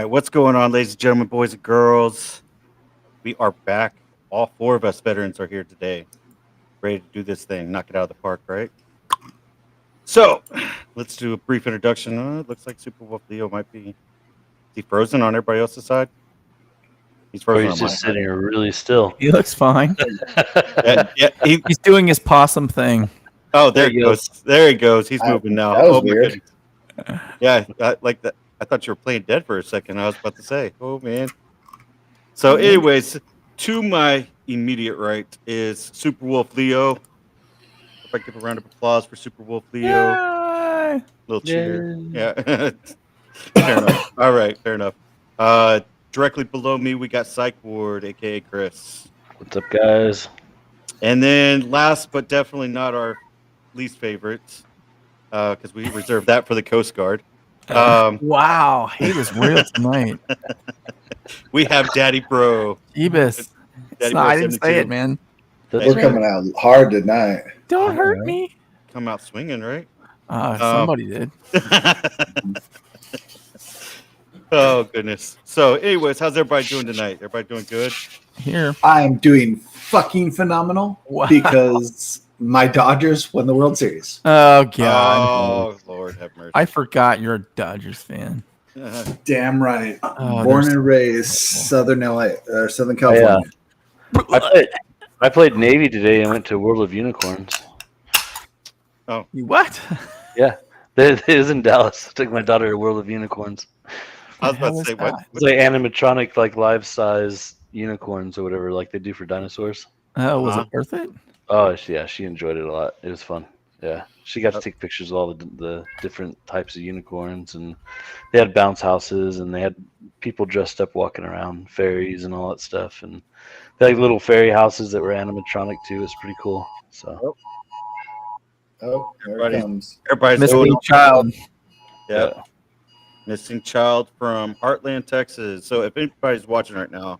What's going on, ladies and gentlemen, boys and girls? We are back. All four of us veterans are here today, ready to do this thing, knock it out of the park, right? So, let's do a brief introduction. It looks like Super Wolf Leo might be. Is he frozen on everybody else's side? He's Or frozen he's on my just side. sitting here really still. He looks fine. Yeah, He's doing his possum thing. oh, there There he he goes. There he goes. He's moving now. That was Oh, my weird. goodness. Yeah, like that. I thought you were playing dead for a second. I was about to say, oh, man. So, anyways, to my immediate right is Super Wolf Leo. If I give a round of applause for Super Wolf Leo, Yay! little cheer. Yeah. Fair enough. All right, fair enough. Directly below me, we got Psych Ward, aka Chris. What's up, guys? And then last but definitely not our least favorite, because we reserved that for the Coast Guard. Wow, he was real tonight. We have Daddy Bro. Ebus. Daddy I Bro didn't say 72. it, man. We're coming out hard tonight. Don't hurt me. Come out swinging, right? Somebody did. Oh, goodness. So, anyways, how's everybody doing tonight? Everybody doing good? Here. I'm doing fucking phenomenal Wow. because my Dodgers won the World Series. Oh, God. Oh, Lord have mercy. I forgot you're a Dodgers fan. Damn right. Oh, Born they're and raised Southern LA or Southern California. I played Navy today and went to World of Unicorns. You what? Yeah, it is in Dallas. I took my daughter to World of Unicorns. I was about to say, what? It's like animatronic, like life-size unicorns or whatever, like they do for dinosaurs. Oh, was it worth it? Oh, yeah, she enjoyed it a lot. It was fun. Yeah, she got to take pictures of all the different types of unicorns, and they had bounce houses, and they had people dressed up walking around, fairies and all that stuff, and they had little fairy houses that were animatronic too. It's pretty cool. So Oh, there it comes. Everybody's Missing doing child. Yeah. Missing child from Heartland, Texas. So if anybody's watching right now,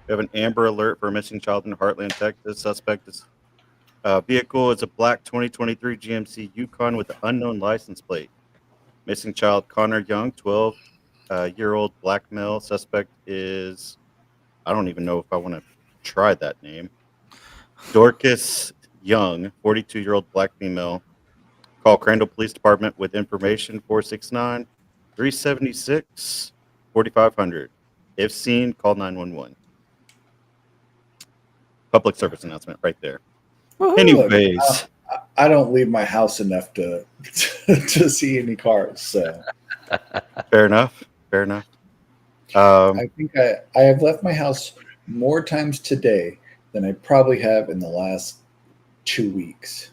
we have an Amber Alert for a missing child in Heartland, Texas. Suspect is vehicle is a black 2023 GMC Yukon with an unknown license plate. Missing child Connor Young, 12-year-old black male. Suspect is, I don't even know if I want to try that name. Dorcas Young, 42-year-old black female. Call Crandall Police Department with information 469-376-4500. If seen, call 911. Public service announcement right there. Woohoo. Anyways, Look, I don't leave my house enough to to see any cars. So fair enough. Fair enough. I think I have left my house more times today than I probably have in the last 2 weeks.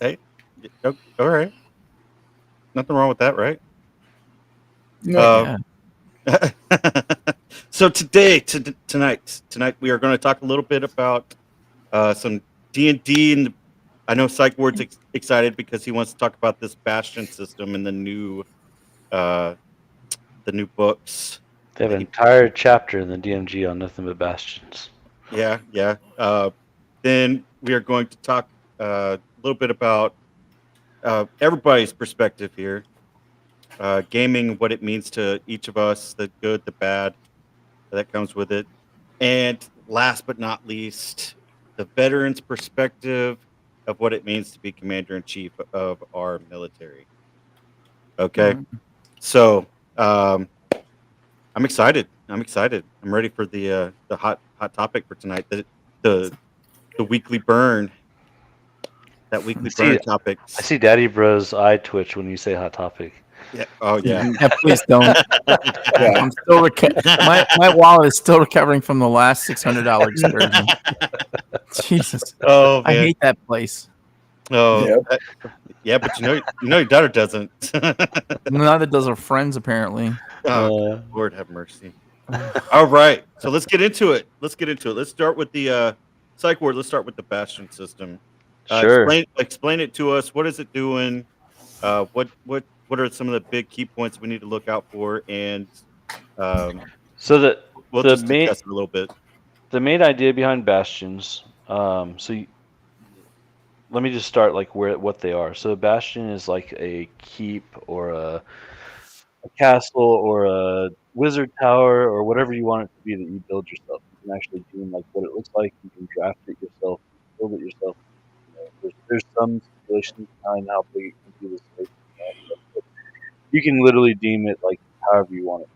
Hey, all right. Nothing wrong with that, right? No, Yeah. So tonight, we are going to talk a little bit about some D&D, and I know Psych Ward's excited because he wants to talk about this Bastion system and the new books. they have an entire chapter in the DMG on nothing but bastions. Yeah. Then we are going to talk a little bit about everybody's perspective here. Gaming, what it means to each of us, the good, the bad that comes with it. And last but not least, the veteran's perspective of what it means to be commander-in-chief of our military. Okay? So, I'm excited. I'm ready for the hot topic for tonight. The weekly burn. That weekly burn topic. I see Daddy Bro's eye twitch when you say hot topic. Yeah. Oh yeah. Yeah, please don't. I'm still my wallet is still recovering from the last $600 excursion. Jesus. Oh man. I hate that place. Oh Yep. yeah, but you know your daughter doesn't. Neither does our friends, apparently. Oh, Lord have mercy. All right, so let's get into it. Let's start with the Psych Ward. Let's start with the Bastion system. Sure. Explain it to us. What is it doing? What are some of the big key points we need to look out for? And So we'll the just main discuss it a little bit. the main idea behind bastions. Let me just start like what they are. So a bastion is like a keep or castle or a wizard tower or whatever you want it to be that you build yourself. You can actually do like what it looks like. You can draft it yourself, build it yourself. There's some stipulations behind how big it can be, the space and all that stuff, but you can literally deem it like however you want it.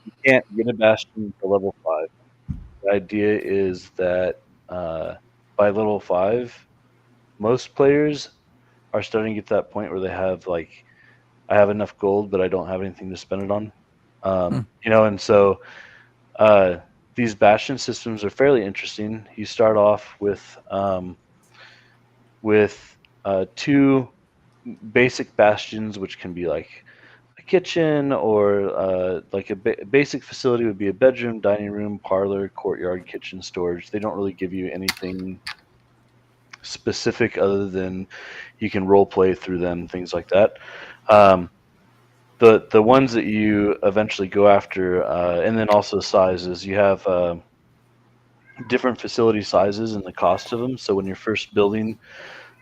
You can't get a bastion to level 5. The idea is that by level 5, most players are starting to get to that point where they have like, I have enough gold, but I don't have anything to spend it on. And so these bastion systems are fairly interesting. You start off with 2 basic bastions, which can be like a kitchen or like a basic facility would be a bedroom, dining room, parlor, courtyard, kitchen, storage. They don't really give you anything specific other than you can role play through them, things like that. The ones that you eventually go after, and then also sizes. You have different facility sizes and the cost of them. So when you're first building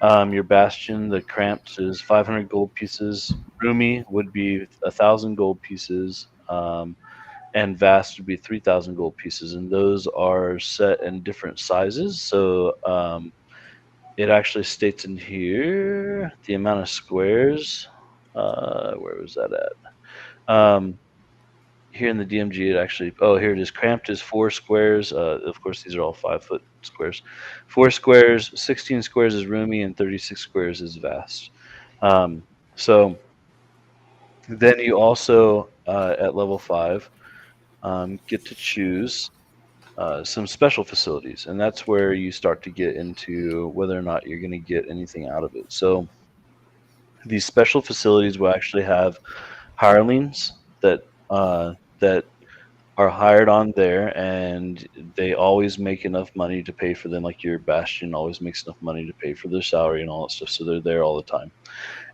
your bastion, the cramped is 500 gold pieces. Roomy would be 1,000 gold pieces, and vast would be 3,000 gold pieces. And those are set in different sizes. So it actually states in here the amount of squares. Where was that at? Here in the DMG, it actually, here it is. Cramped is 4 squares. Of course, these are all 5-foot squares. 4 squares, 16 squares is roomy, and 36 squares is vast. So then you also, at level 5, get to choose some special facilities. And that's where you start to get into whether or not you're going to get anything out of it. So these special facilities will actually have hirelings that are hired on there, and they always make enough money to pay for them. Like your bastion always makes enough money to pay for their salary and all that stuff. So they're there all the time.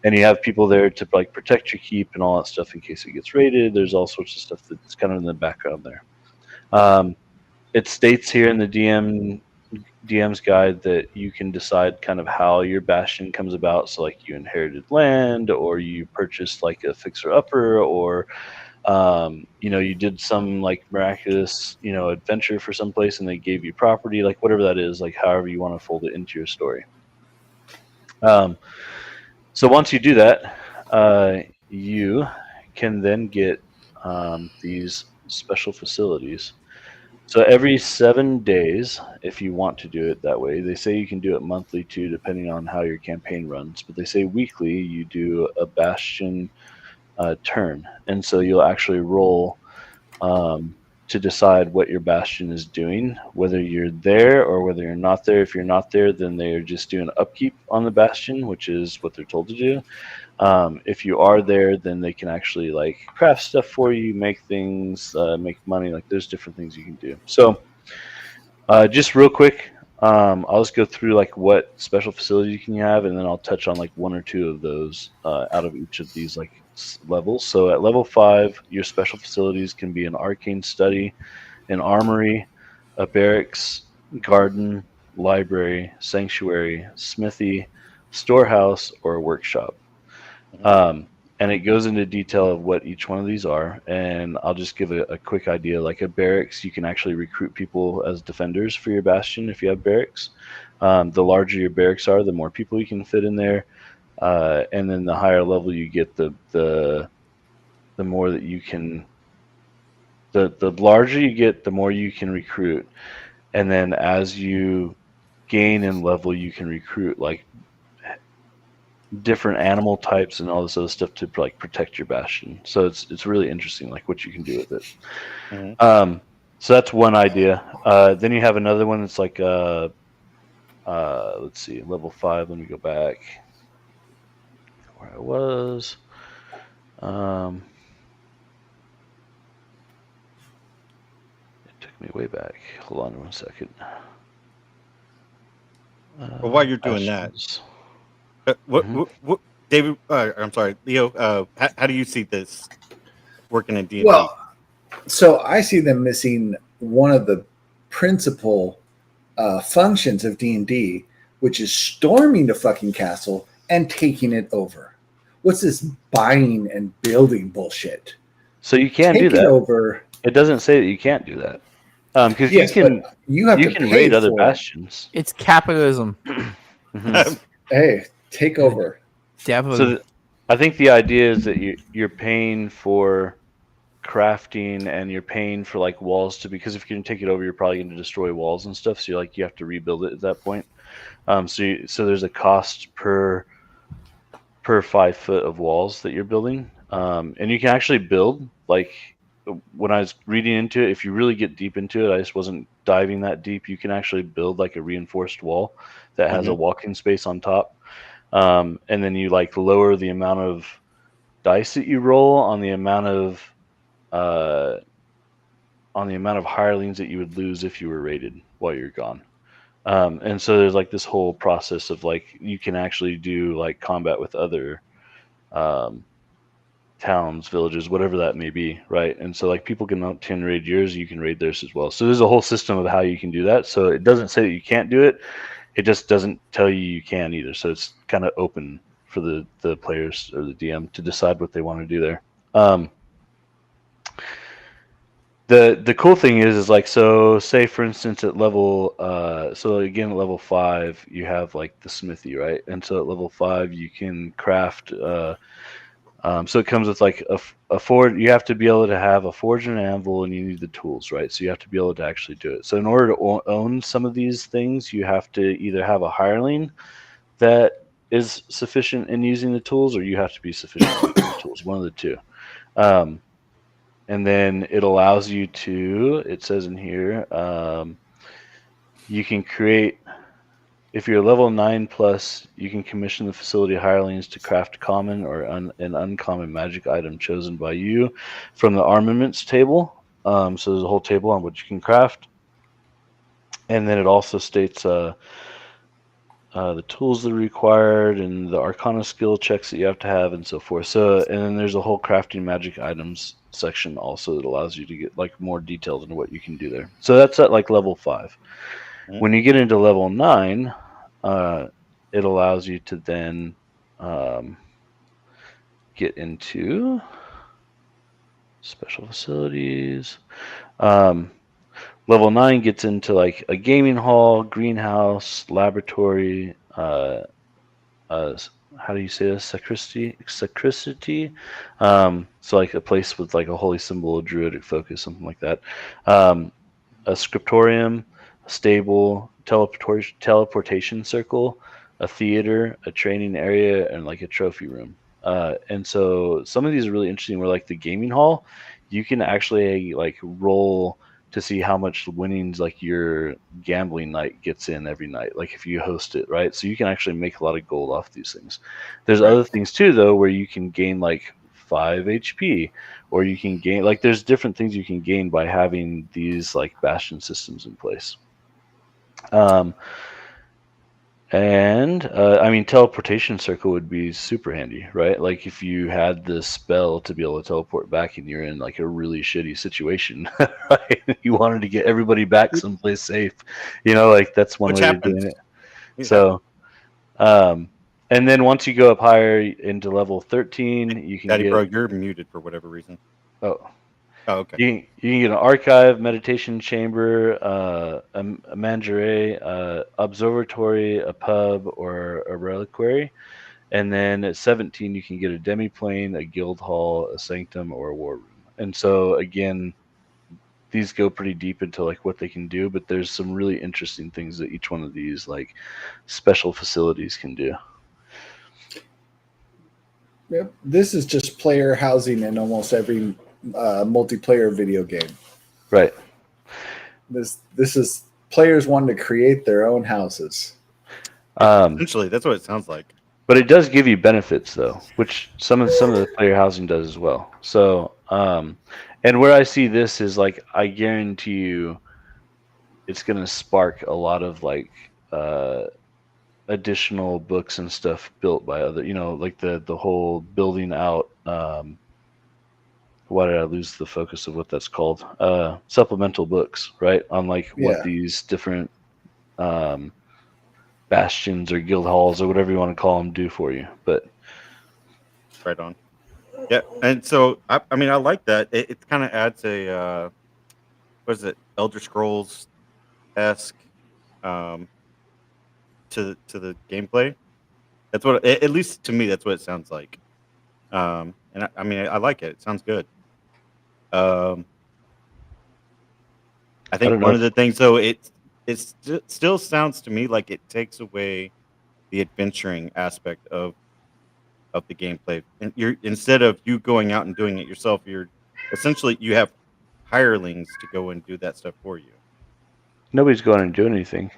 And you have people there to like protect your keep and all that stuff in case it gets raided. There's all sorts of stuff that's kind of in the background there. It states here in the DM's guide that you can decide kind of how your bastion comes about. So like you inherited land, or you purchased like a fixer upper, or you did some like miraculous adventure for some place and they gave you property, like whatever that is, like however you want to fold it into your story. So once you do that, you can then get these special facilities. So every 7 days, if you want to do it that way, they say you can do it monthly too, depending on how your campaign runs. But they say weekly you do a bastion turn, and so you'll actually roll to decide what your bastion is doing, whether you're there or whether you're not there. If you're not there, then they're just doing upkeep on the bastion, which is what they're told to do. If you are there, then they can actually like craft stuff for you, make things, make money. Like there's different things you can do. So just real quick, I'll just go through like what special facilities you can have, and then I'll touch on like 1 or 2 of those out of each of these like levels. So at level 5, your special facilities can be an arcane study, an armory, a barracks, garden, library, sanctuary, smithy, storehouse, or a workshop. And it goes into detail of what each one of these are. And I'll just give a quick idea. Like a barracks, you can actually recruit people as defenders for your bastion if you have barracks. The larger your barracks are, the more people you can fit in there. And then the higher level you get, the more that you can, the larger you get, the more you can recruit. And then as you gain in level, you can recruit like different animal types and all this other stuff to like protect your bastion. So it's really interesting, like what you can do with it. Mm-hmm. So that's one idea. Then you have another one that's like let's see, level 5. Let me go back where I was. It took me way back. Hold on 1 second. Well, while you're doing that, what David? I'm sorry, Leo. How do you see this working in D&D? Well, so I see them missing one of the principal functions of D&D, which is storming the fucking castle and taking it over. What's this buying and building bullshit? So you can do Take it that. over. It doesn't say that you can't do that. Because Yes, you can but you have to can pay raid other for it. bastions. It's capitalism. Mhm. Hey, take over. Devil. So I think the idea is that you're paying for crafting and you're paying for like walls to, because if you're gonna take it over, you're probably going to destroy walls and stuff. So you have to rebuild it at that point. So there's a cost per 5 foot of walls that you're building, and you can actually build like. When I was reading into it, if you really get deep into it, I just wasn't diving that deep. You can actually build like a reinforced wall that has a walking space on top, and then you like lower the amount of dice that you roll on the amount of hirelings that you would lose if you were raided while you're gone. And so there's like this whole process of like you can actually do like combat with other towns, villages, whatever that may be, right? And so like people can raid yours, you can raid theirs as well. So there's a whole system of how you can do that. So it doesn't say that you can't do it. It just doesn't tell you can either. So it's kind of open for the players or the DM to decide what they want to do there. The cool thing is like, so say for instance at level so again at level 5 you have like the smithy, right? And so at level 5 you can craft so it comes with like a forge. You have to be able to have a forge and an anvil, and you need the tools, right? So you have to be able to actually do it. So in order to own some of these things, you have to either have a hireling that is sufficient in using the tools, or you have to be sufficient in using the tools. One of the two. And then it allows you to. It says in here, you can create. If you're level 9 plus, you can commission the facility hirelings to craft common or an uncommon magic item chosen by you from the armaments table. So there's a whole table on which you can craft. And then it also states the tools that are required and the arcana skill checks that you have to have and so forth. So, and then there's a whole crafting magic items section also that allows you to get like more detailed into what you can do there. So that's at like level 5. When you get into level 9, it allows you to then get into special facilities. Level 9 gets into like a gaming hall, greenhouse, laboratory. How do you say this? Sacristy. So like a place with like a holy symbol, a druidic focus, something like that. A scriptorium, a stable, teleportation circle, a theater, a training area, and like a trophy room. And so some of these are really interesting. Where like the gaming hall, you can actually like roll to see how much winnings like your gambling night gets in every night, like if you host it, right? So you can actually make a lot of gold off these things. There's other things too though where you can gain like 5 HP, or you can gain like there's different things you can gain by having these like bastion systems in place. And I mean, teleportation circle would be super handy, right? Like if you had the spell to be able to teleport back and you're in like a really shitty situation, right? You wanted to get everybody back someplace safe, like that's one way of doing it. Yeah. So, and then once you go up higher into level 13, you can Daddy, bro, you're muted for whatever reason. Oh, okay. You can get an archive, meditation chamber, a mangeray, observatory, a pub, or a reliquary. And then at 17, you can get a demiplane, a guild hall, a sanctum, or a war room. And so again, these go pretty deep into like what they can do, but there's some really interesting things that each one of these like special facilities can do. Yep. This is just player housing in almost every multiplayer video game. Right. This is players wanting to create their own houses. Essentially, that's what it sounds like. But it does give you benefits though, which some of the player housing does as well. So, and where I see this is like I guarantee you, it's going to spark a lot of like additional books and stuff built by other, like the whole building out. Why did I lose the focus of what that's called? Supplemental books, right? On like what these different bastions or guild halls or whatever you want to call them do for you. But Right on. Yeah, and so I mean I like that. It kind of adds a what is it, Elder Scrolls esque um, to the gameplay. That's what at least to me that's what it sounds like. And I mean I like it. It sounds good. Um, I I think don't know one of if the things though still sounds to me like it takes away the adventuring aspect of the gameplay. And you're instead of you going out and doing it yourself, you're essentially you have hirelings to go and do that stuff for you. nobody's going and doing anything.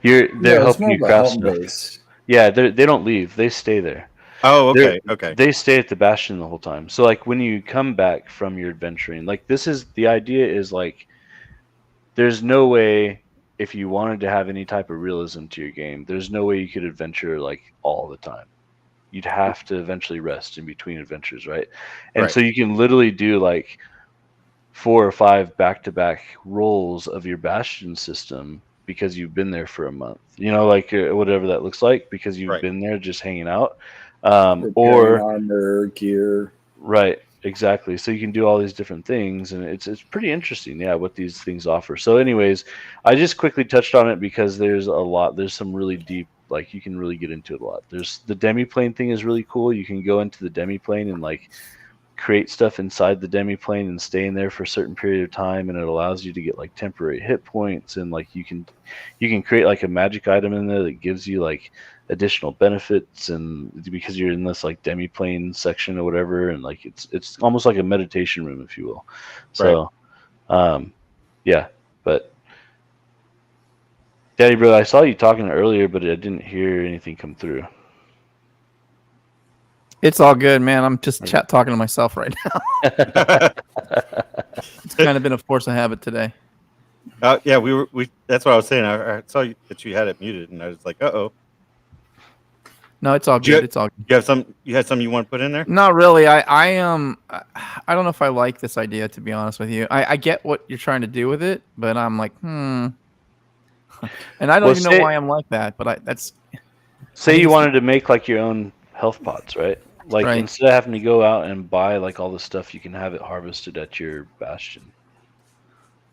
They're No, it's helping more you of a craft home stuff. base. Yeah, they don't leave. They stay there. Oh, They're okay. they stay at the bastion the whole time. So like when you come back from your adventuring, like this is the idea is like there's no way if you wanted to have any type of realism to your game, there's no way you could adventure like all the time. You'd have to eventually rest in between adventures, right? And Right. so you can literally do like 4 or 5 back-to-back rolls of your bastion system because you've been there for a month. You know, like whatever that looks like because you've Right. been there just hanging out. Repairing Or armor, gear. right, exactly. So you can do all these different things, and it's pretty interesting, yeah, what these things offer. So, anyways, I just quickly touched on it because there's a lot. There's some really deep, like you can really get into it a lot. There's the demiplane thing is really cool. You can go into the demiplane and like create stuff inside the demiplane and stay in there for a certain period of time, and it allows you to get like temporary hit points, and like you can create like a magic item in there that gives you like additional benefits, and because you're in this like demiplane section or whatever, and like it's almost like a meditation room, if you will. So yeah, but Daddy Bro, I saw you talking earlier, but I didn't hear anything come through. It's all good, man. I'm just talking to myself right now. It's kind of been a force of habit today. Yeah, we. That's what I was saying. I saw that you had it muted, and I was like, "Uh-oh." No, it's all good. It's all good. You have some. You had something you want to put in there? Not really. I I don't know if I like this idea, to be honest with you. I get what you're trying to do with it, but I'm like, and I don't even know why I'm like that. But that's say you wanted to make like your own health pots, right? Like Right. instead of having to go out and buy like all the stuff, you can have it harvested at your bastion.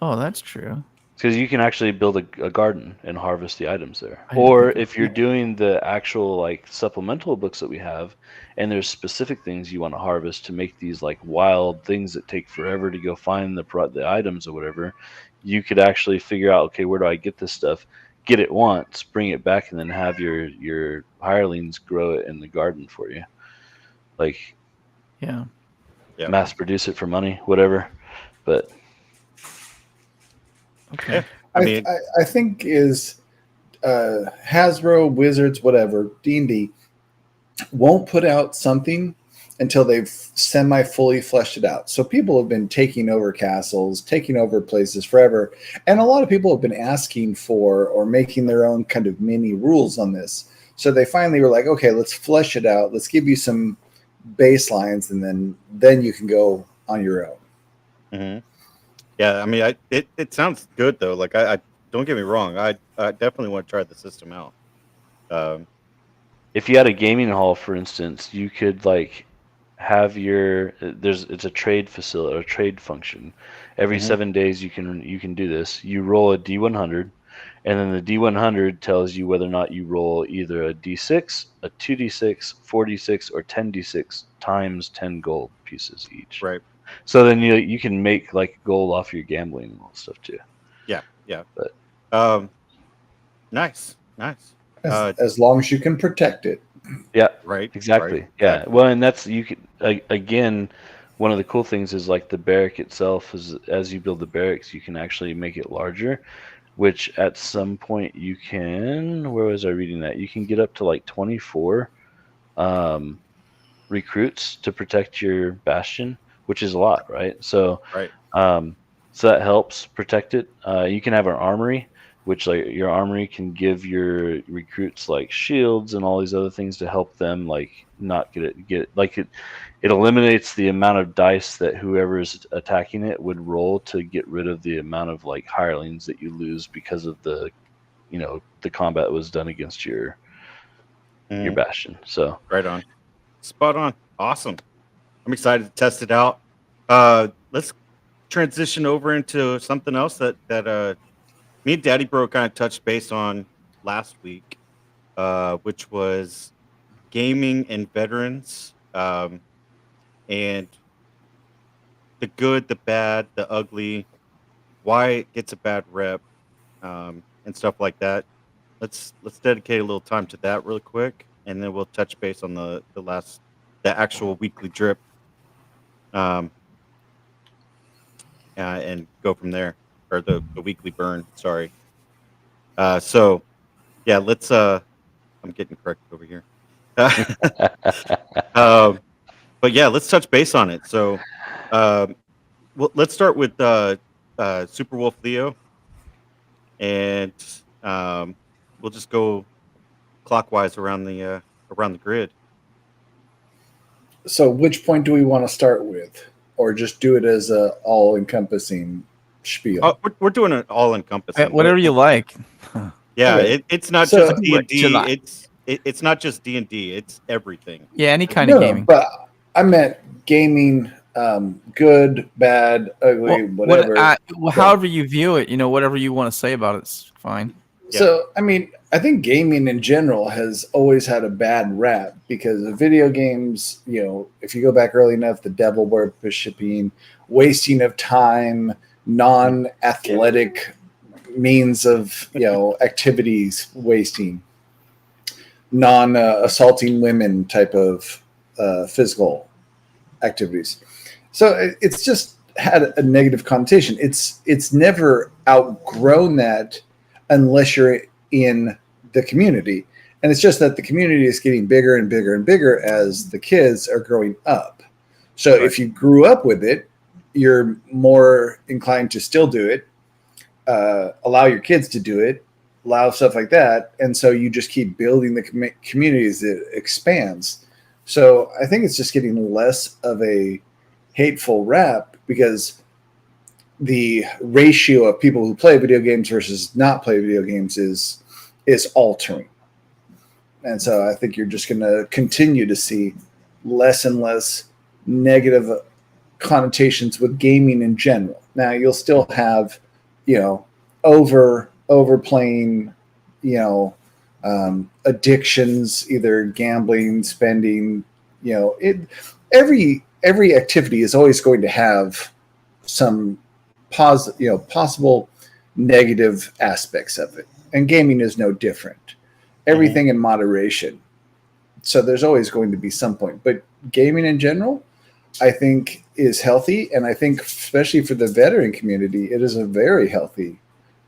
Oh, that's true. Because you can actually build a garden and harvest the items there. I didn't Or think of if you're doing the actual like supplemental books that we have, and there's specific things you want to harvest to make these like wild things that take forever to go find the items or whatever, you could actually figure out, okay, where do I get this stuff? Get it once, bring it back, and then have your hirelings grow it in the garden for you. Like, Yeah. mass produce it for money, whatever. But Okay. Yeah. I mean, I think is Hasbro, Wizards, whatever, D&D won't put out something until they've semi-fully fleshed it out. So people have been taking over castles, taking over places forever. And a lot of people have been asking for or making their own kind of mini rules on this. So they finally were like, okay, let's flesh it out. Let's give you some baselines, and then you can go on your own. Mm-hmm. Yeah, I mean, it sounds good though. Like I don't get me wrong, I definitely want to try the system out. If you had a gaming hall, for instance, you could like have it's a trade facility or trade function. Every 7 days you can do this. You roll a D100, and then the D100 tells you whether or not you roll either a D6, a 2D6, 4D6, or 10D6 times 10 gold pieces each. Right. So then you can make like gold off your gambling and all that stuff too. Yeah. But nice. As long as you can protect it. yeah, Right. exactly. Right, Yeah. exactly. Well, and that's you could again. One of the cool things is like the barrack itself is as you build the barracks, you can actually make it larger, which at some point you can. Where was I reading that? You can get up to like 24 recruits to protect your bastion, which is a lot, right? So Right. so that helps protect it. You can have an armory, which like your armory can give your recruits like shields and all these other things to help them like not get like it eliminates the amount of dice that whoever is attacking it would roll to get rid of the amount of like hirelings that you lose because of the the combat that was done against your bastion. So Right on. Spot on. Awesome. I'm excited to test it out. Let's transition over into something else that me and Daddy Bro kind of touched base on last week, which was gaming and veterans, and the good, the bad, the ugly, why it gets a bad rep, and stuff like that. Let's dedicate a little time to that real quick, and then we'll touch base on the actual weekly drip, and go from there, or the weekly burn. Sorry. So yeah, let's. I'm getting corrected over here. But yeah, let's touch base on it. So, well, let's start with Super Wolf Leo, and we'll just go clockwise around the grid. So, which point do we want to start with, or just do it as a all-encompassing spiel? Oh, we're doing it all encompassing. Whatever you like. Yeah, Okay. it's not So- just D&D. July. It's not just D&D. It's everything. Yeah, any kind of gaming. But I meant gaming, good, bad, ugly, whatever. However you view it, whatever you want to say about it's fine. So, I mean, I think gaming in general has always had a bad rap because of video games, if you go back early enough, the devil worshipping, wasting of time, non-athletic means of, activities wasting, non-assaulting women type of physical activities. So it's just had a negative connotation. It's never outgrown that unless you're in the community. And it's just that the community is getting bigger and bigger and bigger as the kids are growing up. So if you grew up with it, you're more inclined to still do it, allow your kids to do it, allow stuff like that. And so you just keep building the community as it expands. So I think it's just getting less of a hateful rap because the ratio of people who play video games versus not play video games is altering. And so I think you're just going to continue to see less and less negative connotations with gaming in general. Now you'll still have, overplaying, addictions, either gambling, spending, every activity is always going to have some possible negative aspects of it. And gaming is no different. Everything in moderation. So there's always going to be some point. But gaming in general, I think, is healthy. And I think, especially for the veteran community, it is a very healthy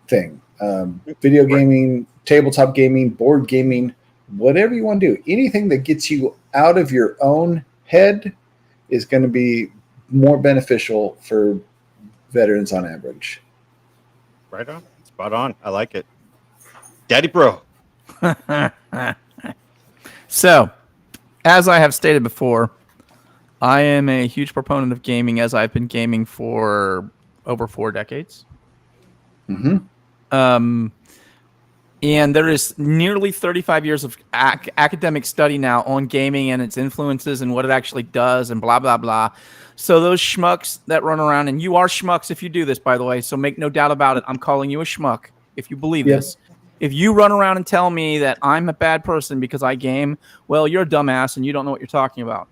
thing. Video gaming, tabletop gaming, board gaming, whatever you want to do. Anything that gets you out of your own head is going to be more beneficial for veterans on average. Right on. Spot on. I like it. Daddy Bro. So, as I have stated before, I am a huge proponent of gaming, as I've been gaming for over 4 decades. Mm-hmm. And there is nearly 35 years of academic study now on gaming and its influences and what it actually does and blah, blah, blah. So those schmucks that run around, and you are schmucks if you do this, by the way, so make no doubt about it. I'm calling you a schmuck if you believe this. If you run around and tell me that I'm a bad person because I game, well, you're a dumbass and you don't know what you're talking about.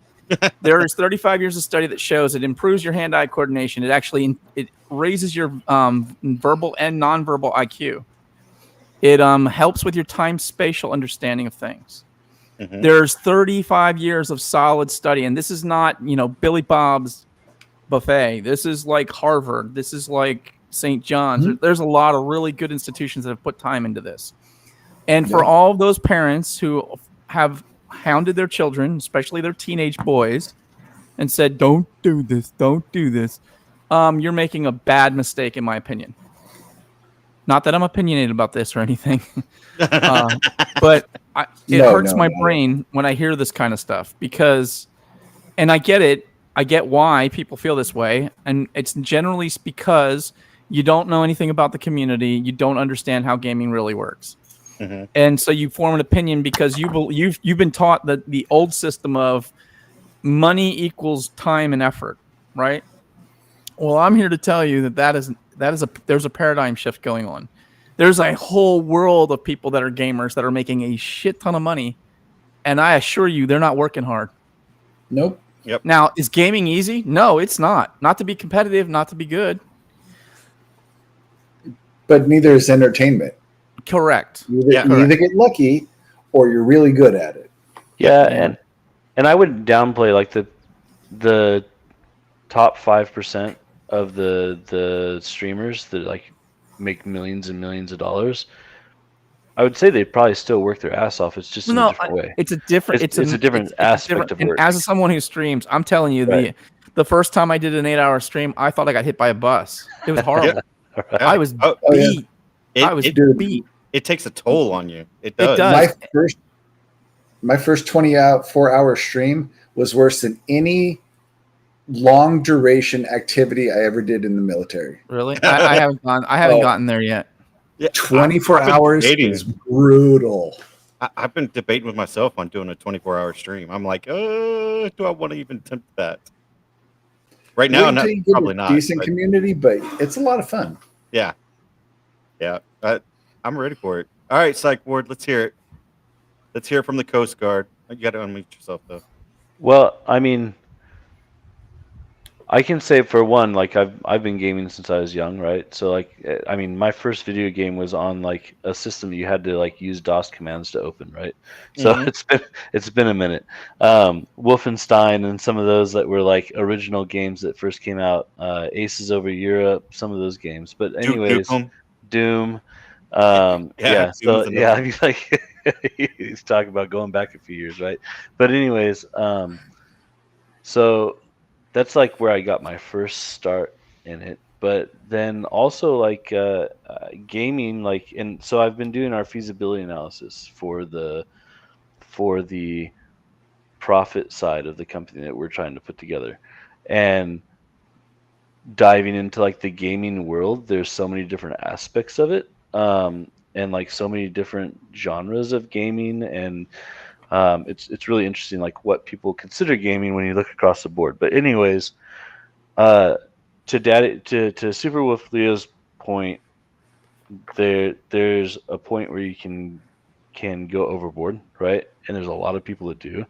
There is 35 years of study that shows it improves your hand-eye coordination. It raises your verbal and nonverbal IQ. It helps with your time-spatial understanding of things. Mm-hmm. There's 35 years of solid study, and this is not, Billy Bob's buffet. This is like Harvard. This is like St. John's. Mm-hmm. There's a lot of really good institutions that have put time into this. And for all those parents who have hounded their children, especially their teenage boys, and said, don't do this, you're making a bad mistake, in my opinion. Not that I'm opinionated about this or anything, but it hurts my brain when I hear this kind of stuff because, and I get it. I get why people feel this way. And it's generally because you don't know anything about the community. You don't understand how gaming really works. And so you form an opinion because you've been taught that the old system of money equals time and effort, right? Well, I'm here to tell you there's a paradigm shift going on. There's a whole world of people that are gamers that are making a shit ton of money, and I assure you, they're not working hard. Nope. Yep. Now, is gaming easy? No, it's not. Not to be competitive, not to be good. But neither is entertainment. Correct. You Yeah, either get lucky or you're really good at it. Yeah, and I would downplay like the top 5% of the streamers that like make millions and millions of dollars. I would say they probably still work their ass off. It's just in a different way. It's a different. It's a different aspect of and work. as someone who streams, I'm telling you, Right. the first time I did an 8-hour stream, I thought I got hit by a bus. It was horrible. I was Oh, beat. I was it, beat. it takes a toll on you. It does. does. My first 24-hour stream was worse than any long duration activity I ever did in the military. Really? I haven't gone. I haven't gotten there yet. Yeah, 24 I've been hours debating. is brutal. I've been debating with myself on doing a 24-hour stream. I'm like, do I want to even attempt that? Right now, Wait until you get probably a not. decent but community, but it's a lot of fun. yeah. I'm ready for it. All right, Psych Ward, let's hear it. Let's hear it from the Coast Guard. You got to unmute yourself, though. Well, I mean, I can say for one, like I've been gaming since I was young, right? So like, I mean, my first video game was on like a system you had to like use DOS commands to open, right? So it's been a minute. Wolfenstein and some of those that were like original games that first came out, Aces Over Europe, some of those games. But anyways, Doom. Yeah, so yeah, I mean, like he's talking about going back a few years, right? But anyways, so that's like where I got my first start in it. But then also like gaming, like, and so I've been doing our feasibility analysis for the profit side of the company that we're trying to put together, and diving into like the gaming world. There's so many different aspects of it, and like so many different genres of gaming, and it's really interesting like what people consider gaming when you look across the board. But anyways, to Super Wolf Leo's point, there's a point where you can go overboard, right? And there's a lot of people that do,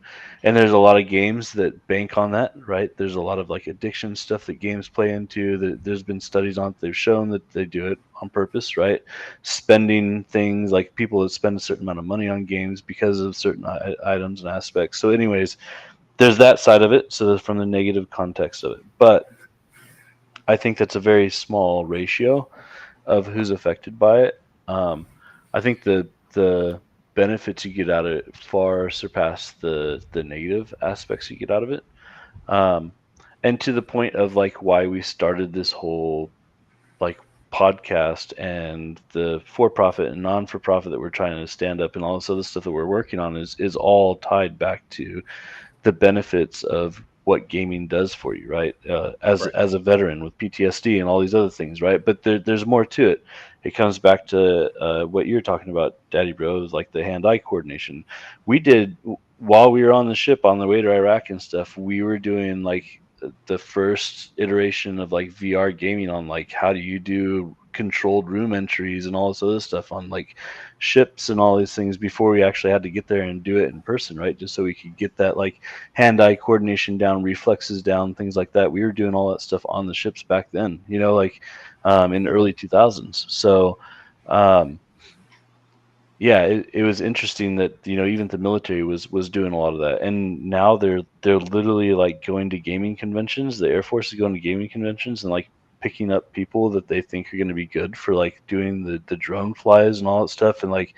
and there's a lot of games that bank on that, right? There's a lot of like addiction stuff that games play into. That there's been studies on it. They've shown that they do it on purpose, right? Spending things, like people that spend a certain amount of money on games because of certain items and aspects. So anyways, there's that side of it. So that's from the negative context of it. But I think that's a very small ratio of who's affected by it. I think the benefits you get out of it far surpass the negative aspects you get out of it. And to the point of like why we started this whole like podcast and the for-profit and non-for-profit that we're trying to stand up and all this other stuff that we're working on is all tied back to the benefits of what gaming does for you, right? As a veteran with PTSD and all these other things, right? But there's more to it. It comes back to what you're talking about, Daddy Bro, is like the hand-eye coordination. We did, while we were on the ship on the way to Iraq and stuff, we were doing like the first iteration of like VR gaming on like how do you do controlled room entries and all this other stuff on like ships and all these things before we actually had to get there and do it in person, right? Just so we could get that like hand-eye coordination down, reflexes down, things like that. We were doing all that stuff on the ships back then, you know, like in the early 2000s. So yeah, it was interesting that, you know, even the military was doing a lot of that, and now they're literally like going to gaming conventions. The Air Force is going to gaming conventions and like picking up people that they think are going to be good for like doing the drone flies and all that stuff, and like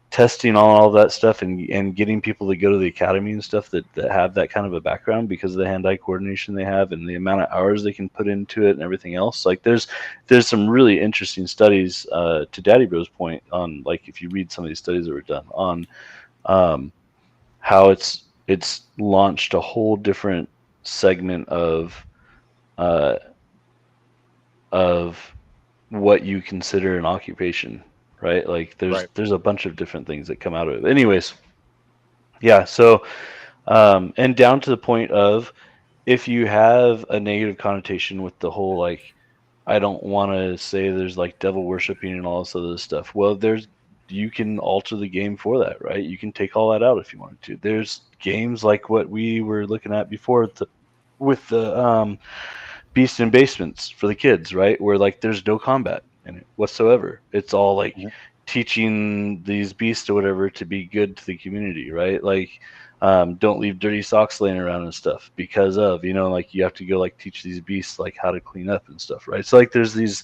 testing on all that stuff, and getting people to go to the academy and stuff that have that kind of a background because of the hand-eye coordination they have and the amount of hours they can put into it and everything else. Like there's some really interesting studies, to Daddy Bro's point, on like if you read some of these studies that were done on how it's launched a whole different segment of what you consider an occupation, right? Like there's a bunch of different things that come out of it. Anyways, yeah, so And down to the point of, if you have a negative connotation with the whole, like, I don't want to say there's like devil worshiping and all this other stuff. Well, you can alter the game for that, right? You can take all that out if you wanted to. There's games like what we were looking at before with the Beast in Basements for the kids, right? Where like there's no combat in it whatsoever. It's all like teaching these beasts or whatever to be good to the community, right? Like, don't leave dirty socks laying around and stuff because of, like you have to go like teach these beasts like how to clean up and stuff, right? So like there's these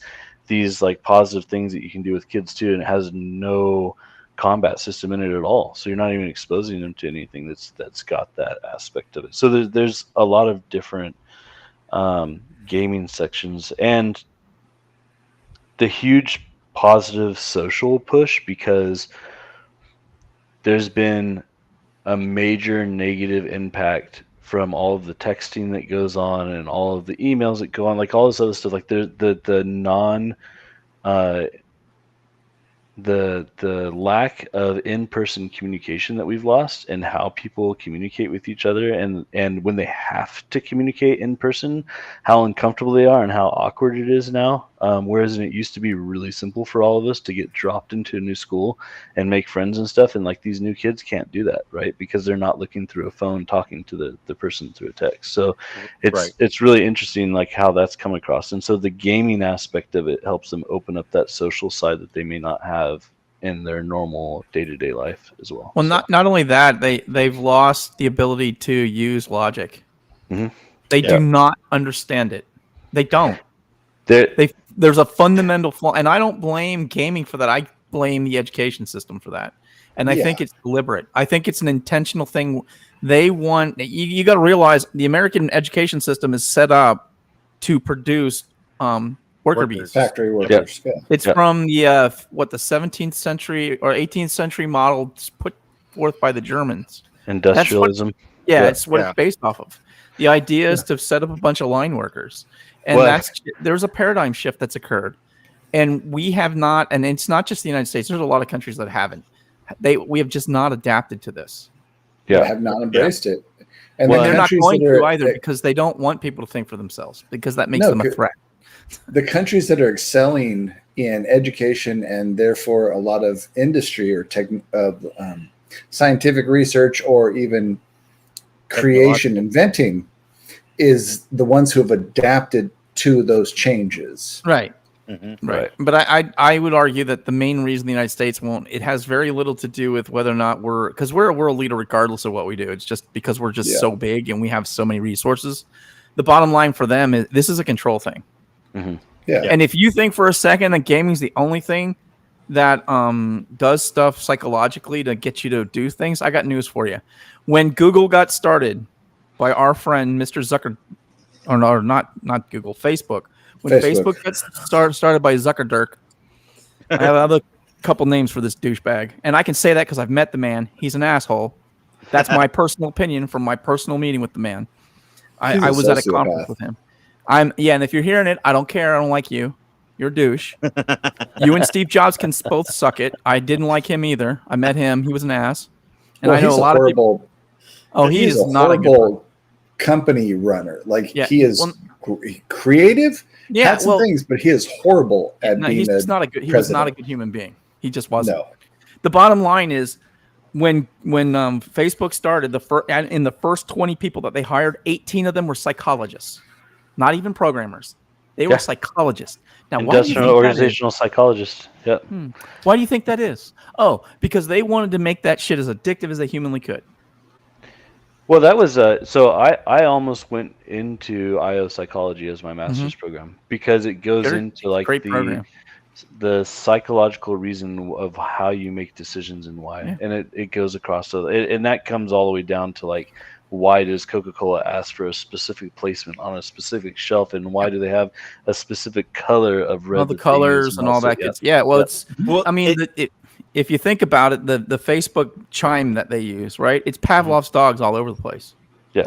like positive things that you can do with kids too, and it has no combat system in it at all. So you're not even exposing them to anything that's got that aspect of it. So there's a lot of different gaming sections, and the huge positive social push, because there's been a major negative impact from all of the texting that goes on and all of the emails that go on, like all this other stuff, like the lack of in-person communication that we've lost, and how people communicate with each other, and when they have to communicate in person, how uncomfortable they are and how awkward it is now. Whereas it used to be really simple for all of us to get dropped into a new school and make friends and stuff, and like these new kids can't do that, right? Because they're not looking through a phone talking to the person through a text. So it's really interesting like how that's come across. And so the gaming aspect of it helps them open up that social side that they may not have in their normal day-to-day life as well. Well, not only that, they've lost the ability to use logic. Mm-hmm. They do not understand it. They don't. There's a fundamental flaw, and I don't blame gaming for that. I blame the education system for that, and I think it's deliberate. I think it's an intentional thing. They want you got to realize the American education system is set up to produce worker bees, factory workers. Yeah. It's from the the 17th century or 18th century model put forth by the Germans. Industrialism. It's what it's based off of. The idea is to set up a bunch of line workers. And there's a paradigm shift that's occurred. And we have not, and it's not just the United States, there's a lot of countries that haven't. We have just not adapted to this. They have not embraced it. And they're not going to either, because they don't want people to think for themselves, because that makes them a threat. The countries that are excelling in education and therefore a lot of industry or scientific research or even creation, inventing, is the ones who have adapted to those changes. Right. Mm-hmm. Right. But I would argue that the main reason the United States won't, it has very little to do with whether or not because we're a world leader regardless of what we do. It's just because we're just so big and we have so many resources. The bottom line for them is this is a control thing. Mm-hmm. Yeah. And if you think for a second that gaming is the only thing that does stuff psychologically to get you to do things, I got news for you. When Google got started by our friend Mr. Zucker, or not Google, Facebook. When Facebook got started by Zuckerdirk, I have a couple names for this douchebag, and I can say that because I've met the man. He's an asshole. That's my personal opinion from my personal meeting with the man. I was at a conference with him. And if you're hearing it, I don't care. I don't like you. You're a douche. You and Steve Jobs can both suck it. I didn't like him either. I met him. He was an ass. And I know a lot of people. Oh, he is not a good company runner. Like he is creative. Yeah, had some things, but he is horrible at being He was not a good human being. He just wasn't. No. The bottom line is, when Facebook started, in the first 20 people that they hired, 18 of them were psychologists, not even programmers. They were psychologists. Now, industrial organizational psychologists. Yeah. Why do you think that is? Oh, because they wanted to make that shit as addictive as they humanly could. Well, that was so I almost went into IO psychology as my master's program, because it goes into like the psychological reason of how you make decisions and why, and it goes across, and that comes all the way down to like, why does Coca-Cola ask for a specific placement on a specific shelf, and why do they have a specific color of red? All the colors and all that. I mean, if you think about it, the Facebook chime that they use, right? It's Pavlov's dogs all over the place. Yeah,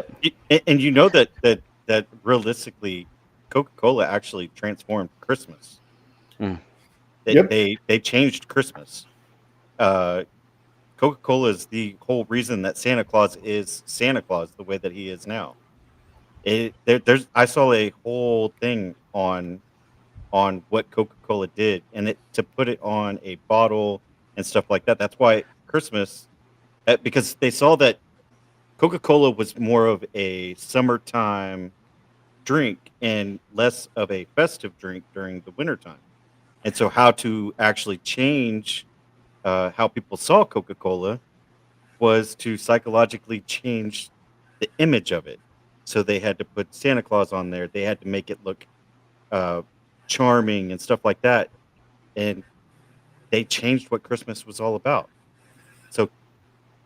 and you know that realistically, Coca-Cola actually transformed Christmas. They changed Christmas. Coca-Cola is the whole reason that Santa Claus is Santa Claus the way that he is now. I saw a whole thing on what Coca-Cola did, and to put it on a bottle and stuff like that. That's why Christmas, because they saw that Coca-Cola was more of a summertime drink and less of a festive drink during the wintertime. And so how to actually change how people saw Coca-Cola was to psychologically change the image of it. So they had to put Santa Claus on there. They had to make it look uh, charming and stuff like that. And they changed what Christmas was all about. So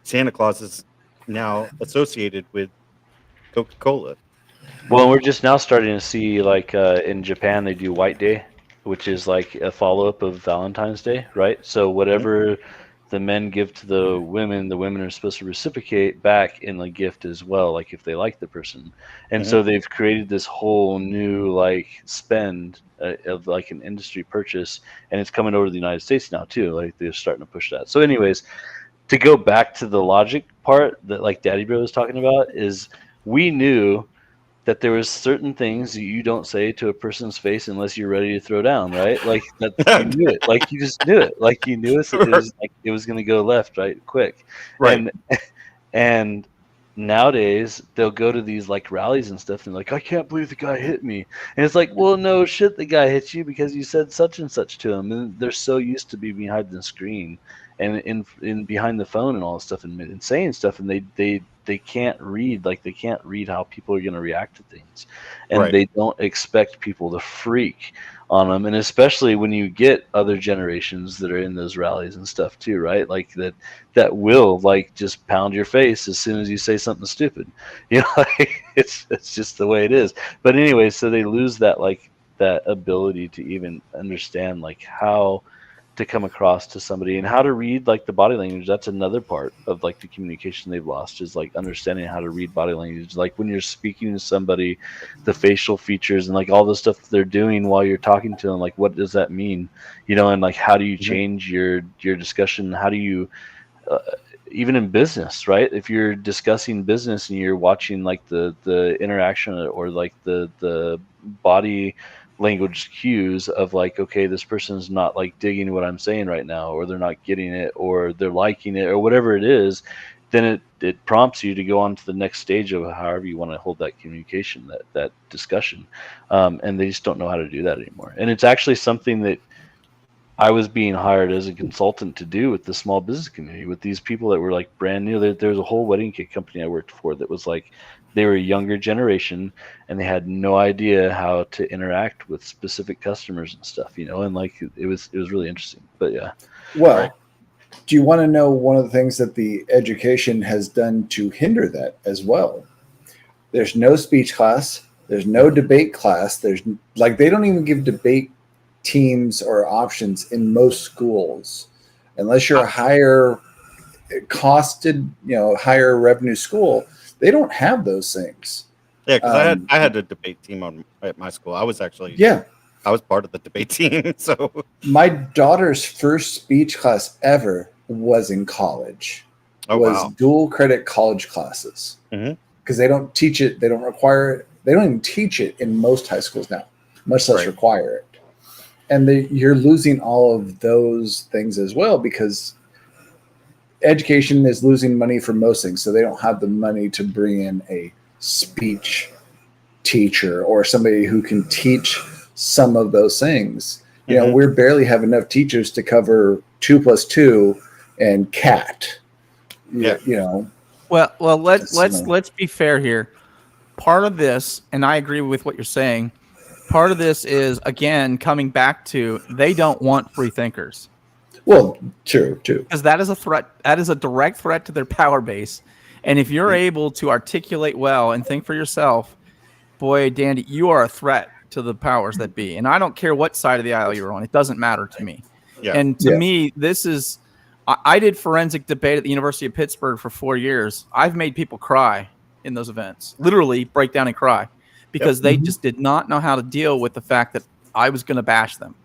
Santa Claus is now associated with Coca-Cola. Well, we're just now starting to see, like, in Japan, they do White Day, which is like a follow-up of Valentine's Day, right? So whatever the men give to the women are supposed to reciprocate back in the gift as well, like if they like the person. And so they've created this whole new like spend of like an industry purchase, and it's coming over to the United States now too. Like they're starting to push that. So anyways, to go back to the logic part that like Daddy Bro was talking about, is we knew that there was certain things that you don't say to a person's face unless you're ready to throw down, right? Like that, you knew it. Like you just knew it. Like you knew it was going to go left, right, quick. Right. And nowadays they'll go to these like rallies and stuff, and like, I can't believe the guy hit me. And it's like, well, no shit, the guy hit you because you said such and such to him. And they're so used to being behind the screen and in behind the phone and all this stuff and saying stuff, and they can't read, like they can't read how people are going to react to things, and they don't expect people to freak on them. And especially when you get other generations that are in those rallies and stuff too, right? Like that will like just pound your face as soon as you say something stupid, you know. Like it's just the way it is. But anyway, so they lose that like that ability to even understand like how to come across to somebody and how to read like the body language. That's another part of like the communication they've lost, is like understanding how to read body language. Like when you're speaking to somebody, the facial features and like all the stuff that they're doing while you're talking to them, like what does that mean, you know? And like how do you change your discussion? How do you even in business, right? If you're discussing business and you're watching like the interaction or like the body language cues of like, okay, this person's not like digging what I'm saying right now, or they're not getting it, or they're liking it, or whatever it is, then it prompts you to go on to the next stage of however you want to hold that communication, that discussion. And they just don't know how to do that anymore. And it's actually something that I was being hired as a consultant to do with the small business community, with these people that were like brand new. There was a whole wedding cake company I worked for that was like, they were a younger generation and they had no idea how to interact with specific customers and stuff, you know, and like it was really interesting. But yeah. Well, do you want to know one of the things that the education has done to hinder that as well? There's no speech class. There's no debate class. There's like, they don't even give debate teams or options in most schools unless you're a higher costed, you know, higher revenue school. They don't have those things. Yeah, because I had a debate team at my school. I was actually I was part of the debate team. So my daughter's first speech class ever was in college. Dual credit college classes, because they don't teach it. They don't require it. They don't even teach it in most high schools now, much less require it. And you're losing all of those things as well, because education is losing money for most things. So they don't have the money to bring in a speech teacher or somebody who can teach some of those things. You know, we barely have enough teachers to cover 2 + 2 and CAT. You know. Well, let's be fair here. Part of this, and I agree with what you're saying, part of this is, again, coming back to, they don't want free thinkers. Well, true. Because that is a threat. That is a direct threat to their power base. And if you're able to articulate well and think for yourself, boy, Dandy, you are a threat to the powers that be. And I don't care what side of the aisle you're on. It doesn't matter to me. Yeah. And to me, this is, I did forensic debate at the University of Pittsburgh for 4 years. I've made people cry in those events, literally break down and cry, because they just did not know how to deal with the fact that I was going to bash them.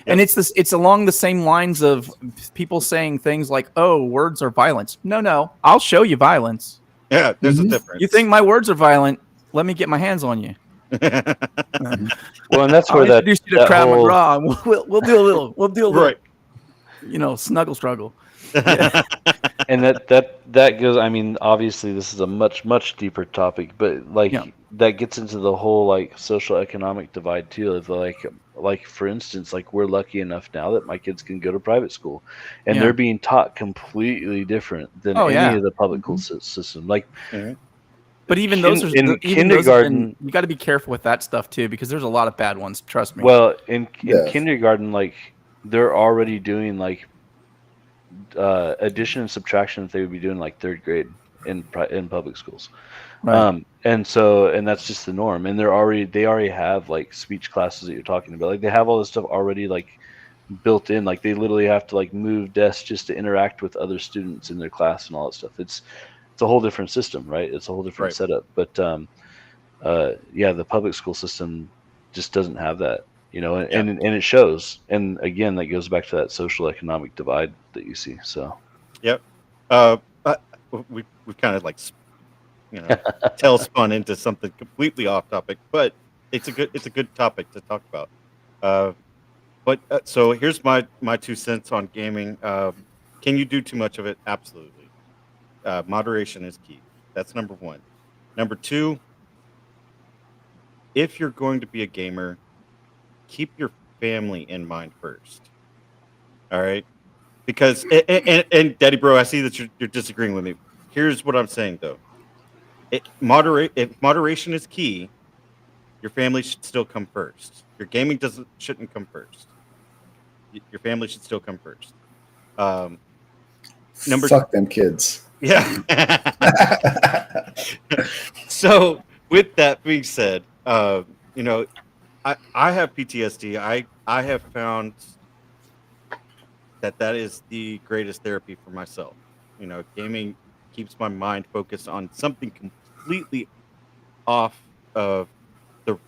And it's along the same lines of people saying things like, "Oh, words are violence." No, I'll show you violence. Yeah, there's a Mhm. difference. You think my words are violent? Let me get my hands on you. Well, and that's I'll where that, introduce you to that Krav whole Maga. And we'll do a little, right. snuggle struggle. and that goes. I mean, obviously, this is a much deeper topic, but like Yeah. that gets into the whole like social economic divide too. Of like for instance, like we're lucky enough now that my kids can go to private school, and Yeah. they're being taught completely different than Oh, any yeah. of the public school system. Like Mhm. But even those are in even those have been, kindergarten. you got to be careful with that stuff too, because there's a lot of bad ones. Trust me. Well, in Yeah. kindergarten, like they're already doing like addition and subtraction that they would be doing like third grade in public schools. Right. And that's just the norm. And they already have like speech classes that you're talking about. Like they have all this stuff already like built in. Like they literally have to like move desks just to interact with other students in their class and all that stuff. It's a whole different system, right? It's a whole different Right. setup. But yeah, the public school system just doesn't have that, and it shows. And again, that goes back to that social economic divide that you see. So Yep. But we kind of like tail spun into something completely off topic, but it's a good topic to talk about. But so here's my 2 cents on gaming. Can you do too much of it? Absolutely. Moderation is key. That's number one. Number two, if you're going to be a gamer, keep your family in mind first. All right, because and Daddy Bro, I see that you're disagreeing with me. Here's what I'm saying though. If moderation is key, your family should still come first. Your gaming shouldn't come first. Your family should still come first. Fuck them kids. Yeah. So with that being said, I have PTSD. I have found that is the greatest therapy for myself. Gaming keeps my mind focused on something completely off of the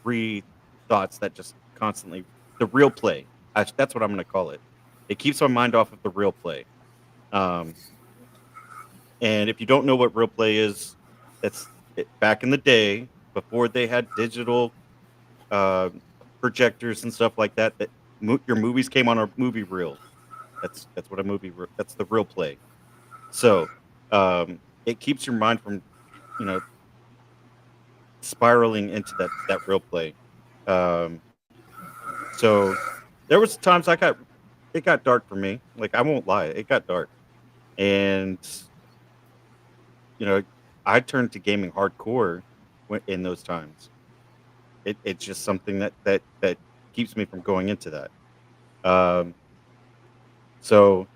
thoughts that just constantly the real play. That's what I'm going to call it. It keeps my mind off of the real play. And if you don't know what real play is, back in the day before they had digital projectors and stuff like that. Your movies came on a movie reel. That's what a movie. That's the real play. So it keeps your mind from, spiraling into that real play. So there was times it got dark for me. Like I won't lie, it got dark, and I turned to gaming hardcore in those times. It's just something that keeps me from going into that. So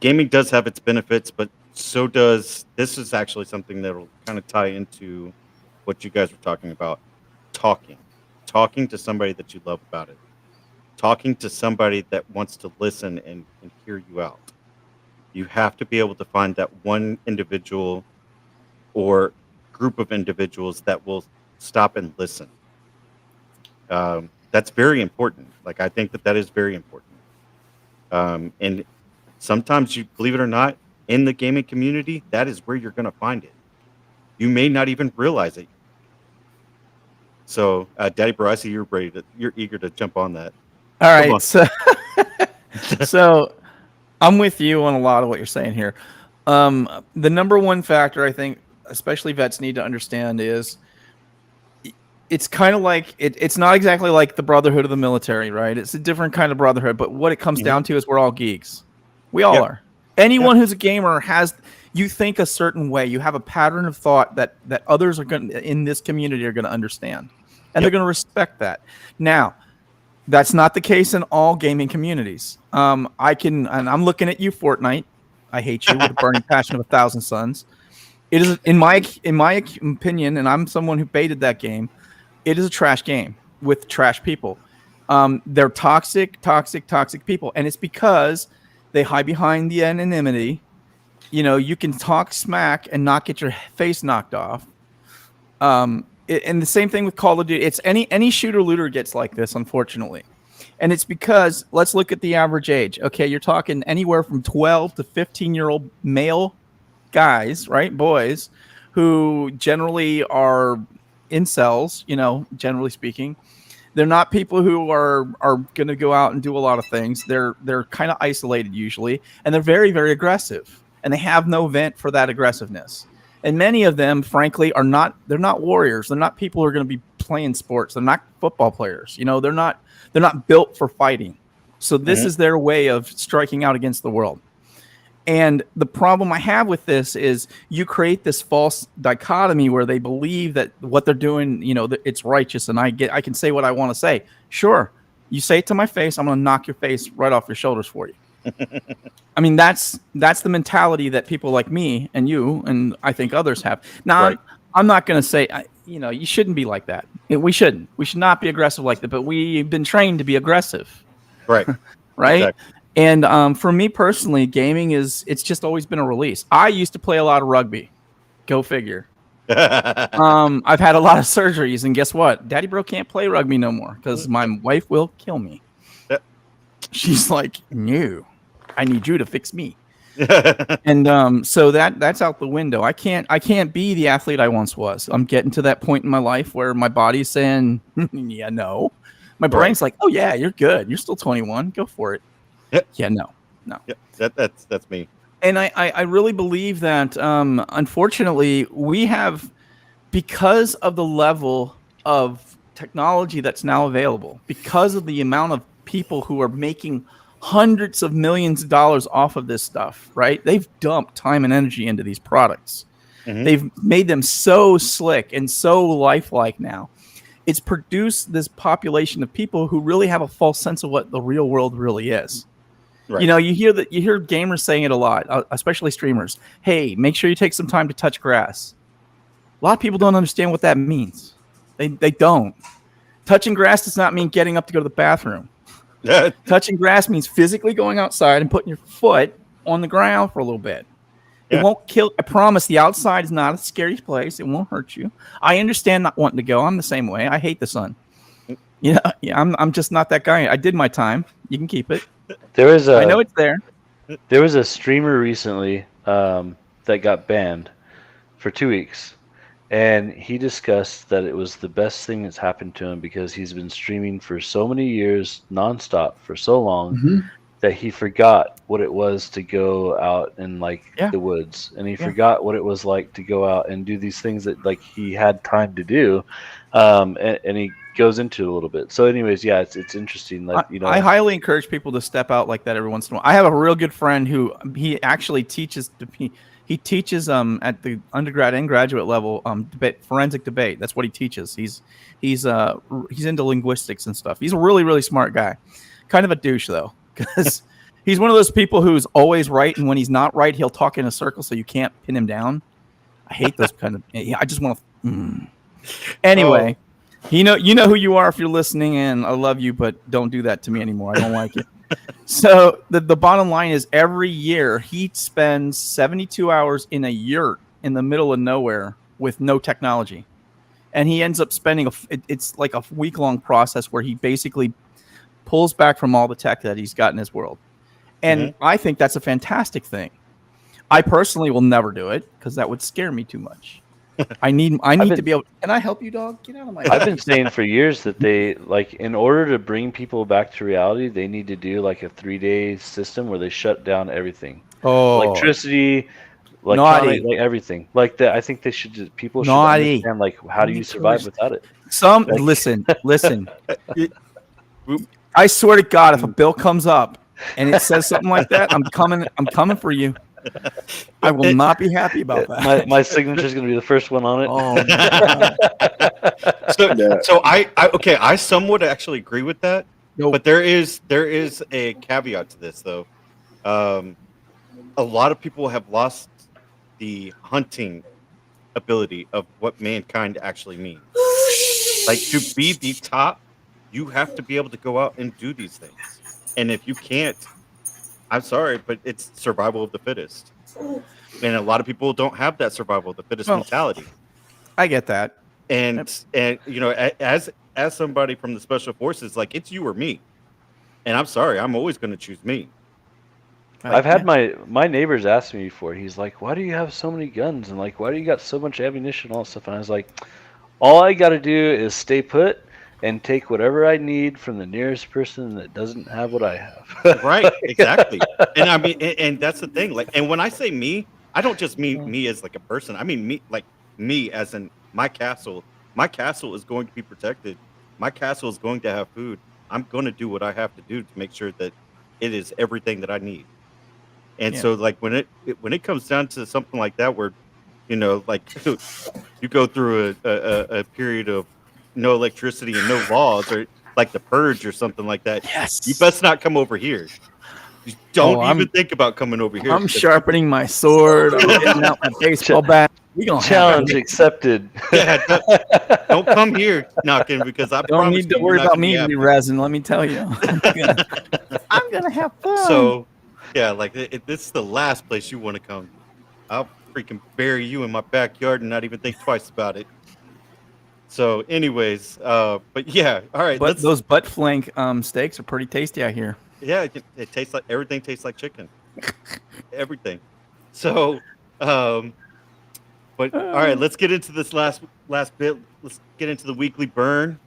gaming does have its benefits, but so does this is actually something that will kind of tie into what you guys were talking about. Talking to somebody that you love about it. Talking to somebody that wants to listen and hear you out. You have to be able to find that one individual or group of individuals that will stop and listen. That's very important. Like I think that is very important. And sometimes you believe it or not, in the gaming community, that is where you're going to find it. You may not even realize it. So, Daddy Bro, I see you're eager to jump on that. All right, so I'm with you on a lot of what you're saying here. The number one factor I think, especially vets need to understand, is it's kind of like it's not exactly like the brotherhood of the military, right? It's a different kind of brotherhood, but what it comes down to is we're all geeks. We all are. Anyone who's a gamer you think a certain way. You have a pattern of thought that others are going in this community are going to understand, and they're going to respect that. Now, that's not the case in all gaming communities. And I'm looking at you, Fortnite. I hate you with a burning passion of 1,000 suns. It is, in my opinion, and I'm someone who baited that game. It is a trash game with trash people. They're toxic people, and it's because they hide behind the anonymity. You can talk smack and not get your face knocked off. And the same thing with Call of Duty. It's any shooter looter gets like this, unfortunately. And it's because, let's look at the average age. Okay, you're talking anywhere from 12 to 15-year-old male guys, right? Boys, who generally are incels, generally speaking. They're not people who are going to go out and do a lot of things. They're kind of isolated usually, and they're very, very aggressive, and they have no vent for that aggressiveness. And many of them, frankly, they're not warriors. They're not people who are going to be playing sports. They're not football players. They're not built for fighting. So this is their way of striking out against the world. And the problem I have with this is you create this false dichotomy where they believe that what they're doing, that it's righteous, and I can say what I want to say. Sure, you say it to my face, I'm going to knock your face right off your shoulders for you. I mean, that's the mentality that people like me and you and I think others have. Now, right. I'm not going to say, you shouldn't be like that. We shouldn't. We should not be aggressive like that. But we've been trained to be aggressive. Right. Right. Exactly. And for me personally, gaming it's just always been a release. I used to play a lot of rugby. Go figure. I've had a lot of surgeries, and guess what? Daddy bro can't play rugby no more because my wife will kill me. She's like, no, I need you to fix me. And so that's out the window. I can't be the athlete I once was. I'm getting to that point in my life where my body's saying, yeah, no. My brain's like, oh yeah, you're good. You're still 21. Go for it. Yeah, no. Yep, that's me. And I really believe that, unfortunately, we have, because of the level of technology that's now available, because of the amount of people who are making hundreds of millions of dollars off of this stuff, right? They've dumped time and energy into these products. They've made them so slick and so lifelike now. It's produced this population of people who really have a false sense of what the real world really is. Right. You hear gamers saying it a lot, especially streamers. Hey, make sure you take some time to touch grass. A lot of people don't understand what that means. They don't. Touching grass does not mean getting up to go to the bathroom. Touching grass means physically going outside and putting your foot on the ground for a little bit. It won't kill. I promise the outside is not a scary place. It won't hurt you. I understand not wanting to go. I'm the same way. I hate the sun. I'm just not that guy. I did my time. You can keep it. I know it's there. There was a streamer recently that got banned for 2 weeks, and he discussed that it was the best thing that's happened to him because he's been streaming for so many years nonstop for so long that he forgot what it was to go out in the woods, and he forgot what it was like to go out and do these things that he had time to do, and he goes into it a little bit. So anyways, it's interesting. I highly encourage people to step out like that every once in a while. I have a real good friend who he actually teaches. He teaches at the undergrad and graduate level forensic debate. That's what he teaches. He's into linguistics and stuff. He's a really, really smart guy. Kind of a douche though, because he's one of those people who's always right, and when he's not right, he'll talk in a circle so you can't pin him down. I hate those kind of. I just want to. Anyway. You know who you are if you're listening, and I love you, but don't do that to me anymore. I don't like it. So the bottom line is every year he spends 72 hours in a yurt in the middle of nowhere with no technology. And he ends up spending it's like a week-long process where he basically pulls back from all the tech that he's got in his world. And I think that's a fantastic thing. I personally will never do it because that would scare me too much. I need to be able. Can I help you, dog? Get out of my. I've been saying for years that they in order to bring people back to reality, they need to do a 3-day system where they shut down everything. Electricity, electronic, everything like that. I think they should. People should understand how do you survive without it. Listen. I swear to God, if a bill comes up and it says something like that, I'm coming for you. I will not be happy about that. My signature is going to be the first one on it. So I somewhat actually agree with that. Nope. But there is a caveat to this though. A lot of people have lost the hunting ability of what mankind actually means. To be the top, you have to be able to go out and do these things. And if you can't, I'm sorry, but it's survival of the fittest. And a lot of people don't have that survival of the fittest mentality. I get that. And as somebody from the special forces, it's you or me. And I'm sorry, I'm always going to choose me. I've had my neighbors ask me before. He's like, "Why do you have so many guns? And like, why do you got so much ammunition and all that stuff?" And I was like, "All I got to do is stay put and take whatever I need from the nearest person that doesn't have what I have." Right, exactly. And I mean, and that's the thing. Like, and when I say me, I don't just mean me as like a person. I mean me, like me as in my castle. My castle is going to be protected. My castle is going to have food. I'm going to do what I have to do to make sure that it is everything that I need. And Yeah. so, like when it comes down to something like that, where like you go through a period of no electricity and no laws, or like the purge or something like that, you Yes. best not come over here. You don't even think about coming over here. I'm because sharpening my sword. I'm getting out my baseball bat. We gonna Challenge have accepted. Yeah, don't come here knocking because I Don't promise need to you, worry you're not about gonna be me happy. resin. Let me tell you, I'm gonna have fun. So, yeah, like this is the last place you want to come. I'll freaking bury you in my backyard and not even think twice about it. So, anyways, but yeah, all right, but let's. those butt flank steaks are pretty tasty, I hear. Yeah, it tastes like everything tastes like chicken. Everything. So, um, but all right, let's get into this last bit. Let's get into the weekly burn.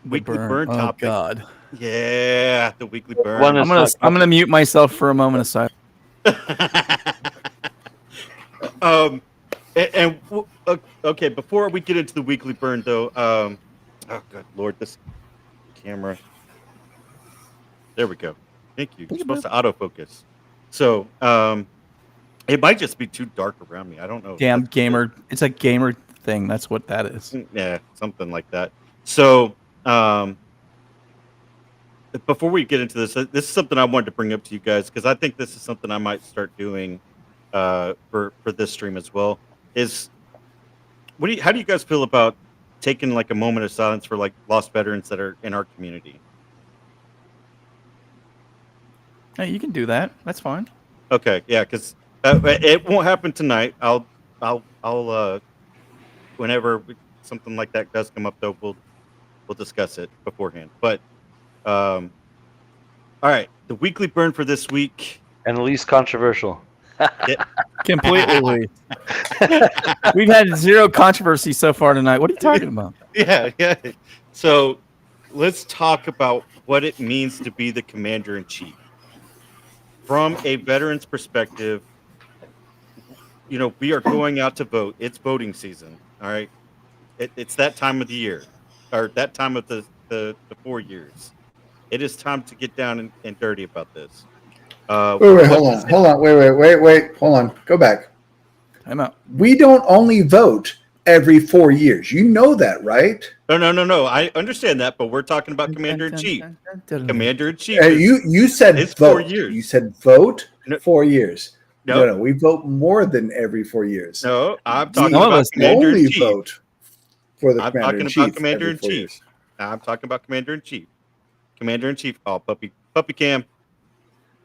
Weekly burn Oh topic. God. Yeah, the weekly burn. One is I'm gonna mute myself for a moment of silence. Okay, before we get into the weekly burn though, oh good lord, this camera. There we go. Thank you. You're supposed to autofocus. So, it might just be too dark around me. I don't know. Damn gamer. It's a gamer thing. That's what that is. Yeah, something like that. So, before we get into this is something I wanted to bring up to you guys because I think this is something I might start doing for this stream as well. Is how do you guys feel about taking like a moment of silence for like lost veterans that are in our community? Hey, you can do that. That's fine. Okay, yeah, because it won't happen tonight. I'll whenever something like that does come up, though, we'll discuss it beforehand. But all right, the weekly burn for this week, and the least controversial. Completely. We've had zero controversy so far tonight. What are you talking about? Yeah. So let's talk about what it means to be the commander in chief from a veteran's perspective. We are going out to vote. It's voting season. All right. It's that time of the year, or that time of the 4 years. It is time to get down and dirty about this. Wait, hold on. Wait, hold on. Go back. I'm out. We don't only vote every 4 years. You know that, right? No. I understand that, but we're talking about commander in chief. Commander in chief. You said it's vote. 4 years. You said vote. No. 4 years. No. No, we vote more than every 4 years. No, I'm talking about commander in chief. Vote for the I'm commander in talking about chief. commander in chief. I'm talking about commander in chief. Commander in chief. Oh, puppy cam.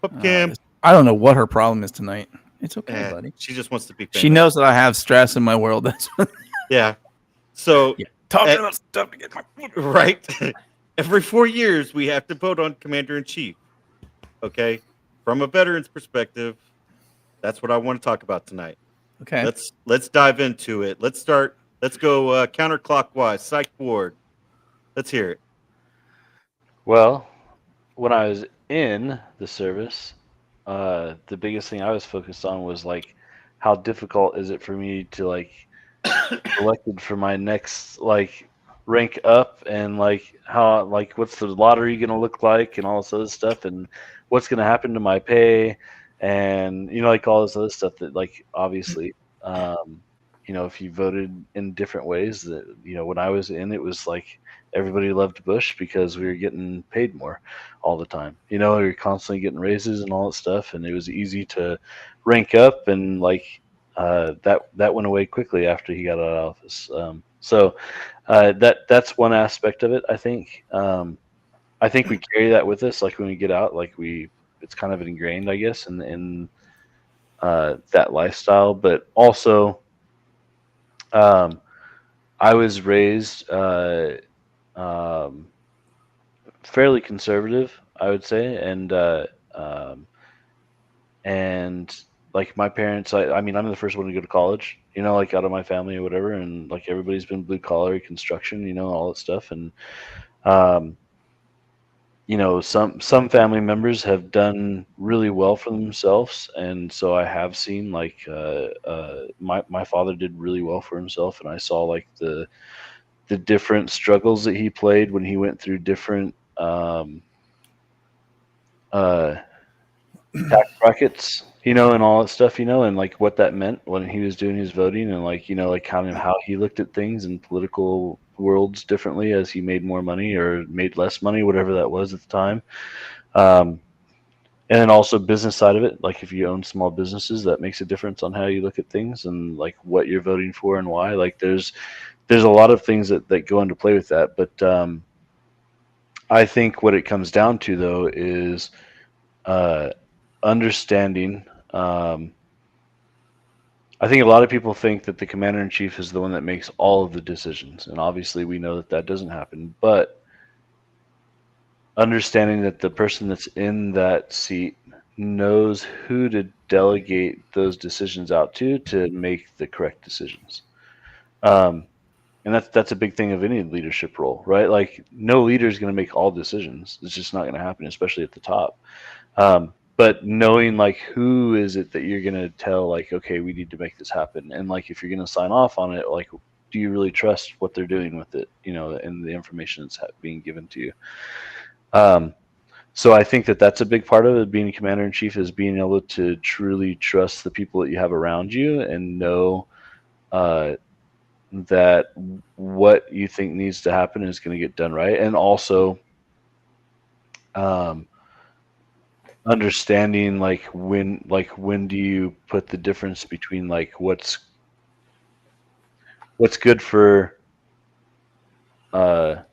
Puppy cam. I don't know what her problem is tonight. It's okay, buddy. She just wants to be famous. She knows that I have stress in my world. That's what. Yeah. So talking about stuff to get my right. Every 4 years we have to vote on commander in chief. Okay. From a veteran's perspective, that's what I want to talk about tonight. Okay. Let's dive into it. Let's go counterclockwise. Psych board. Let's hear it. Well, when I was in the service, the biggest thing I was focused on was like, how difficult is it for me to like elected for my next like rank up, and like how like what's the lottery gonna look like, and all this other stuff, and what's gonna happen to my pay, and like all this other stuff that like obviously if you voted in different ways, that when I was in, it was like everybody loved Bush because we were getting paid more all the time. We were constantly getting raises and all that stuff, and it was easy to rank up, and like that went away quickly after he got out of office. So that's one aspect of it. I think we carry that with us. Like when we get out, like it's kind of ingrained, I guess, in that lifestyle. But also, I was raised fairly conservative, I would say, and like my parents, I mean, I'm the first one to go to college, like out of my family or whatever, and like everybody's been blue collar construction, all that stuff, and um, some family members have done really well for themselves, and so I have seen like my father did really well for himself, and I saw like the different struggles that he played when he went through different uh, tax brackets, and all that stuff, and like what that meant when he was doing his voting, and like like kind of how he looked at things in political worlds differently as he made more money or made less money, whatever that was at the time. And then also business side of it, like if you own small businesses, that makes a difference on how you look at things and like what you're voting for and why. Like there's a lot of things that go into play with that, but I think what it comes down to though is understanding. I think a lot of people think that the commander in chief is the one that makes all of the decisions, and obviously we know that that doesn't happen. But understanding that the person that's in that seat knows who to delegate those decisions out to make the correct decisions. And that's a big thing of any leadership role, right? Like no leader is going to make all decisions. It's just not going to happen, especially at the top. But knowing like who is it that you're going to tell, like, okay, we need to make this happen. And like, if you're going to sign off on it, like, do you really trust what they're doing with it, and the information that's being given to you? So I think that that's a big part of it, being commander in chief, is being able to truly trust the people that you have around you and know that what you think needs to happen is going to get done right. And also understanding like when do you put the difference between like what's good for the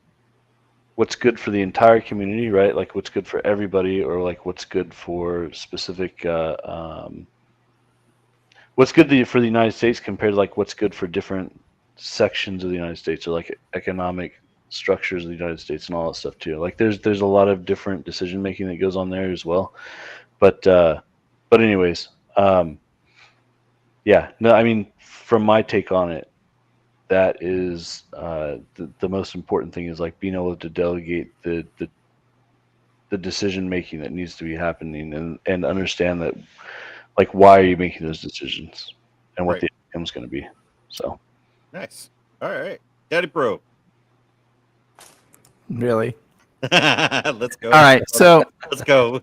entire community, right? Like what's good for everybody, or like what's good for specific what's good for the United States compared to like what's good for different sections of the United States, or like economic structures of the United States and all that stuff too. Like there's a lot of different decision making that goes on there as well. But anyways, yeah, no, I mean, from my take on it, that is the most important thing, is like being able to delegate the decision making that needs to be happening, and understand that, like, why are you making those decisions and what Right. the outcome is going to be. So Nice. All right, Daddy Bro. Really? Let's go. All right. So, Let's go.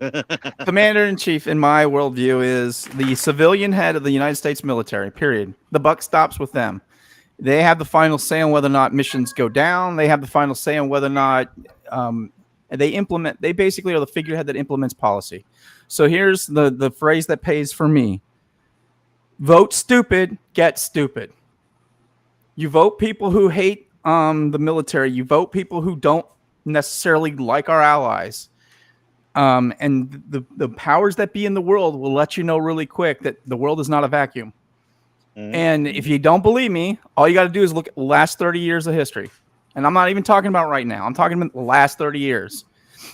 commander in chief, in my worldview, is the civilian head of the United States military. Period. The buck stops with them. They have the final say on whether or not missions go down. They have the final say on whether or not they implement. They basically are the figurehead that implements policy. So here's the phrase that pays for me: vote stupid, get stupid. You vote people who hate the military. You vote people who don't necessarily like our allies. And the powers that be in the world will let you know really quick that the world is not a vacuum. Mhm. And if you don't believe me, all you got to do is look at the last 30 years of history. And I'm not even talking about right now. I'm talking about the last 30 years.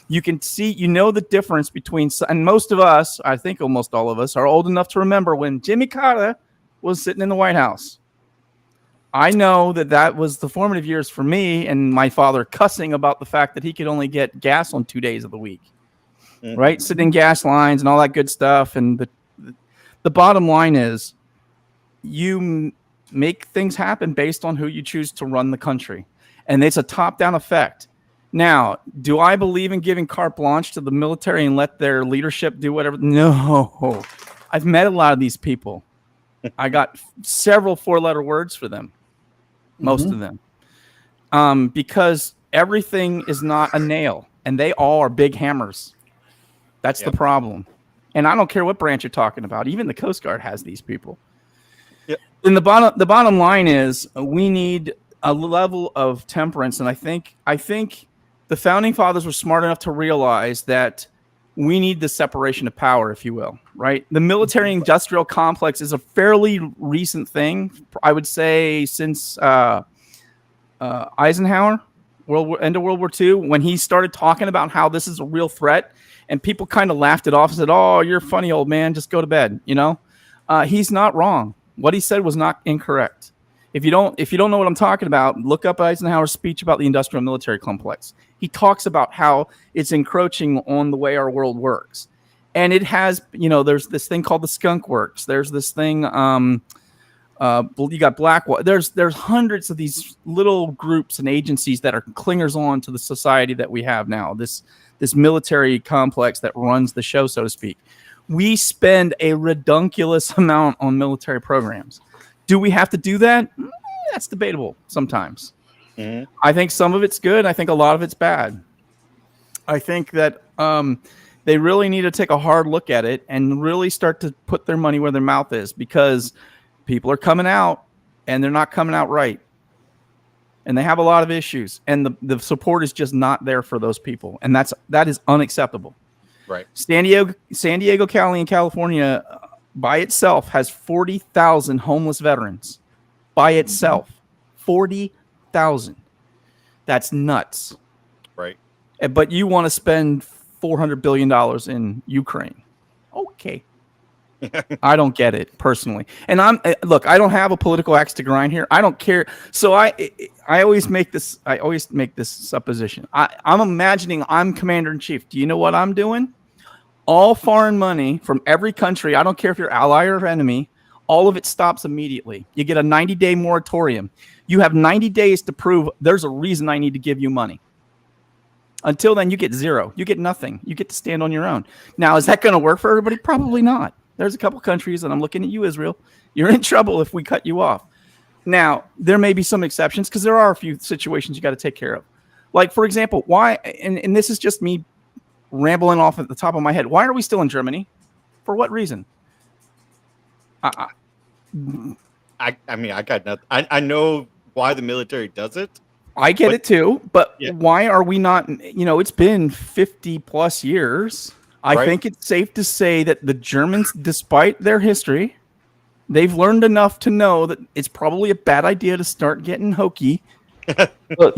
You can see, the difference between, and most of us, I think almost all of us, are old enough to remember when Jimmy Carter was sitting in the White House. I know that was the formative years for me, and my father cussing about the fact that he could only get gas on 2 days of the week, Mhm. right? Sitting in gas lines and all that good stuff. And the bottom line is, you make things happen based on who you choose to run the country. And it's a top-down effect. Now, do I believe in giving carte blanche to the military and let their leadership do whatever? No. I've met a lot of these people. I got several 4-letter words for them, most of them. Because everything is not a nail, and they all are big hammers. That's the problem. And I don't care what branch you're talking about. Even the Coast Guard has these people. Yep. And the bottom line is, we need a level of temperance. And I think the founding fathers were smart enough to realize that we need the separation of power, if you will, right? The military industrial complex is a fairly recent thing. I would say since Eisenhower, end of World War II, when he started talking about how this is a real threat, and people kind of laughed it off and said, "Oh, you're funny, old man. Just go to bed." He's not wrong. What he said was not incorrect. If you don't know what I'm talking about, look up Eisenhower's speech about the industrial military complex. He talks about how it's encroaching on the way our world works. And it has, there's this thing called the skunk works. There's this thing, you got Blackwater. There's hundreds of these little groups and agencies that are clingers on to the society that we have now, this military complex that runs the show, so to speak. We spend a redunculous amount on military programs. Do we have to do that? That's debatable sometimes. Mm-hmm. I think some of it's good. I think a lot of it's bad. I think that they really need to take a hard look at it and really start to put their money where their mouth is, because people are coming out and they're not coming out right. And they have a lot of issues, and the support is just not there for those people. And that is unacceptable. Right. San Diego County in California by itself has 40,000 homeless veterans. By itself, 40,000. That's nuts. Right. But you want to spend $400 billion in Ukraine. Okay. I don't get it personally. And I don't have a political axe to grind here. I don't care. So I always make this supposition. I'm imagining I'm commander in chief. Do you know what I'm doing? All foreign money from every country, I don't care if you're ally or enemy, all of it stops immediately. You get a 90-day moratorium. You have 90 days to prove there's a reason I need to give you money. Until then, you get zero. You get nothing. You get to stand on your own. Now, is that going to work for everybody? Probably not. There's a couple countries, and I'm looking at you, Israel. You're in trouble if we cut you off. Now, there may be some exceptions, because there are a few situations you got to take care of. Like, for example, why, and this is just me rambling off at the top of my head, why are we still in Germany? For what reason? I mean, I got nothing. I know why the military does it. I get it too, but why are we not? It's been 50 plus years. I think it's safe to say that the Germans, despite their history, they've learned enough to know that it's probably a bad idea to start getting hokey. Look,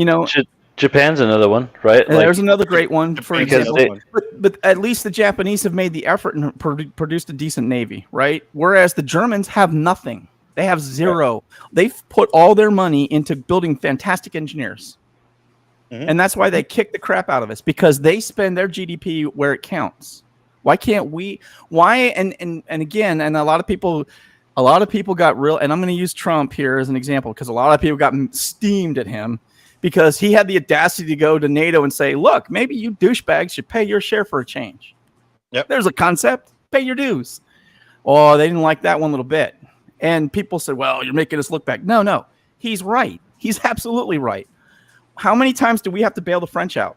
Japan's another one, right? There's another great one, for example. But at least the Japanese have made the effort and produced a decent navy, right? Whereas the Germans have nothing. They have zero. Right. They've put all their money into building fantastic engineers. Mm-hmm. And that's why they kick the crap out of us, because they spend their GDP where it counts. Why can't we? Why? And again, and a lot of people got real, and I'm going to use Trump here as an example, because a lot of people got steamed at him because he had the audacity to go to NATO and say, look, maybe you douchebags should pay your share for a change. Yep. There's a concept. Pay your dues. Oh, they didn't like that one little bit. And people said, well, you're making us look back. No. He's right. He's absolutely right. How many times do we have to bail the French out?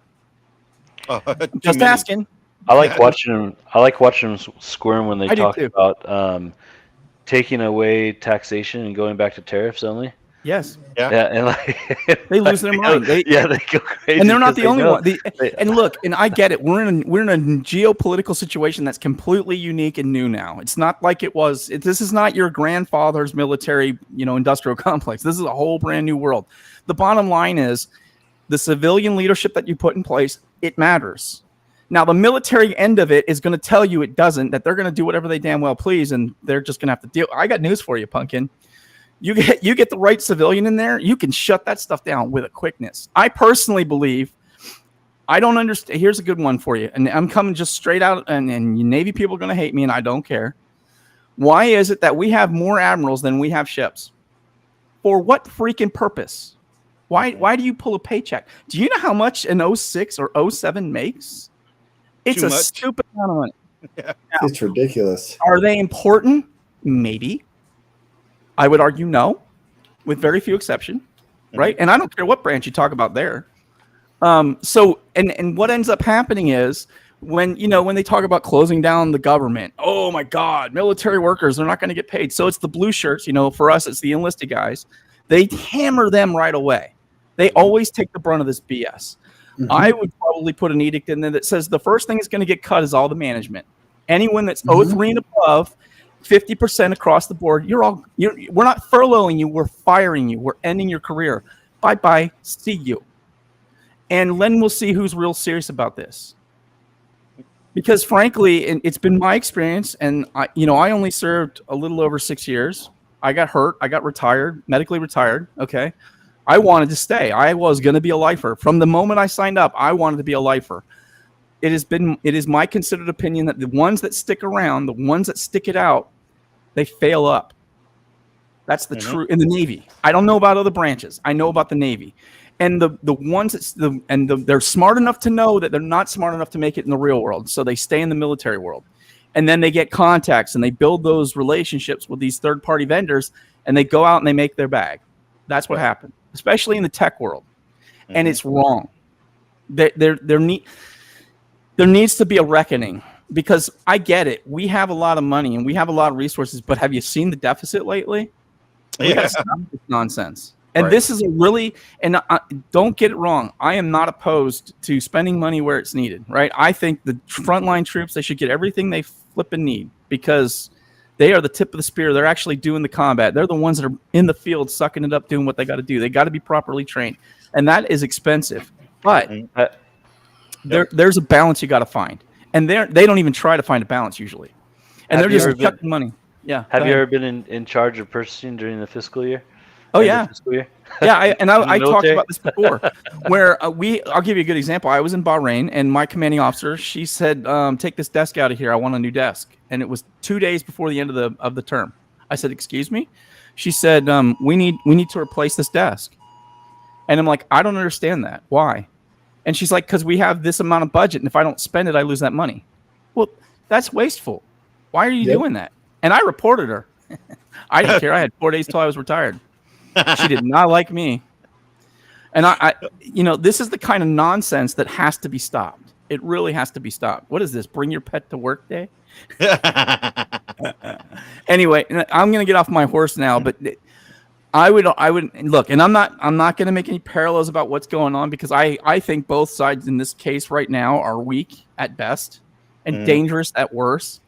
Just asking. I like watching them squirm when they talk about taking away taxation and going back to tariffs only. Yes. Yeah. And they lose their mind. They go crazy. And they're not the only one. And look, and I get it. We're in a geopolitical situation that's completely unique and new now. It's not like it was. This is not your grandfather's military, industrial complex. This is a whole brand new world. The bottom line is, the civilian leadership that you put in place, it matters. Now, the military end of it is going to tell you it doesn't, that they're going to do whatever they damn well please, and they're just going to have to deal. I got news for you, Pumpkin. You get the right civilian in there, you can shut that stuff down with a quickness. I personally believe, I don't understand. Here's a good one for you, and I'm coming just straight out, and Navy people are going to hate me, and I don't care. Why is it that we have more admirals than we have ships? For what freaking purpose? Why do you pull a paycheck? Do you know how much an 06 or 07 makes? It's a stupid amount of money. Yeah. Now, it's ridiculous. Are they important? Maybe. I would argue no, with very few exceptions, right? And I don't care what branch you talk about there. So what ends up happening is when they talk about closing down the government, oh my God, military workers, they're not going to get paid. So it's the blue shirts, for us, it's the enlisted guys. They hammer them right away. They always take the brunt of this BS. Mm-hmm. I would probably put an edict in there that says the first thing that's going to get cut is all the management. Anyone that's 03 and above, 50% across the board, we're not furloughing you, we're firing you, we're ending your career. Bye-bye, see you. and then we'll see who's real serious about this. Because frankly, it's been my experience, and I only served a little over 6 years. I got hurt. I got retired, medically retired. Okay. I wanted to stay. I was going to be a lifer. From the moment I signed up, I wanted to be a lifer. It is my considered opinion that the ones that stick around, the ones that stick it out, they fail up. That's the true in the Navy. I don't know about other branches. I know about the Navy. And the ones they're smart enough to know that they're not smart enough to make it in the real world. So they stay in the military world. And then they get contacts and they build those relationships with these third-party vendors, and they go out and they make their bag. That's what happened, especially in the tech world. And it's wrong. There needs to be a reckoning, because I get it. We have a lot of money and we have a lot of resources, but have you seen the deficit lately? We gotta stop this nonsense. And this is don't get it wrong. I am not opposed to spending money where it's needed, right? I think the frontline troops, they should get everything they flipping need, because they are the tip of the spear. They're actually doing the combat. They're the ones that are in the field, sucking it up, doing what they got to do. They got to be properly trained. And that is expensive. But there's a balance you got to find. And they don't even try to find a balance usually. And they're just chucking money. Yeah. Have you ever been in charge of purchasing during the fiscal year? Oh, yeah. Yeah, I talked about this before, where I'll give you a good example. I was in Bahrain, and my commanding officer, she said, take this desk out of here. I want a new desk. And it was 2 days before the end of the term. I said, excuse me? She said, we need to replace this desk. And I'm like, I don't understand that. Why? And she's like, because we have this amount of budget, and if I don't spend it, I lose that money. Well, that's wasteful. Why are you doing that? And I reported her. I didn't care. I had 4 days till I was retired. She did not like me. And I this is the kind of nonsense that has to be stopped. It really has to be stopped. What is this? Bring your pet to work day? Anyway, I'm going to get off my horse now, but I would look, and I'm not going to make any parallels about what's going on, because I think both sides in this case right now are weak at best and dangerous at worst.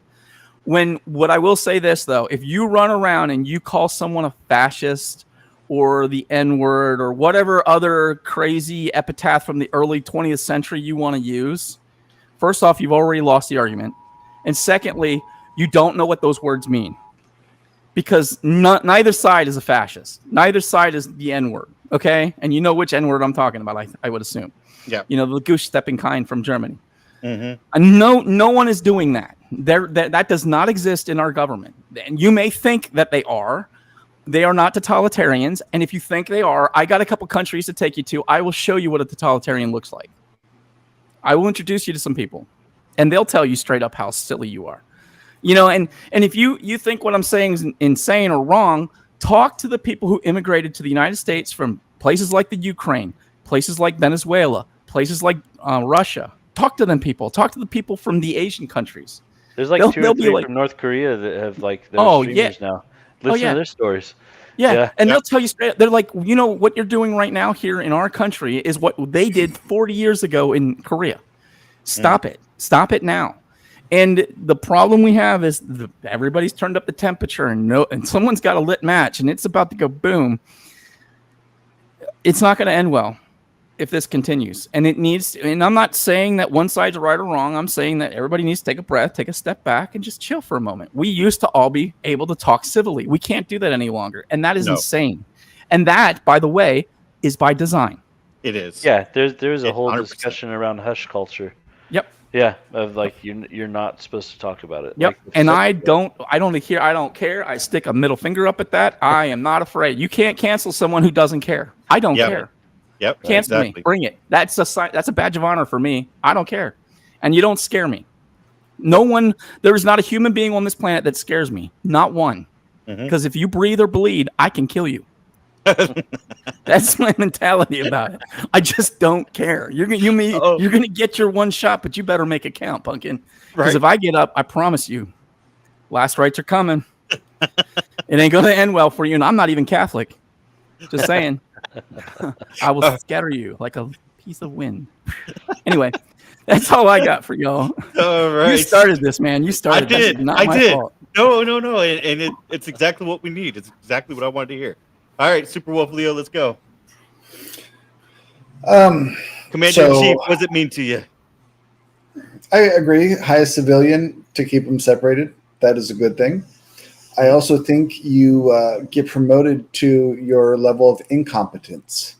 What I will say this though, if you run around and you call someone a fascist or the N-word or whatever other crazy epitaph from the early 20th century you want to use, first off, you've already lost the argument. And secondly, you don't know what those words mean, because neither side is a fascist. Neither side is the N-word, okay? And you know which N-word I'm talking about, I would assume. Yeah. The goose stepping kind from Germany. And no one is doing that. That does not exist in our government. And you may think that they are. They are not totalitarians. And if you think they are, I got a couple countries to take you to. I will show you what a totalitarian looks like. I will introduce you to some people, and they'll tell you straight up how silly you are. And if you think what I'm saying is insane or wrong, talk to the people who immigrated to the United States from places like the Ukraine, places like Venezuela, places like Russia. Talk to them people. Talk to the people from the Asian countries. There's like two or three from North Korea that have streamers now. Listen to their stories. Yeah. And they'll tell you straight. They're like, what you're doing right now here in our country is what they did 40 years ago in Korea. Stop it. Stop it now. And the problem we have is everybody's turned up the temperature, and someone's got a lit match, and it's about to go boom. It's not going to end well if this continues. And I'm not saying that one side's right or wrong. I'm saying that everybody needs to take a breath, take a step back, and just chill for a moment. We used to all be able to talk civilly. We can't do that any longer. And that is insane. And that, by the way, is by design. It is. Yeah, there's a whole 100%. Discussion around hush culture. Yep. Yeah, of like you're not supposed to talk about it. Yep. And I don't care. I stick a middle finger up at that. I am not afraid. You can't cancel someone who doesn't care. I don't care. Yep. Cancel me. Bring it. That's a badge of honor for me. I don't care. And you don't scare me. There is not a human being on this planet that scares me. Not one. Because if you breathe or bleed, I can kill you. That's my mentality about it. I just don't care. You're gonna get your one shot, but you better make it count, pumpkin. Because if I get up, I promise you, last rites are coming. It ain't gonna end well for you, and I'm not even Catholic. Just saying. I will scatter you like a piece of wind. Anyway, that's all I got for y'all. All right. You started this, man. You started. I did. Not my fault. No. And it's exactly what we need. It's exactly what I wanted to hear. All right, Super Wolf Leo, let's go. Commander in So- Chief, what does it mean to you? I agree. High civilian to keep them separated. That is a good thing. I also think you get promoted to your level of incompetence.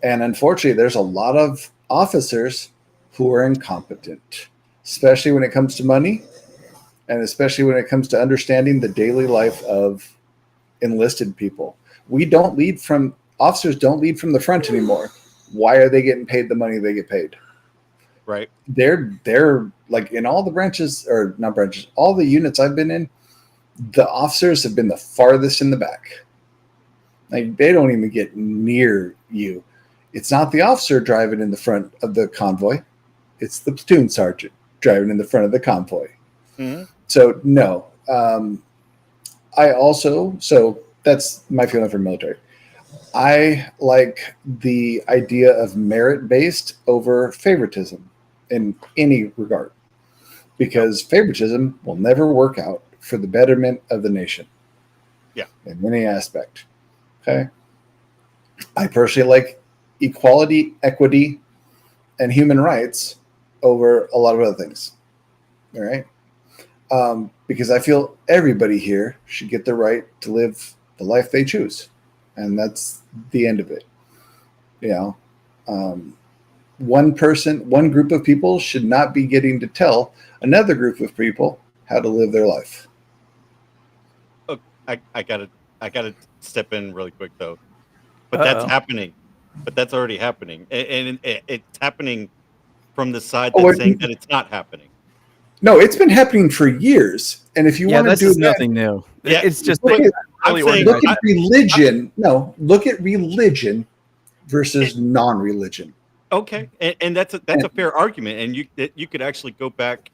And unfortunately, there's a lot of officers who are incompetent, especially when it comes to money and especially when it comes to understanding the daily life of enlisted people. Officers don't lead from the front anymore. Why are they getting paid the money they get paid? Right. They're like in all the branches, or not branches, all the units I've been in, the officers have been the farthest in the back. Like they don't even get near you. It's not the officer driving in the front of the convoy. It's the platoon sergeant driving in the front of the convoy. Mm-hmm. So no. So that's my feeling for military. I like the idea of merit-based over favoritism in any regard, because favoritism will never work out for the betterment of the nation. Yeah. In any aspect. Okay. I personally like equality, equity, and human rights over a lot of other things. All right. Because I feel everybody here should get the right to live the life they choose. And that's the end of it. You know, one group of people should not be getting to tell another group of people how to live their life. Oh, I gotta step in really quick though. But that's happening. But that's already happening, and it's happening from the side that's saying that it's not happening. No, it's been happening for years. And if you want to do this is that, nothing new. Yeah, It's just look at, really I'm saying- look organized. at religion. Look at religion versus non-religion. Okay, and that's a fair argument, and you could actually go back.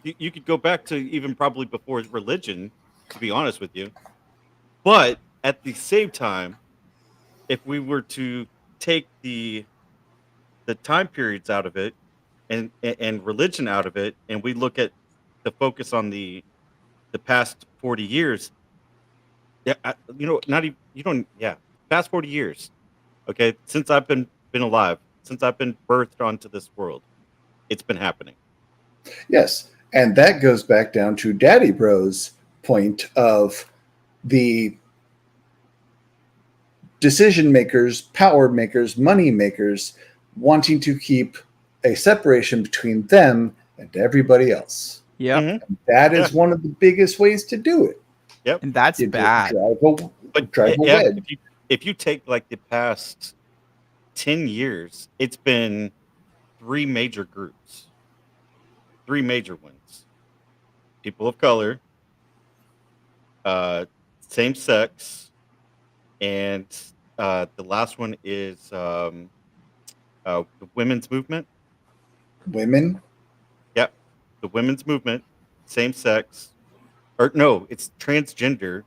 You could go back to even probably before religion, to be honest with you. But at the same time, if we were to take the time periods out of it and religion out of it, and we look at the focus on the past 40 years, yeah, not even past 40 years. Okay, since I've been alive, since I've been birthed onto this world, it's been happening. Yes. And that goes back down to Daddy Bro's point of the decision makers, power makers, money makers wanting to keep a separation between them and everybody else. Yeah, Mhm. That is one of the biggest ways to do it. Yep. and that's You just bad. But drive a yeah, wedge. if you take like the past 10 years, it's been three major groups, three major ones: people of color, same sex, and the last one is the women's movement. Women. Yep, the women's movement, same sex, or no, it's transgender,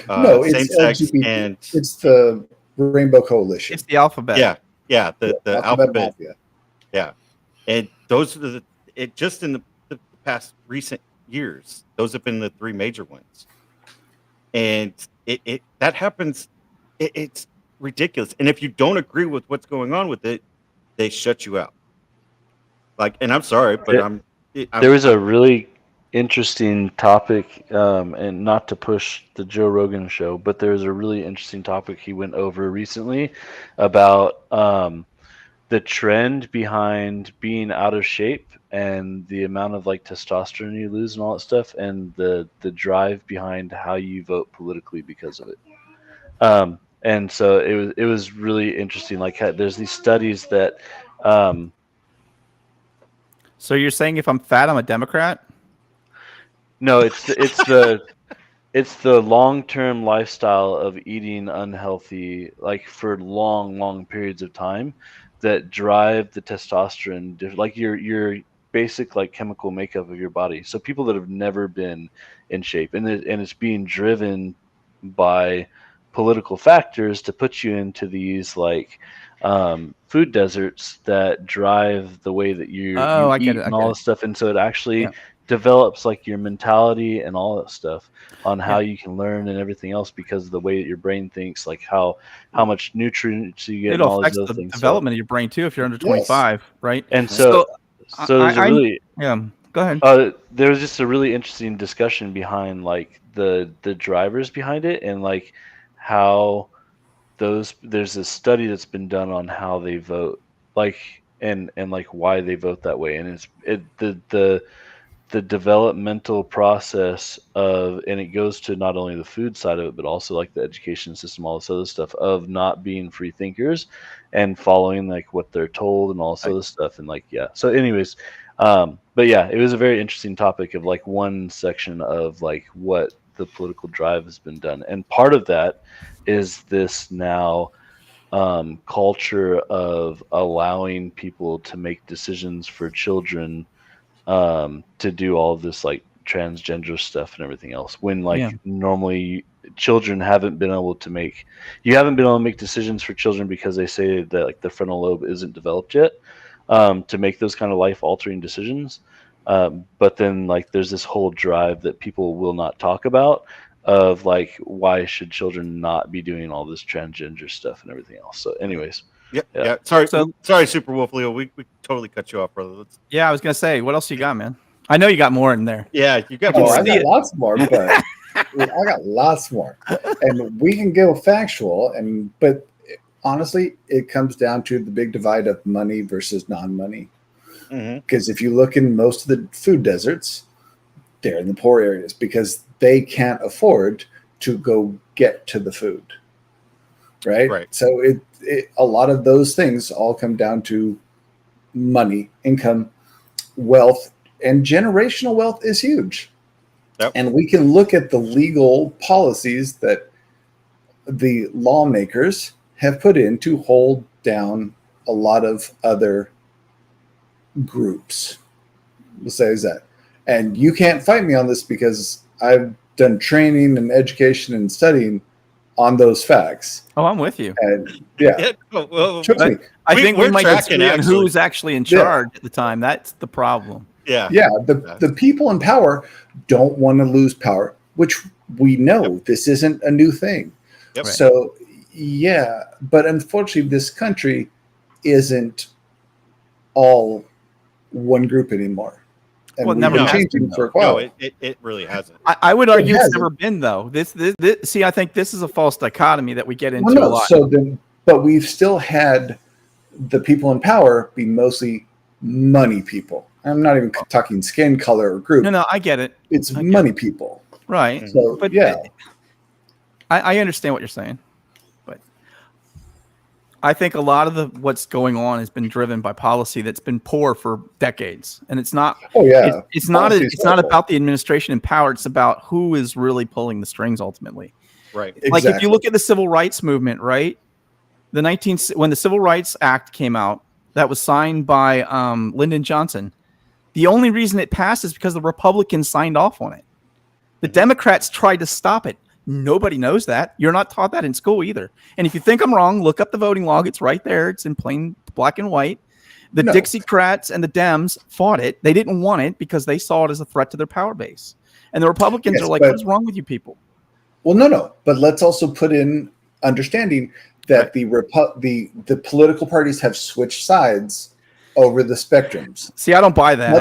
No, same it's sex, LGBT. and It's the Rainbow Coalition. It's the alphabet. yeah, the alphabet. Mafia. Yeah, and those are it just in the past recent years. Those have been the three major ones, and it that happens. It's ridiculous, and if you don't agree with what's going on with it, they shut you out. Like, and I'm sorry, but There was a really interesting topic, and not to push the Joe Rogan show, but there was a really interesting topic he went over recently about the trend behind being out of shape and the amount of like testosterone you lose and all that stuff, and the drive behind how you vote politically because of it. And so it was really interesting. Like there's these studies that. So you're saying if I'm fat, I'm a Democrat? No, it's the long-term lifestyle of eating unhealthy, like for long periods of time, that drive the testosterone, like your basic like chemical makeup of your body. So people that have never been in shape, and it's being driven by political factors to put you into these like food deserts that drive the way that you I get eat it. and all this stuff, and so it actually develops like your mentality and all that stuff on how you can learn and everything else because of the way that your brain thinks, like how much nutrients you get It and all these affects other the things. development of your brain too if you're under Yes. 25, right? And so there's a really yeah. Go ahead. there was just a really interesting discussion behind like the drivers behind it and like how there's a study that's been done on how they vote, like and like why they vote that way, and the developmental process of, and it goes to not only the food side of it but also like the education system, all this other stuff of not being free thinkers and following like what they're told and all this other stuff. And like so anyways, but yeah, it was a very interesting topic of like one section of like what the political drive has been done, and part of that is this now culture of allowing people to make decisions for children, to do all of this like transgender stuff and everything else, when like normally children haven't been able to make decisions for children because they say that like the frontal lobe isn't developed yet, to make those kind of life altering decisions. But then like there's this whole drive that people will not talk about of like, why should children not be doing all this transgender stuff and everything else. So anyways, yeah. Sorry, Super Wolf Leo. We totally cut you off, brother. I was gonna say, what else you got, man? I know you got more in there. Yeah, you got Oh, more. I got lots more, but I got lots more, and we can go factual. But honestly, it comes down to the big divide of money versus non-money. Because if you look in most of the food deserts, they're in the poor areas because they can't afford to go get to the food. Right. So a lot of those things all come down to money, income, wealth, and generational wealth is huge. Yep. And we can look at the legal policies that the lawmakers have put in to hold down a lot of other groups. We'll say is that. And you can't fight me on this because I've done training and education and studying on those facts. Oh, I'm with you. And trust me. I think we might disagree on who's actually in charge at the time. That's the problem. Yeah. The people in power don't want to lose power, which we know this isn't a new thing. Yep. So but unfortunately, this country isn't all one group anymore. And well, never changing for a while. No, it really hasn't. I would argue it's never been though. This see, I think this is a false dichotomy that we get into a lot. So but we've still had the people in power be mostly money people. I'm not even talking skin color or group. No, I get it. It's money people. Right. So, but I understand what you're saying. But I think a lot of what's going on has been driven by policy that's been poor for decades. And it's not it's not about the administration in power. It's about who is really pulling the strings ultimately. Right. Like if you look at the civil rights movement, right? When the Civil Rights Act came out, that was signed by Lyndon Johnson. The only reason it passed is because the Republicans signed off on it. The Democrats tried to stop it. Nobody knows that. You're not taught that in school either. And if you think I'm wrong, look up the voting log. It's right there. It's in plain black and white. The Dixiecrats and the Dems fought it. They didn't want it because they saw it as a threat to their power base. And the Republicans are like, what's wrong with you people? Well, no. But let's also put in understanding that the political parties have switched sides over the spectrums. See, I don't buy that.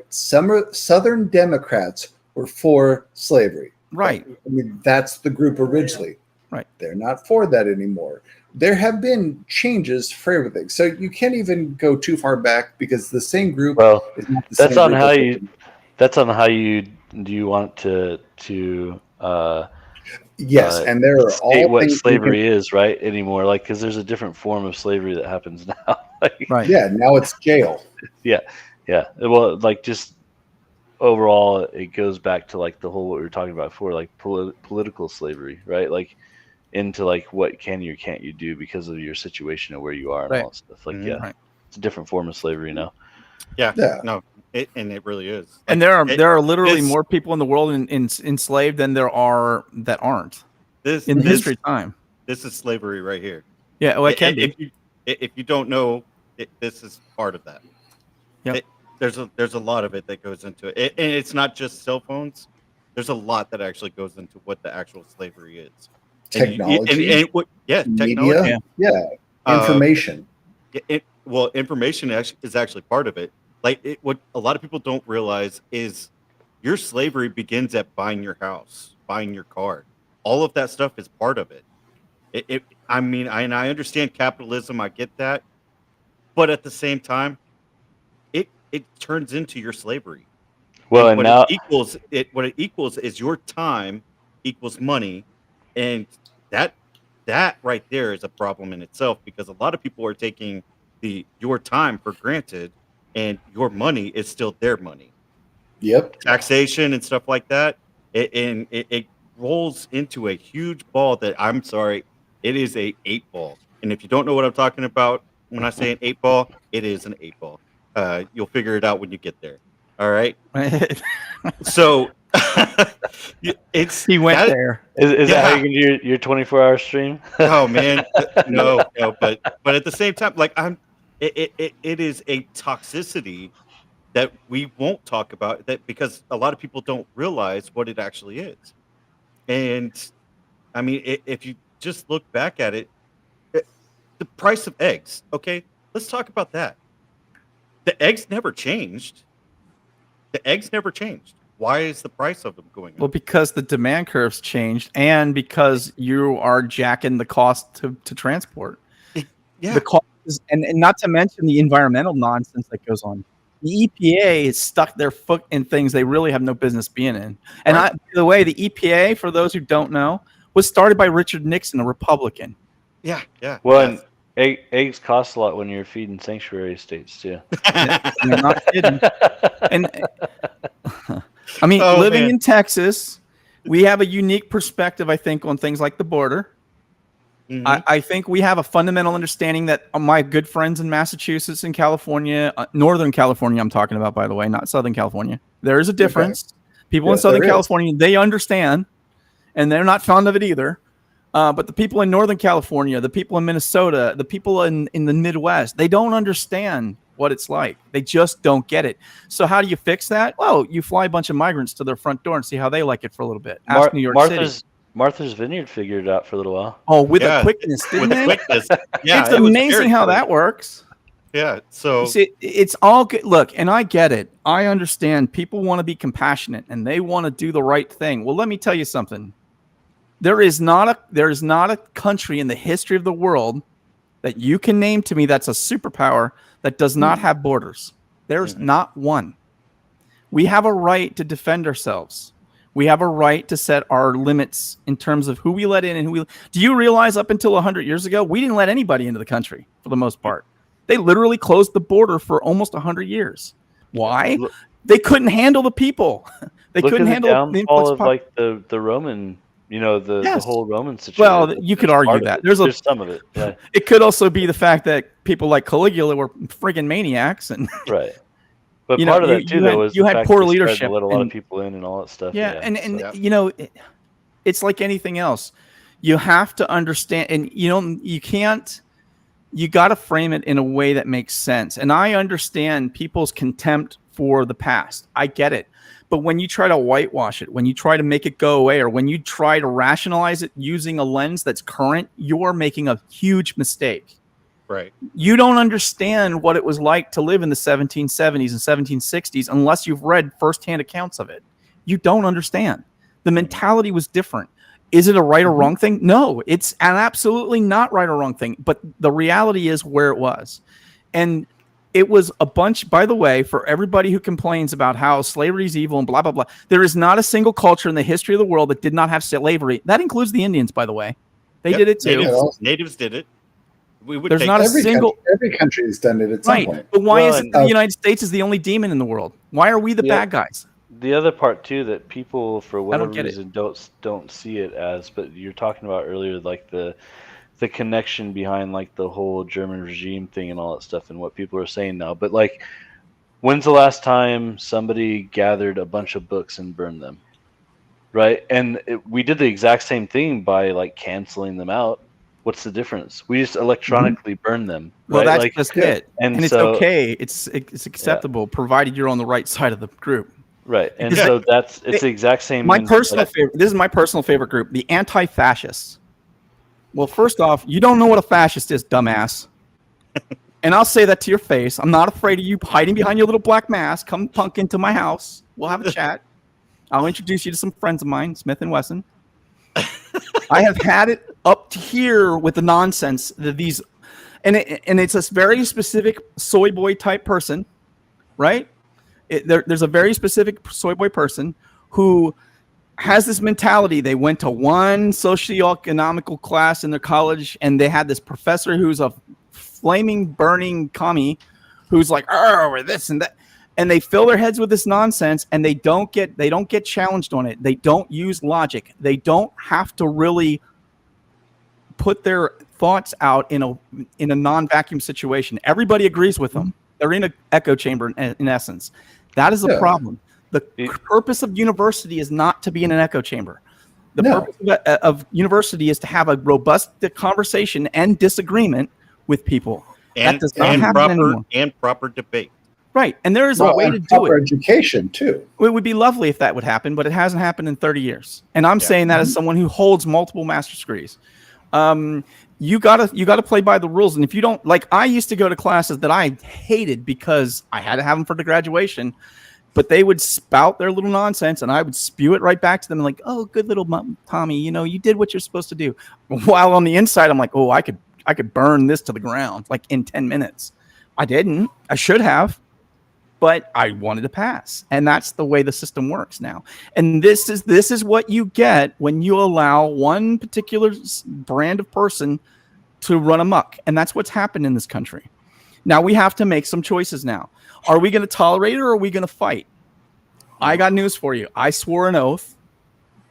Southern Democrats were for slavery. Right. I mean, that's the group originally. Right. They're not for that anymore. There have been changes for everything. So you can't even go too far back because the same group is not the that's same on group how you that's on how you do you want to yes, and there are all what slavery is right anymore, like because there's a different form of slavery that happens now. Right. Yeah, now it's jail. Yeah. Well, like just overall, it goes back to like the whole what we were talking about before, like political slavery, right? Like into like what can you or can't you do because of your situation and where you are and all that stuff. Like it's a different form of slavery now. Yeah. No, it really is. Like, and there are literally more people in the world enslaved than there are that aren't. In history time. This is slavery right here. Yeah, well, it can be. If you don't know, this is part of that. Yep. there's a lot of it that goes into it, and it's not just cell phones. There's a lot that actually goes into what the actual slavery is. Technology, Technology. media, yeah, information. Well, information is actually part of it. Like what a lot of people don't realize is your slavery begins at buying your house, buying your car. All of that stuff is part of it. I mean, I understand capitalism. I get that, but at the same time, it turns into your slavery. Well, And and now what it equals is your time equals money, and that that right there is a problem in itself because a lot of people are taking the your time for granted, and your money is still their money. Yep. Taxation and stuff like that, it rolls into a huge ball that I'm sorry, it is a 8 ball. And if you don't know what I'm talking about when I say an 8 ball, it is an 8 ball. You'll figure it out when you get there. All right. So it's He went that, there. is that how yeah. you can do your 24-hour stream? Oh man, no, but at the same time, like it is a toxicity that we won't talk about that because a lot of people don't realize what it actually is. And I mean, if you just look back at it, the price of eggs. Okay, let's talk about that. The eggs never changed. The eggs never changed. Why is the price of them going Well, up? because the demand curves changed, and because you are jacking the cost to transport. Yeah, The cost is, and not to mention the environmental nonsense that goes on. The EPA is stuck their foot in things they really have no business being in. And Right. by the way, the EPA, for those who don't know, was started by Richard Nixon, a Republican. yeah, yeah. Well, yes. and eggs cost a lot when you're feeding sanctuary states too. You're not kidding. And I mean, Oh, living man. in Texas, we have a unique perspective, I think, on things like the border. Mhm. I think we have a fundamental understanding that my good friends in Massachusetts and California, Northern California, I'm talking about, by the way, not Southern California. There is a difference. People in Yes, Southern there is. California, they understand, and they're not fond of it either. But the people in Northern California, the people in Minnesota, the people in the Midwest, they don't understand what it's like. They just don't get it. So how do you fix that? Well, you fly a bunch of migrants to their front door and see how they like it for a little bit. Ask New York City. Martha's Vineyard figured it out for a little while. Oh, with Yeah, a quickness, didn't with they? quickness. Yeah, It's it was amazing very how quick. that works. Yeah. So You see, it's all good. Look, and I get it. I understand people want to be compassionate and they want to do the right thing. Well, let me tell you something. There is not a country in the history of the world that you can name to me that's a superpower that does not have borders. There's not one. We have a right to defend ourselves. We have a right to set our limits in terms of who we let in and who we. Do you realize up until 100 years ago, we didn't let anybody into the country for the most part. They literally closed the border for almost 100 years. Why? They couldn't handle the people. They Look couldn't at the handle the influx downfall of like the Roman, the Yes. whole Roman situation. Well, you could There's argue part of that. it. There's some of it. Yeah. It could also be the fact that people like Caligula were friggin' maniacs, and Right. But You know, part of you- that too, you though, had- was you the had fact poor that they started leadership to let a lot of and- people in and all that stuff. yeah, and Yeah. it's like anything else. You have to understand, and you can't. You got to frame it in a way that makes sense. And I understand people's contempt for the past. I get it. But when you try to whitewash it, when you try to make it go away, or when you try to rationalize it using a lens that's current, you're making a huge mistake. right. You don't understand what it was like to live in the 1770s and 1760s unless you've read firsthand accounts of it. You don't understand. The mentality was different. Is it a right or wrong thing? No, it's an absolutely not right or wrong thing. But the reality is where it was. And it was a bunch, by the way, for everybody who complains about how slavery is evil and blah, blah, blah. There is not a single culture in the history of the world that did not have slavery. That includes the Indians, by the way. They Yep, did it too. Natives did it. We would There's take not a Every single... country has done it at some Right. point. But why Well, is it that the United States is the only demon in the world? Why are we the Yeah. bad guys? The other part too that people for whatever get it. reason don't see it as, but you're talking about earlier, like the connection behind like the whole German regime thing and all that stuff, and what people are saying now. But like, when's the last time somebody gathered a bunch of books and burned them? Right, and we did the exact same thing by like canceling them out. What's the difference? We just electronically burn them. Well, right? that's just it. And And it's so- okay. It's acceptable, provided you're on the right side of the group. Right. And Because so it's the exact same. My personal favorite. This is my personal favorite group, the anti-fascists. Well, first off, you don't know what a fascist is, dumbass. And I'll say that to your face. I'm not afraid of you hiding behind your little black mask. Come punk into my house. We'll have a chat. I'll introduce you to some friends of mine, Smith and Wesson. I have had it up to here with the nonsense that these, and it's a very specific soy boy type person, right? There's a very specific soy boy person who has this mentality. They went to one socioeconomical class in their college, and they had this professor who's a flaming, burning commie, who's like, "Oh, this and that," and they fill their heads with this nonsense, and they don't get challenged on it. They don't use logic. They don't have to really put their thoughts out in a non-vacuum situation. Everybody agrees with them. They're in an echo chamber in essence. That is a problem. The purpose of university is not to be in an echo chamber. The purpose of university is to have a robust conversation and disagreement with people. And, that does not happen anymore. And proper debate. Right. And there is a way to do it. Education, too. It would be lovely if that would happen, but it hasn't happened in 30 years. And I'm saying that as someone who holds multiple master's degrees. You gotta play by the rules. And if you don't, like, I used to go to classes that I hated because I had to have them for the graduation, but they would spout their little nonsense and I would spew it right back to them like, "Oh, good little Tommy, you did what you're supposed to do." While on the inside, I'm like, "Oh, I could burn this to the ground like in 10 minutes. I didn't. I should have, but I wanted to pass. And that's the way the system works now. And this is what you get when you allow one particular brand of person to run amok. And that's what's happened in this country. Now we have to make some choices now. Are we going to tolerate it or are we going to fight? I got news for you. I swore an oath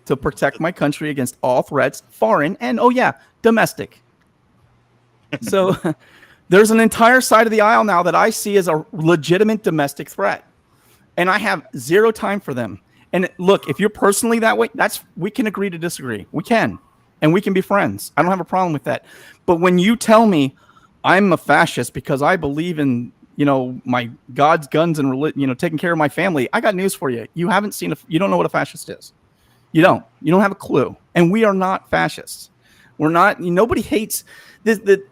to protect my country against all threats, foreign and, domestic. So there's an entire side of the aisle now that I see as a legitimate domestic threat. And I have zero time for them. And look, if you're personally that way, we can agree to disagree. We can. And we can be friends. I don't have a problem with that. But when you tell me I'm a fascist because I believe in, my God's guns and, taking care of my family, I got news for you. You haven't seen you don't know what a fascist is. You don't have a clue. And we are not fascists. We're not, nobody hates the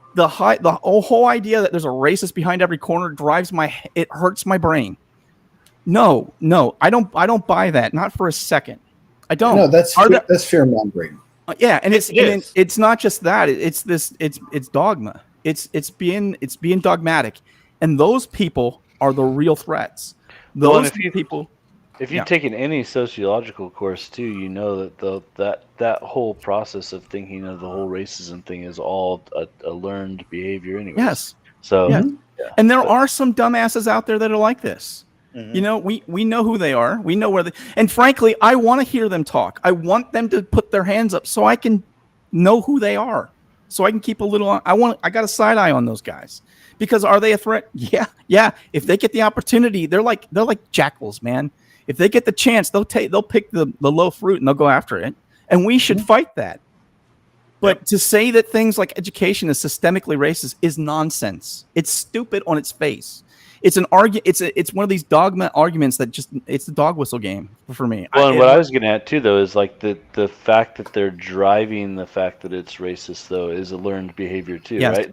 whole idea that there's a racist behind every corner it hurts my brain. No, I don't buy that. Not for a second. I don't. No, that's fear mongering. And it's not just that. It's dogma. It's being dogmatic, and those people are the real threats. Those people. If you've taken any sociological course too, you know that that whole process of thinking of the whole racism thing is all a learned behavior anyway. Yes. So, and there are some dumbasses out there that are like this. Mm-hmm. We know who they are. We know where and frankly, I want to hear them talk. I want them to put their hands up so I can know who they are. So I can keep a little. I got a side eye on those guys because are they a threat? Yeah. If they get the opportunity, they're like jackals, man. If they get the chance, they'll pick the low fruit and they'll go after it. And we should fight that. But to say that things like education is systemically racist is nonsense. It's stupid on its face. It's an it's one of these dogma arguments that it's the dog whistle game for me. Well, and what I was getting at too, though, is like the fact that they're driving the fact that it's racist, though, is a learned behavior too, right?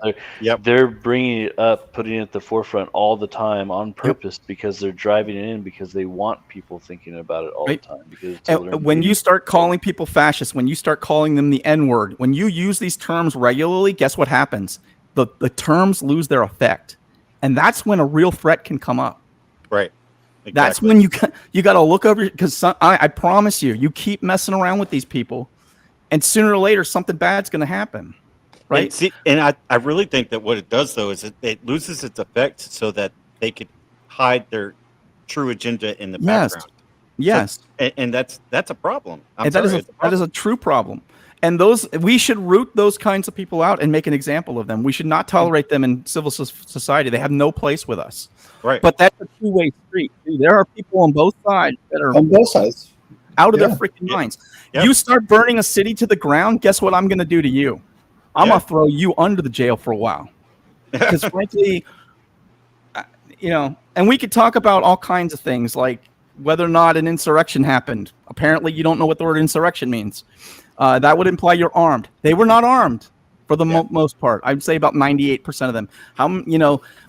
They're bringing it up, putting it at the forefront all the time on purpose because they're driving it in because they want people thinking about it all the time. Because when you start calling people fascists, when you start calling them the N-word, when you use these terms regularly, guess what happens? The terms lose their effect. And that's when a real threat can come up. Right. Exactly. That's when you got to look over, because I promise you keep messing around with these people, and sooner or later something bad's going to happen. Right. And I really think that what it does, though, is it loses its effect so that they could hide their true agenda in the background. Yes. So, and that's a problem. That is a true problem. And we should root those kinds of people out and make an example of them. We should not tolerate them in civil society. They have no place with us. Right. But that's a two-way street. There are people on both sides that are on both sides out of their freaking minds. Yep. You start burning a city to the ground, guess what I'm going to do to you? I'm gonna throw you under the jail for a while. Because frankly, and we could talk about all kinds of things like whether or not an insurrection happened. Apparently, you don't know what the word insurrection means. That would imply you're armed. They were not armed for the most part. I'd say about 98% of them.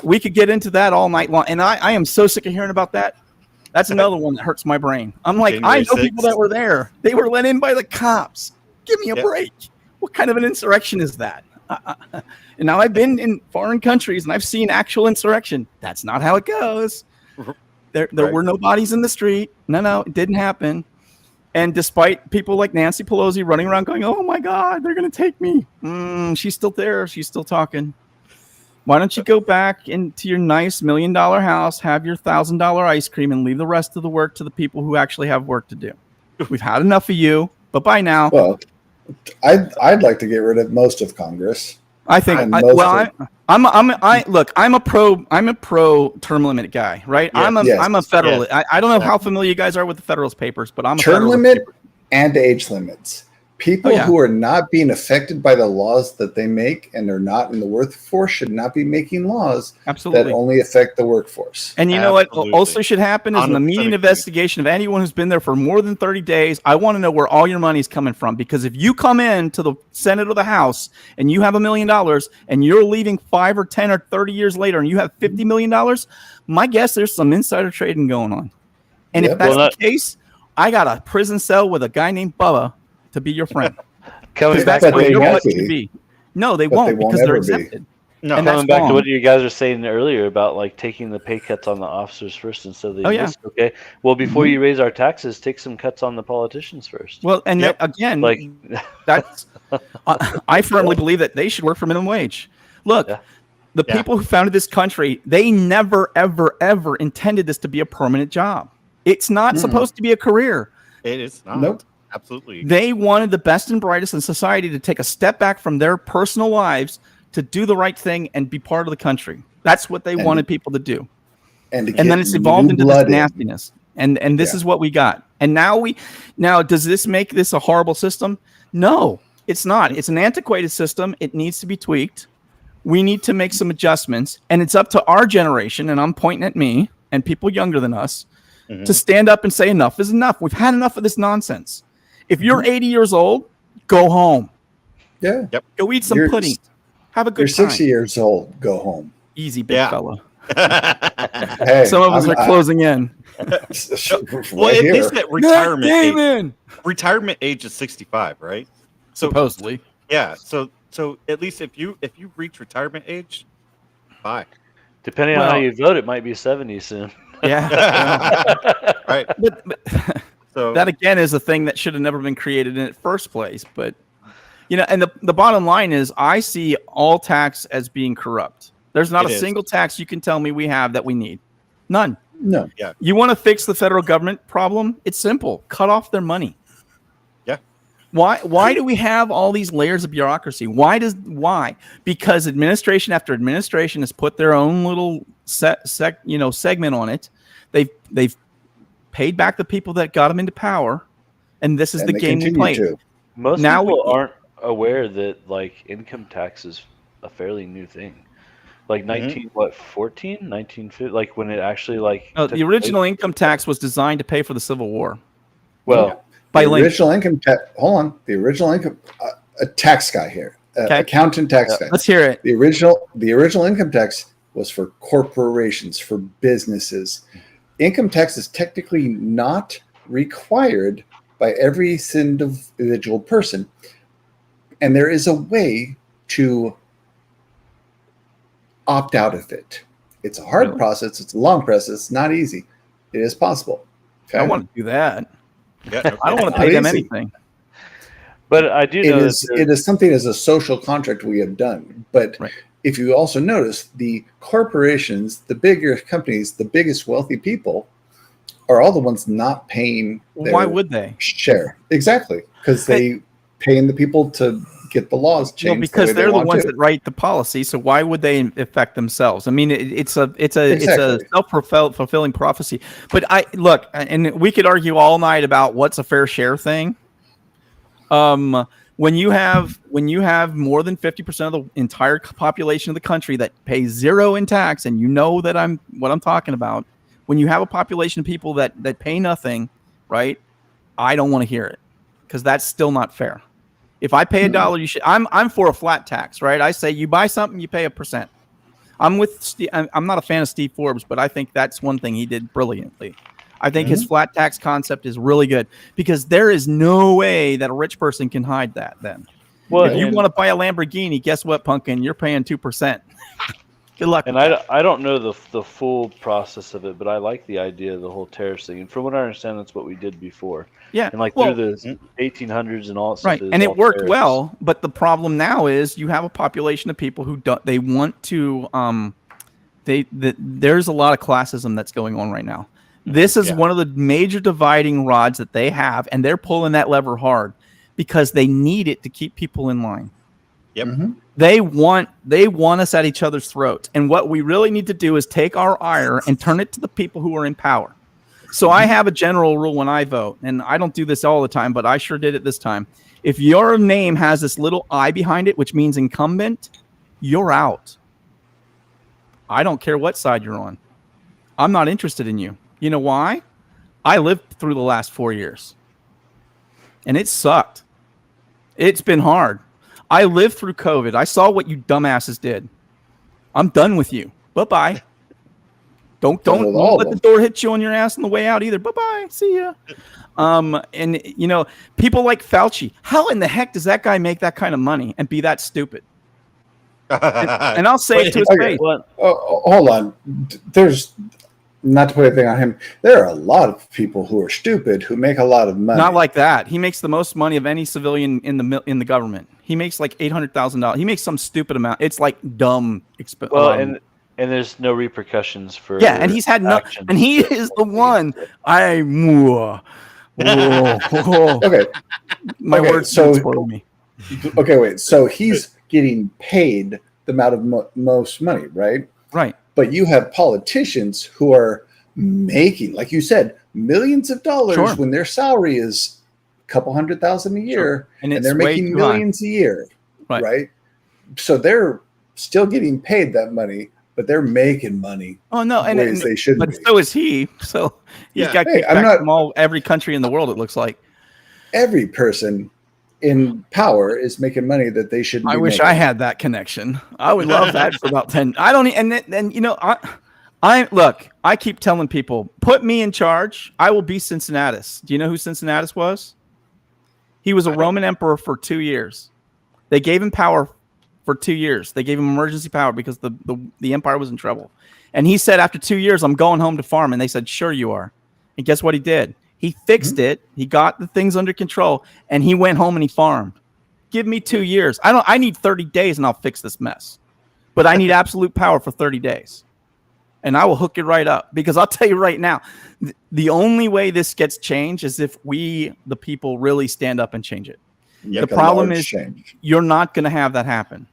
We could get into that all night long. And I am so sick of hearing about that. That's another one that hurts my brain. I'm like, January I know 6th. People that were there. They were let in by the cops. Give me a break. What kind of an insurrection is that? And now I've been in foreign countries and I've seen actual insurrection. That's not how it goes. There were no bodies in the street. No, it didn't happen. And despite people like Nancy Pelosi running around going, oh my God, they're going to take me. She's still there. She's still talking. Why don't you go back into your nice $1 million house, have your $1,000 ice cream, and leave the rest of the work to the people who actually have work to do? We've had enough of you. Bye-bye now. Well, I'd like to get rid of most of Congress. I think. I'm a pro term limit guy, right? Yes, I'm a Federalist. Yes. I don't know how familiar you guys are with the Federalist Papers, but I'm a term limit and age limits. People who are not being affected by the laws that they make and are not in the workforce should not be making laws that only affect the workforce. And you know what also should happen is an immediate investigation of anyone who's been there for more than 30 days. I want to know where all your money is coming from, because if you come in to the Senate or the House and you have $1 million and you're leaving 5 or 10 or 30 years later and you have $50 million, my guess there's some insider trading going on. And if that's the case, I got a prison cell with a guy named Bubba to be your friend. Coming back to what No, they won't because they're exempted. No, and coming back to what you guys were saying earlier about like taking the pay cuts on the officers first instead of the enlists. Okay. Well, before you raise our taxes, take some cuts on the politicians first. Well, and again, like that's I firmly believe that they should work for minimum wage. Look, the people who founded this country, they never, ever, ever intended this to be a permanent job. It's not supposed to be a career. It is not. Nope. Absolutely. They wanted the best and brightest in society to take a step back from their personal lives to do the right thing and be part of the country. That's what they wanted people to do. And then it's evolved into this nastiness. And this is what we got. And now does this make this a horrible system? No, it's not. It's an antiquated system. It needs to be tweaked. We need to make some adjustments. And it's up to our generation, and I'm pointing at me and people younger than us, to stand up and say enough is enough. We've had enough of this nonsense. If you're 80 years old, go home. Yeah. Yep. Go eat some pudding. Have a good time. You're 60 years old. Go home. Easy, big fella. Hey, some of us are closing in. Well, at least at retirement age is 65, right? So, supposedly. Yeah. So at least if you reach retirement age, bye. Depending on how you vote, it might be 70 soon. Yeah. Right. But so that again is a thing that should have never been created in the first place. But and the bottom line is I see all tax as being corrupt. There's not a single tax you can tell me we have that we need. None. No. Yeah. You want to fix the federal government problem? It's simple. Cut off their money. Yeah. Why do we have all these layers of bureaucracy? Why? Because administration after administration has put their own little segment on it. They've paid back the people that got them into power, and this is the game we play. Most people aren't aware that like income tax is a fairly new thing. Like 1950, like when it actually like the original income tax was designed to pay for the Civil War. Well, by the original income tax. Hold on, the original income. A tax guy here, accountant tax guy. Let's hear it. The original income tax was for corporations, for businesses. Income tax is technically not required by every individual person. And there is a way to opt out of it. It's a hard process. It's a long process. It's not easy. It is possible. Okay? I want to do that. Yeah, I don't want to pay them anything. But I do know it is something as a social contract we have done. But if you also notice, the corporations, the bigger companies, the biggest wealthy people are all the ones not paying their Why would they? share. Exactly. Because they paying the people to get the laws changed. Well, because they're the ones that write the policy. So why would they affect themselves? I mean, it's a self-fulfilling prophecy. But and we could argue all night about what's a fair share thing. when you have more than 50% of the entire population of the country that pays zero in tax, and you know that what I'm talking about, when you have a population of people that pay nothing, right? I don't want to hear it, because that's still not fair. If I pay $1, you should. I'm for a flat tax, right? I say you buy something, you pay 1%. I'm with Steve. I'm not a fan of Steve Forbes, but I think that's one thing he did brilliantly. I think his flat tax concept is really good, because there is no way that a rich person can hide that. Then, Well, if you want to buy a Lamborghini, guess what, Pumpkin? You're paying 2%. Good luck. And I don't know the full process of it, but I like the idea of the whole tariff thing. And from what I understand, that's what we did before. Yeah, and through the 1800s and all that right, stuff. and it worked well. But the problem now is you have a population of people who don't. They want to. There's a lot of classism that's going on right now. This is one of the major dividing rods that they have, and they're pulling that lever hard because they need it to keep people in line. Yep. They want us at each other's throats. And what we really need to do is take our ire and turn it to the people who are in power. So I have a general rule when I vote, and I don't do this all the time, but I sure did it this time. If your name has this little I behind it, which means incumbent, you're out. I don't care what side you're on. I'm not interested in you. You know why? I lived through the last 4 years, and it sucked. It's been hard. I lived through COVID. I saw what you dumbasses did. I'm done with you. Bye-bye. Don't let the door hit you on your ass on the way out either. Bye-bye. See ya. And people like Fauci. How in the heck does that guy make that kind of money and be that stupid? And I'll say it to his face. Hold on. There's not to put anything on him. There are a lot of people who are stupid who make a lot of money. Not like that. He makes the most money of any civilian in the government. He makes like $800,000. He makes some stupid amount. It's like dumb. And there's no repercussions for and he's had no. And he is the one. Okay. My words spoil me. Okay, wait. So he's getting paid the amount of most money, right? Right. But you have politicians who are making, like you said, millions of dollars when their salary is a couple $100,000 a year, and they're making millions a year, right? So they're still getting paid that money, but they're making money. Oh no, and they shouldn't. But so is he. So he's got kickbacks from every country in the world. It looks like every person in power is making money that they shouldn't. I wish I had that connection. I would love that for about 10. I don't. And I keep telling people, put me in charge. I will be Cincinnatus. Do you know who Cincinnatus was? He was a Roman emperor for 2 years. They gave him power for 2 years. They gave him emergency power because the empire was in trouble. And he said, after 2 years, I'm going home to farm. And they said, sure you are. And guess what he did? He fixed it. He got the things under control, and he went home and he farmed. Give me 2 years. I need 30 days, and I'll fix this mess. But I need absolute power for 30 days. And I will hook it right up, because I'll tell you right now, the only way this gets changed is if we, the people, really stand up and change it. The problem is you're not going to have that happen.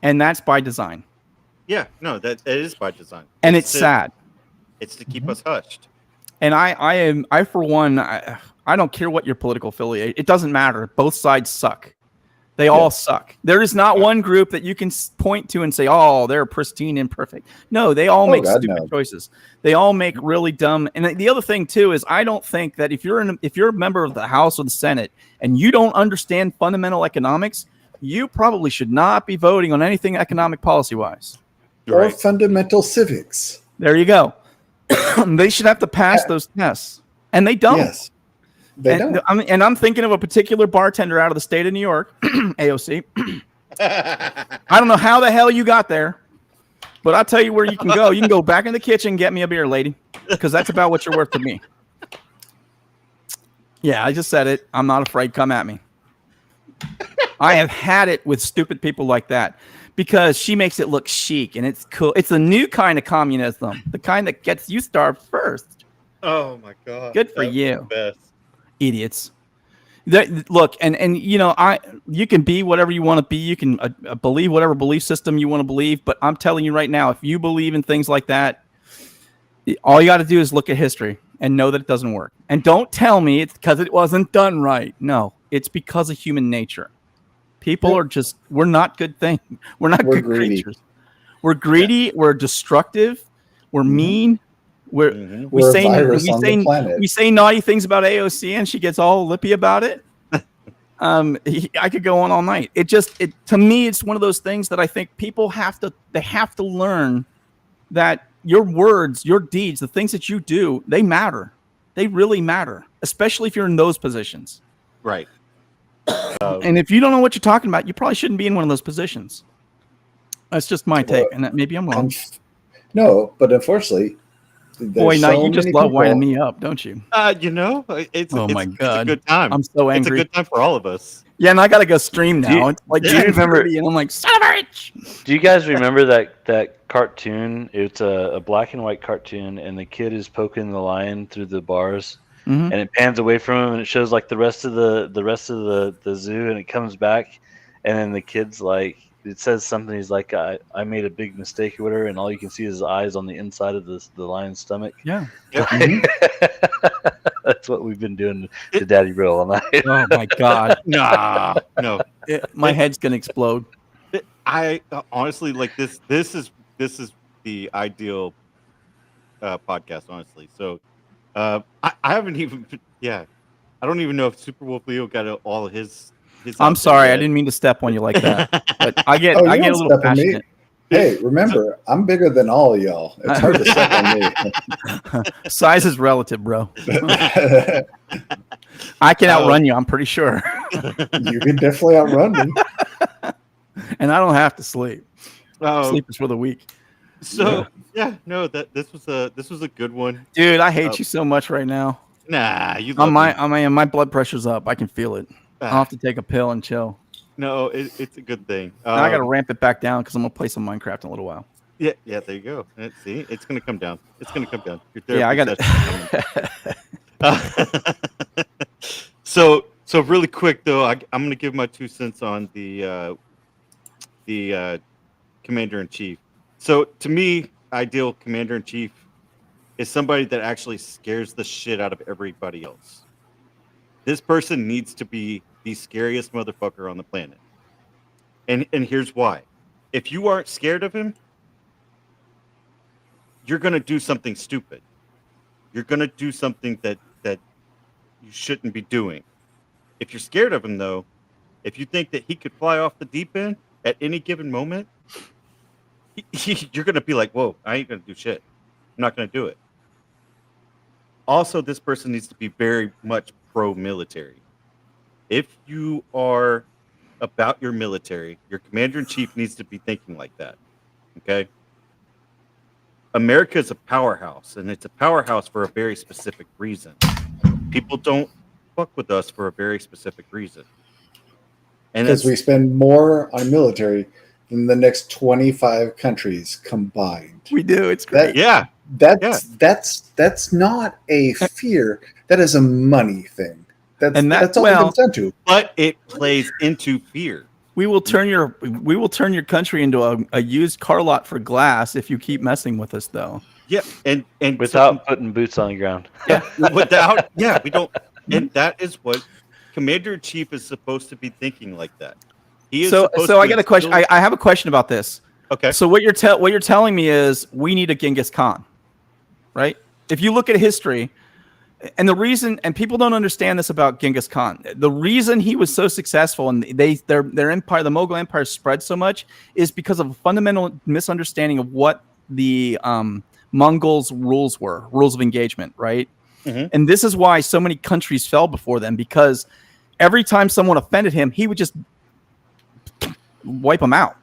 And that's by design. Yeah, no, that it is by design. And it's sad. It's to keep us hushed. And I for one, I don't care what your political affiliate. It doesn't matter. Both sides suck. They all suck. There is not one group that you can point to and say, oh, they're pristine and perfect. No, they all make stupid choices. They all make really dumb. And the other thing too is, I don't think that if you're a member of the House or the Senate and you don't understand fundamental economics, you probably should not be voting on anything economic policy wise. Or fundamental civics. There you go. They should have to pass those tests, and they don't. Yes, they don't. I'm thinking of a particular bartender out of the state of New York, AOC. I don't know how the hell you got there, but I'll tell you where you can go. You can go back in the kitchen and get me a beer, lady, because that's about what you're worth to me. Yeah, I just said it. I'm not afraid. Come at me. I have had it with stupid people like that. Because she makes it look chic and it's cool. It's a new kind of communism, the kind that gets you starved first. Oh my God! Good for you, best. Idiots. Look, and you can be whatever you want to be. You can believe whatever belief system you want to believe. But I'm telling you right now, if you believe in things like that, all you got to do is look at history and know that it doesn't work. And don't tell me it's because it wasn't done right. No, it's because of human nature. People are just, we're not good things. We're not We're good greedy. creatures. We're greedy. We're destructive. We're mean. We We're a say virus on the planet. we say naughty things about AOC, and she gets all lippy about it. I could go on all night. It to me, it's one of those things that I think people have to learn that your words, your deeds, the things that you do, they matter. They really matter, especially if you're in those positions. Right. And if you don't know what you're talking about, you probably shouldn't be in one of those positions. That's just my take, and maybe I'm wrong. No, but unfortunately, Boy, now you just love winding me up, don't you? It's my God. a good time. I'm so angry. It's a good time for all of us. Yeah, and I gotta go stream now. It's like, do you remember? And I'm like, son of a bitch. Do you guys remember that cartoon? It's a black and white cartoon, and the kid is poking the lion through the bars, and it pans away from him, and it shows like the rest of the zoo, and it comes back, and then the kid's like, it says something. He's like, I made a big mistake or whatever, and all you can see is his eyes on the inside of the lion's stomach. Yeah. That's what we've been doing to Daddy Bro all night. Oh my God. No. My head's gonna explode. I honestly like this. This is the ideal podcast, honestly. So I haven't even. Yeah, I don't even know if Super Wolf Leo got all of his. I'm sorry, I didn't mean to step on you like that. But I get a little passionate. Hey, remember, I'm bigger than all of y'all. It's hard to step on me. Size is relative, bro. I can outrun you, I'm pretty sure. You can definitely outrun me. And I don't have to sleep. Oh, Sleep is for the weak. So this was a good one, dude. I hate you so much right now. Nah, you. My blood pressure's up. I can feel it. I'll have to take a pill and chill. No, it's a good thing. I got to ramp it back down because I'm gonna play some Minecraft in a little while. Yeah, there you go. See, it's gonna come down. It's gonna come down. Yeah, I got it. So really quick though, I'm gonna give my 2 cents on the commander in chief. So to me, ideal commander in chief is somebody that actually scares the shit out of everybody else. This person needs to be the scariest motherfucker on the planet. And here's why. If you aren't scared of him, you're going to do something stupid. You're going to do something that you shouldn't be doing. If you're scared of him, though, if you think that he could fly off the deep end at any given moment, you're going to be like, whoa, I ain't going to do shit. I'm not going to do it. Also, this person needs to be very much pro-military. If you are about your military, your commander-in-chief needs to be thinking like that, okay? America is a powerhouse, and it's a powerhouse for a very specific reason. People don't fuck with us for a very specific reason. And because we spend more on military than the next 25 countries combined. We do. It's great. That's not a fear. That is a money thing. That's all it comes down to. But it plays into fear. We will turn your country into a used car lot for glass if you keep messing with us, though. Yeah, and without putting boots on the ground. Yeah, we don't. And that is what Commander-in-Chief is supposed to be thinking like that. He is. So I got a question. I have a question about this. Okay. So what you're telling me is we need a Genghis Khan, right? If you look at history. And the reason, and people don't understand this about Genghis Khan, the reason he was so successful and their empire, the Mughal Empire, spread so much is because of a fundamental misunderstanding of what the Mongols' rules of engagement, right? Mm-hmm. And this is why so many countries fell before them, because every time someone offended him, he would just wipe them out.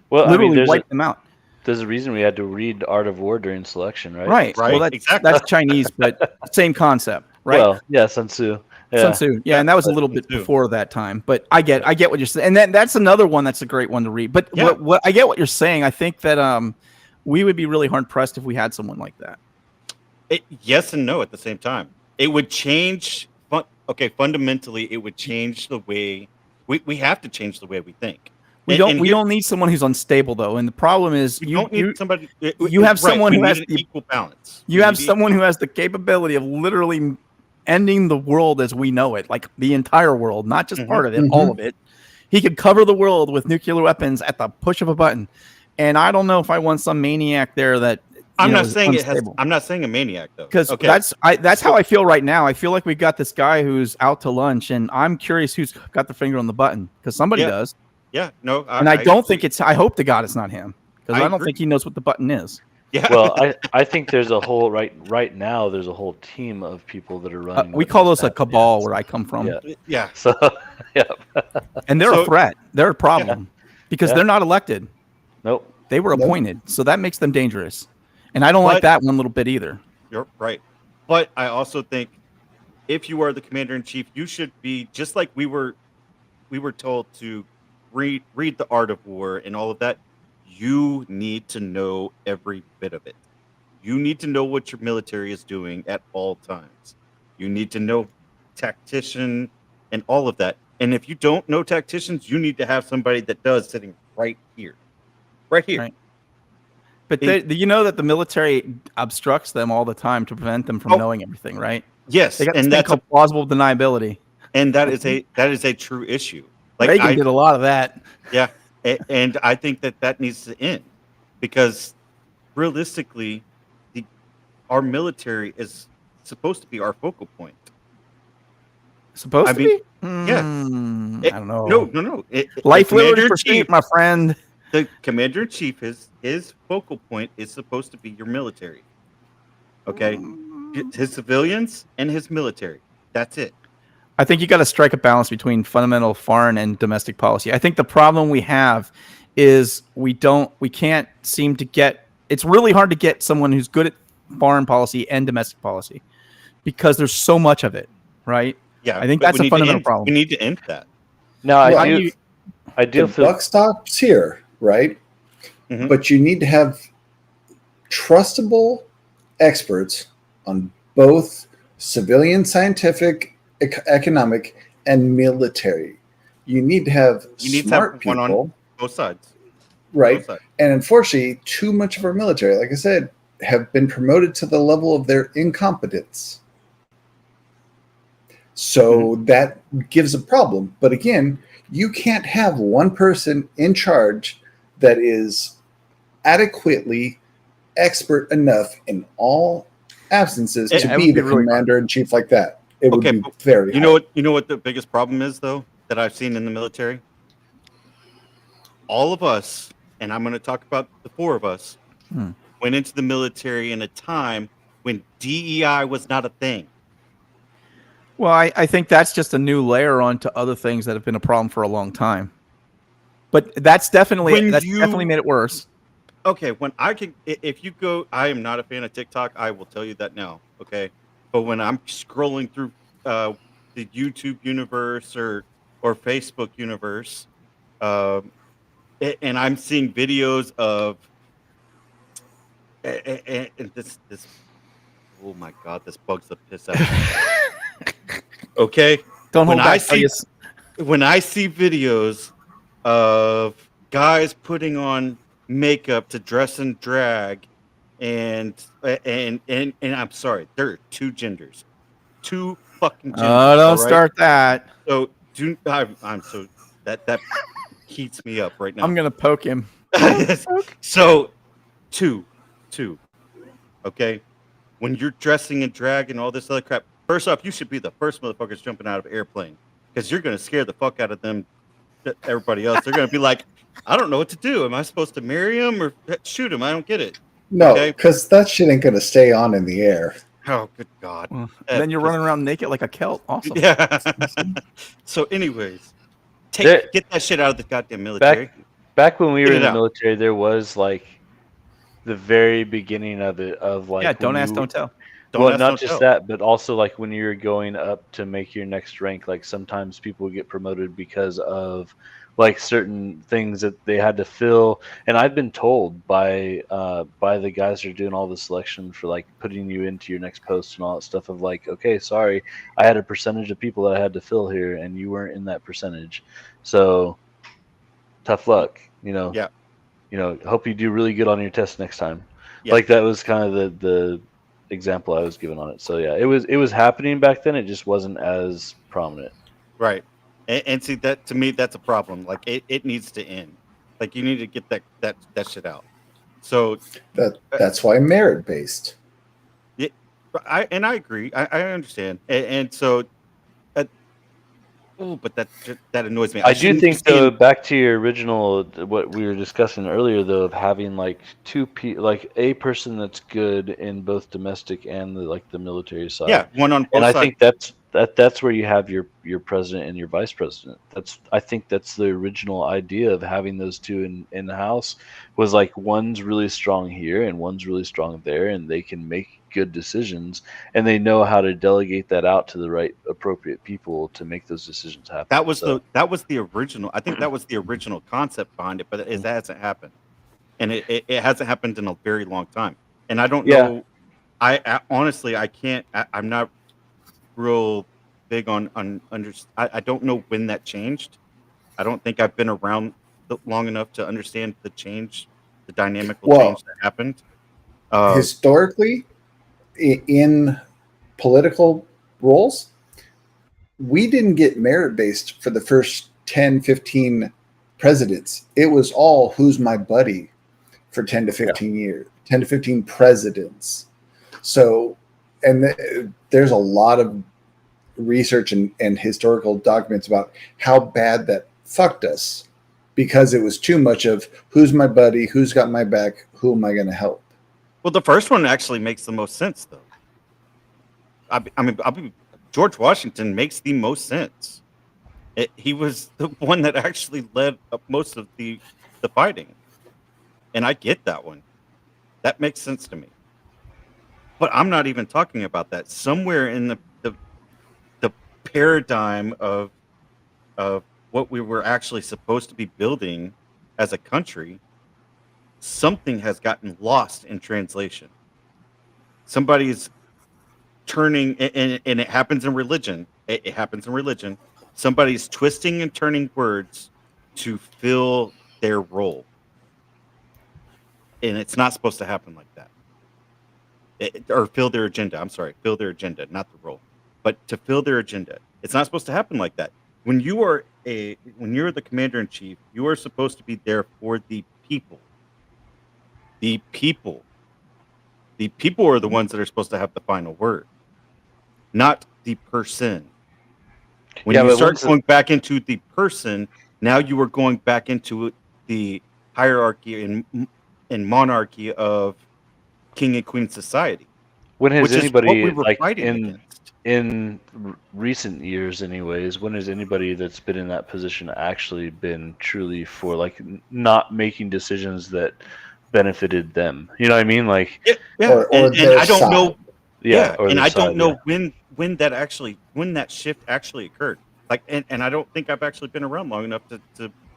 Well, literally wipe them out. There's a reason we had to read Art of War during selection, right? Right. Well, that's Chinese, but same concept, right? Well, yeah, Sun Tzu. Yeah. Sun Tzu. Yeah, and that was a little bit before that time. But I get what you're saying. And that's another one that's a great one to read. But what I get what you're saying. I think that we would be really hard pressed if we had someone like that. Yes and no at the same time. It would change. Fundamentally, it would change the way we have to change the way we think. We don't need someone who's unstable, though, and the problem is you have someone who has the equal balance. You have someone who has the capability of literally ending the world as we know it, like the entire world, not just part of it, all of it. He could cover the world with nuclear weapons at the push of a button. And I don't know if I want some maniac there that I'm not is saying unstable. I'm not saying a maniac though. Because Okay. that's how I feel right now. I feel like we got this guy who's out to lunch, and I'm curious who's got the finger on the button, because somebody Yeah. does. Yeah. No. And I don't think it's. I hope to God it's not him, because I don't agree. think he knows what the button is. Yeah. Well, I think there's a whole right now. There's a whole team of people that are running. We what call needs those a to happen. cabal Yeah. where I come from. Yeah. Yeah. So yeah. And they're So- a threat. They're a problem because Yeah. they're not elected. Nope. They were Nope. appointed, so that makes them dangerous. And I don't like But- that one little bit either. You're right. But I also think if you are the commander in chief, you should be just like we were told to read the art of war and all of that. You need to know every bit of it. You need to know what your military is doing at all times. You need to know tactician and all of that. And if you don't know tacticians, you need to have somebody that does sitting right here. Right here. Right. But you know that the military obstructs them all the time to prevent them from Oh. knowing everything, right? Yes, They got this and thing that's called plausible deniability. that is a true issue. Reagan did a lot of that. Yeah, and I think that needs to end because realistically, our military is supposed to be our focal point. Supposed I to mean, be? yes. I don't know. No. Life, The liberty, commander-in-chief- pursuit, my friend. The commander in chief, his focal point is supposed to be your military. Okay, his civilians and his military. That's it. I think you got to strike a balance between fundamental foreign and domestic policy. I think the problem we have is we can't seem to get. It's really hard to get someone who's good at foreign policy and domestic policy because there's so much of it, right? Yeah, I think but that's we a need to fundamental end- problem. We need to end that. No, Well, I do The feel buck stops here, right? Mhm. But you need to have trustable experts on both civilian, scientific, economic, and military. You need to have You need to smart have one on people, both sides. right? Both sides. And unfortunately, too much of our military, like I said, have been promoted to the level of their incompetence. So that gives a problem. But again, you can't have one person in charge that is adequately expert enough in all absences It- to it be would be the really commander in chief like that. It Okay, would be very You know what the biggest problem is though that I've seen in the military? All of us, and I'm going to talk about the four of us, went into the military in a time when DEI was not a thing. Well, I think that's just a new layer onto other things that have been a problem for a long time. But that's definitely made it worse. Okay, if you go, I am not a fan of TikTok. I will tell you that now. Okay, but when I'm scrolling through the YouTube universe or Facebook universe, and I'm seeing videos of, and this, oh my god, this bugs the piss out of me. Okay, Don't hold When I back. see- when I see videos of guys putting on makeup to dress and drag, and I'm sorry, there are two genders, two fucking genders. Oh, don't all right? start that. So I'm so that heats me up right now. I'm gonna poke him. So two. Okay, when you're dressing and drag and all this other crap, first off, you should be the first motherfuckers jumping out of an airplane because you're gonna scare the fuck out of them. Everybody else, they're gonna be like, I don't know what to do. Am I supposed to marry him or shoot him? I don't get it. No, Okay. because that shit ain't going to stay on in the air. Oh, good God. Well, then you're running around naked like a Celt. Awesome. Yeah. So, anyways, There- get that shit out of the goddamn military. back when we Get were it in the out. military, there was like the very beginning of it of like Yeah. Don't when ask, you- don't tell. Don't well, ask, not don't just tell. that, but also like when you're going up to make your next rank, like sometimes people get promoted because of like certain things that they had to fill. And I've been told by the guys that are doing all the selection for like putting you into your next post and all that stuff of like, okay, sorry, I had a percentage of people that I had to fill here and you weren't in that percentage. So tough luck, Yeah. Hope you do really good on your test next time. Yeah. Like that was kind of the example I was given on it. So yeah, it was happening back then. It just wasn't as prominent. Right. And see that to me, that's a problem. Like it needs to end. Like you need to get that shit out. So That's why merit based. yeah, I agree. I understand. And so, uh, oh, but that annoys me. I I do shouldn't be think though, saying back to your original, what we were discussing earlier, though, of having like like a person that's good in both domestic and the military side. yeah, one on And both I sides. think that's where you have your president and your vice president. I think that's the original idea of having those two in the house, was like one's really strong here and one's really strong there, and they can make good decisions, and they know how to delegate that out to the right appropriate people to make those decisions happen. So That was the original. I think that was the original concept behind it, but it hasn't happened, and it hasn't happened in a very long time. And I don't yeah, know. I honestly I can't. I'm not real big on under. I don't know when that changed. I don't think I've been around long enough to understand the change, the dynamical Well, change that happened. Uh, historically, in political roles, we didn't get merit based for the first 10, 15 presidents. It was all who's my buddy for 10 to 15 years, 10 to 15 presidents. So, and there's a lot of research and historical documents about how bad that fucked us, because it was too much of who's my buddy, who's got my back, who am I going to help. well, the first one actually makes the most sense, though. George Washington makes the most sense. He was the one that actually led up most of the fighting, and I get that one. That makes sense to me. But I'm not even talking about that. Somewhere in the paradigm of what we were actually supposed to be building as a country, something has gotten lost in translation. Somebody's turning, and it happens in religion. It happens in religion. Somebody's twisting and turning words to fill their role, and it's not supposed to happen like that. Or fill their agenda. I'm sorry, fill their agenda, not the role, but to fill their agenda. It's not supposed to happen like that. When you're the commander in chief, you are supposed to be there for the people. The people. The people are the ones that are supposed to have the final word, not the person. When yeah, you but start going back into the person, now you are going back into the hierarchy and monarchy of king and queen society, when has which is what we anybody were like fighting against. in recent years, anyways, when has anybody that's been in that position actually been truly for like not making decisions that benefited them? You know what I mean? Like, Yeah, Or and their I don't side. know. yeah, or And their I don't side, yeah. know when that shift actually occurred. Like, and I don't think I've actually been around long enough to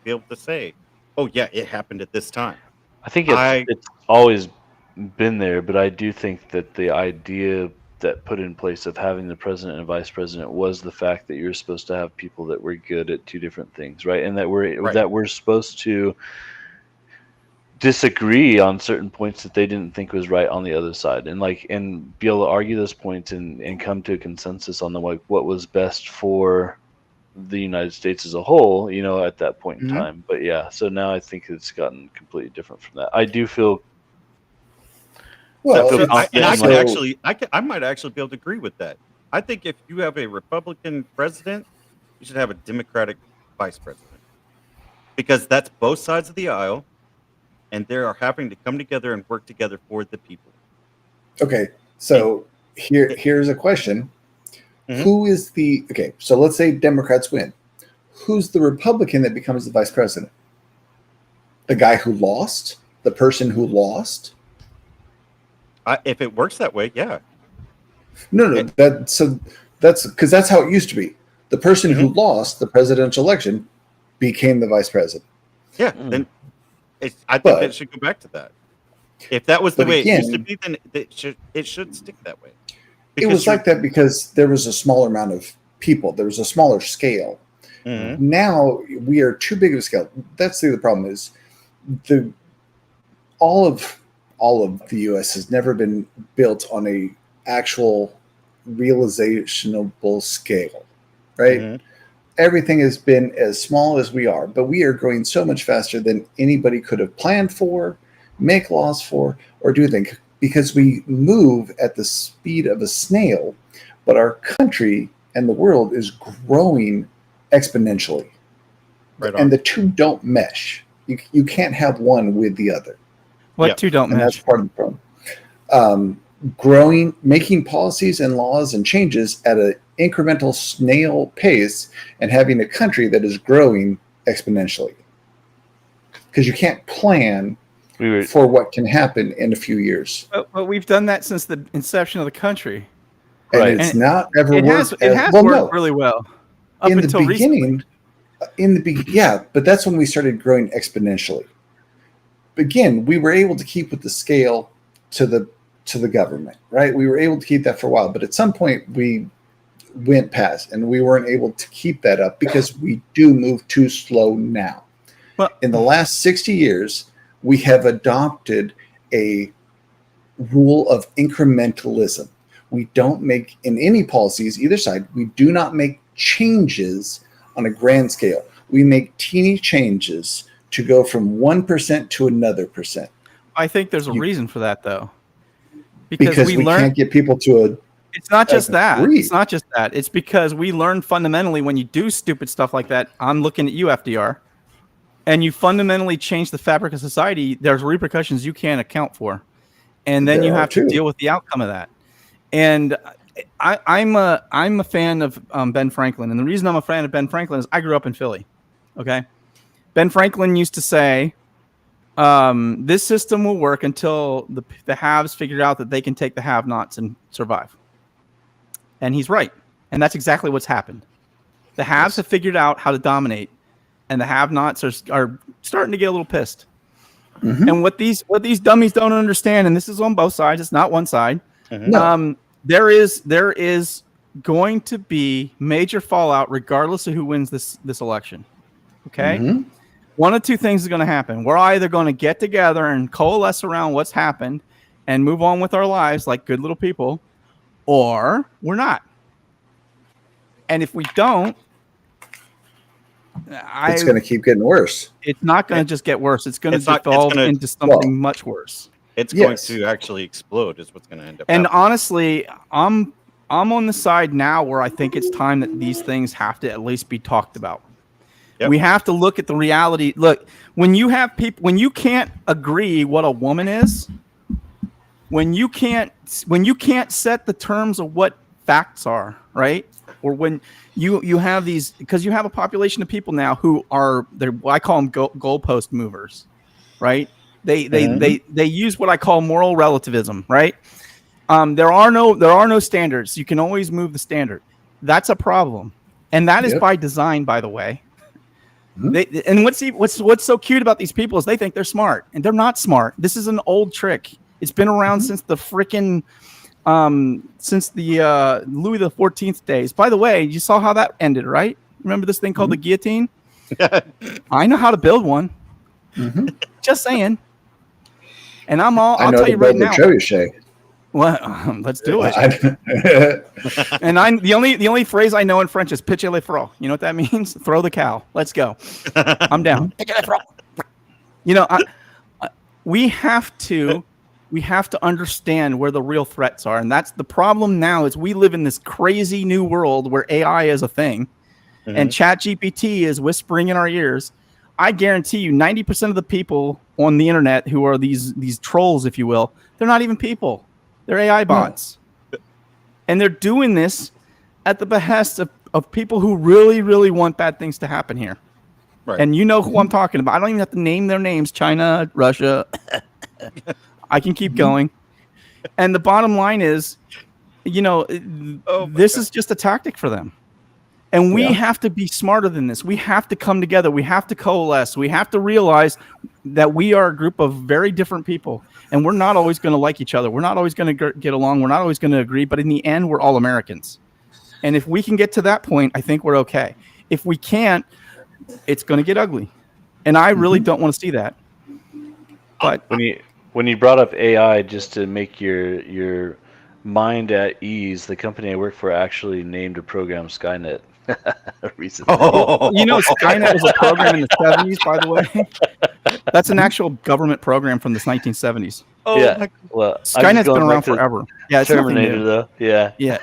be able to say, oh yeah, it happened at this time. I think I it's always been there, but I do think that the idea that put in place of having the president and vice president was the fact that you're supposed to have people that were good at two different things, right? And right. that we're supposed to disagree on certain points that they didn't think was right on the other side, and be able to argue those points and come to a consensus on what was best for the United States as a whole, at that point in Mhm. time. But yeah, so now I think it's gotten completely different from that. I do feel Well, So I confident in could like, actually I might actually be able to agree with that. I think if you have a Republican president, you should have a Democratic vice president, because that's both sides of the aisle, and they are having to come together and work together for the people. okay. And So here's a question. Mhm. Who is okay, so let's say Democrats win. Who's the Republican that becomes the vice president? The guy who lost? The person who lost? If it works that way, yeah. No, It- that's because that's how it used to be. The person Mhm. who lost the presidential election became the vice president. Yeah, Mm. then I think that But should go back to that. If that was the way it used to again, be, then it should stick that way. it Because was you're like that because there was a smaller amount of people. There was a smaller scale. Mhm. Now we are too big of a scale. That's the other problem is the all of the US has never been built on a actual realizationable scale, right? Mhm. everything has been as small as we are, but we are growing so much faster than anybody could have planned for, make laws for, or do anything, because we move at the speed of a snail, but our country and the world is growing exponentially. Right on. And the two don't mesh. You can't have one with the other. What Yep. two don't And that's mesh? part of the problem. Growing, making policies and laws and changes at an incremental snail pace, and having a country that is growing exponentially. Because you can't plan for what can happen in a few years. But we've done that since the inception of the country. And Right. it's And not ever It worked. has worked really well up in the until recently. beginning, yeah, but that's when we started growing exponentially. Again, we were able to keep with the scale to the government, right? We were able to keep that for a while, but at some point we went past, and we weren't able to keep that up because we do move too slow now. Well, in the last 60 years, we have adopted a rule of incrementalism. We don't make, in any policies, either side, we do not make changes on a grand scale. We make teeny changes to go from 1% to another percent. I think there's a reason for that, though. Because we can't get people to a... It's not just that. agree. It's not just that. It's because we learn fundamentally when you do stupid stuff like that. I'm looking at you, FDR, and you fundamentally change the fabric of society. There's repercussions you can't account for, and then There you are have to too. deal with the outcome of that. And I'm a fan of Ben Franklin, and the reason I'm a fan of Ben Franklin is I grew up in Philly. Okay, Ben Franklin used to say, "This system will work until the haves figure out that they can take the have-nots and survive." And he's right, and that's exactly what's happened. The haves have figured out how to dominate, and the have-nots are starting to get a little pissed. Mhm. And what these dummies don't understand, and this is on both sides, it's not one side. No. There is going to be major fallout regardless of who wins this election. Okay? Mhm. One of two things is going to happen. We're either going to get together and coalesce around what's happened and move on with our lives like good little people, or we're not. And if we don't, It's going to keep getting worse. it's not going to just get worse. It's going to It's not- it's devolve gonna- into something well, much worse. It's Yes. going to actually explode is what's going to end up And happening. honestly, I'm on the side now where I think it's time that these things have to at least be talked about. Yep. We have to look at the reality. Look, when you have people, when you can't agree what a woman is, when you can't set the terms of what facts are, right? Or when you have these, because you have a population of people now who are, I call them goalpost movers, right? They use what I call moral relativism, right? There are no standards. You can always move the standard. That's a problem, and that is Yep. by design, by the way. Mhm. And what's so cute about these people is they think they're smart, and they're not smart. This is an old trick. It's been around since the frickin' since the Louis the 14th days. By the way, you saw how that ended, right? Remember this thing called the guillotine? I know how to build one. Mhm. Just saying. And I'll I know tell to you right build the now. trebuchet. Well, let's do it. I- And the only phrase I know in French is "pitcher le fro." You know what that means? Throw the cow. Let's go. I'm down. Pitcher le fro. You know, we have to understand where the real threats are, and that's the problem now. Is we live in this crazy new world where AI is a thing, and ChatGPT is whispering in our ears. I guarantee you, 90% of the people on the internet who are these trolls, if you will, they're not even people. They're AI bots. And they're doing this at the behest of people who really, really want bad things to happen here. Right. And you know who I'm talking about. I don't even have to name their names. China, Russia. I can keep going. And the bottom line is, you know, this is just a tactic for them. And we have to be smarter than this. We have to come together. We have to coalesce. We have to realize that we are a group of very different people. And we're not always going to like each other. We're not always going to get along. We're not always going to agree. But in the end, we're all Americans. And if we can get to that point, I think we're okay. If we can't, it's going to get ugly. And I really don't want to see that. But When you brought up AI, just to make your mind at ease, the company I work for actually named a program Skynet Recently. You know, Skynet was a program in the 70s, by the way. That's an actual government program from the 1970s. Oh, Yeah. my- Well, I'm just Skynet's going been back around to forever. Yeah, it's nothing Terminator, new. though. Yeah. Yeah.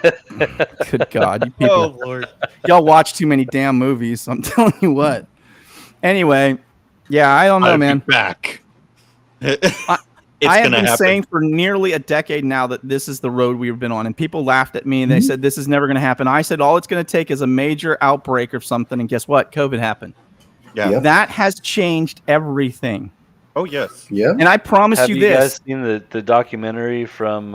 Good God, you oh people. Lord. Y'all watch too many damn movies. I'm telling you what. Anyway, yeah, I don't know, I'll be man. back. I It's have gonna been happen. saying for nearly a decade now that this is the road we've been on, and people laughed at me and they said this is never going to happen. I said all it's going to take is a major outbreak or something, and guess what? COVID happened. Yeah. Yep. That has changed everything. Oh yes. Yeah. And I promise Have you you this. guys seen the documentary from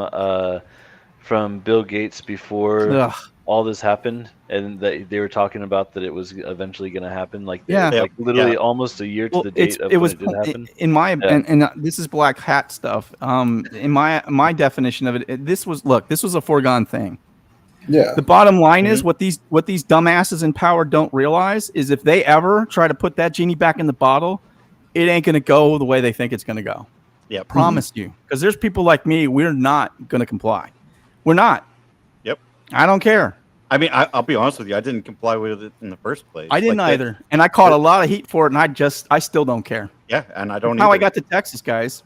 Bill Gates before Ugh. all this happened, and that they were talking about that it was eventually going to happen, like Yeah. like literally Yeah. almost a year to Well, the date of it when was it did happen. in my Yeah. and this is black hat stuff. In my definition of it, this was a foregone thing. Yeah. The bottom line is what these dumbasses in power don't realize is if they ever try to put that genie back in the bottle, it ain't gonna go the way they think it's gonna go. Yeah. Promise you, because there's people like me. We're not gonna comply. We're not. Yep. I don't care. I mean, I'll be honest with you. I didn't comply with it in the first place. I didn't Like that- either, and I caught a lot of heat for it, and I still don't care. Yeah, and I don't. How I either. got to Texas, guys.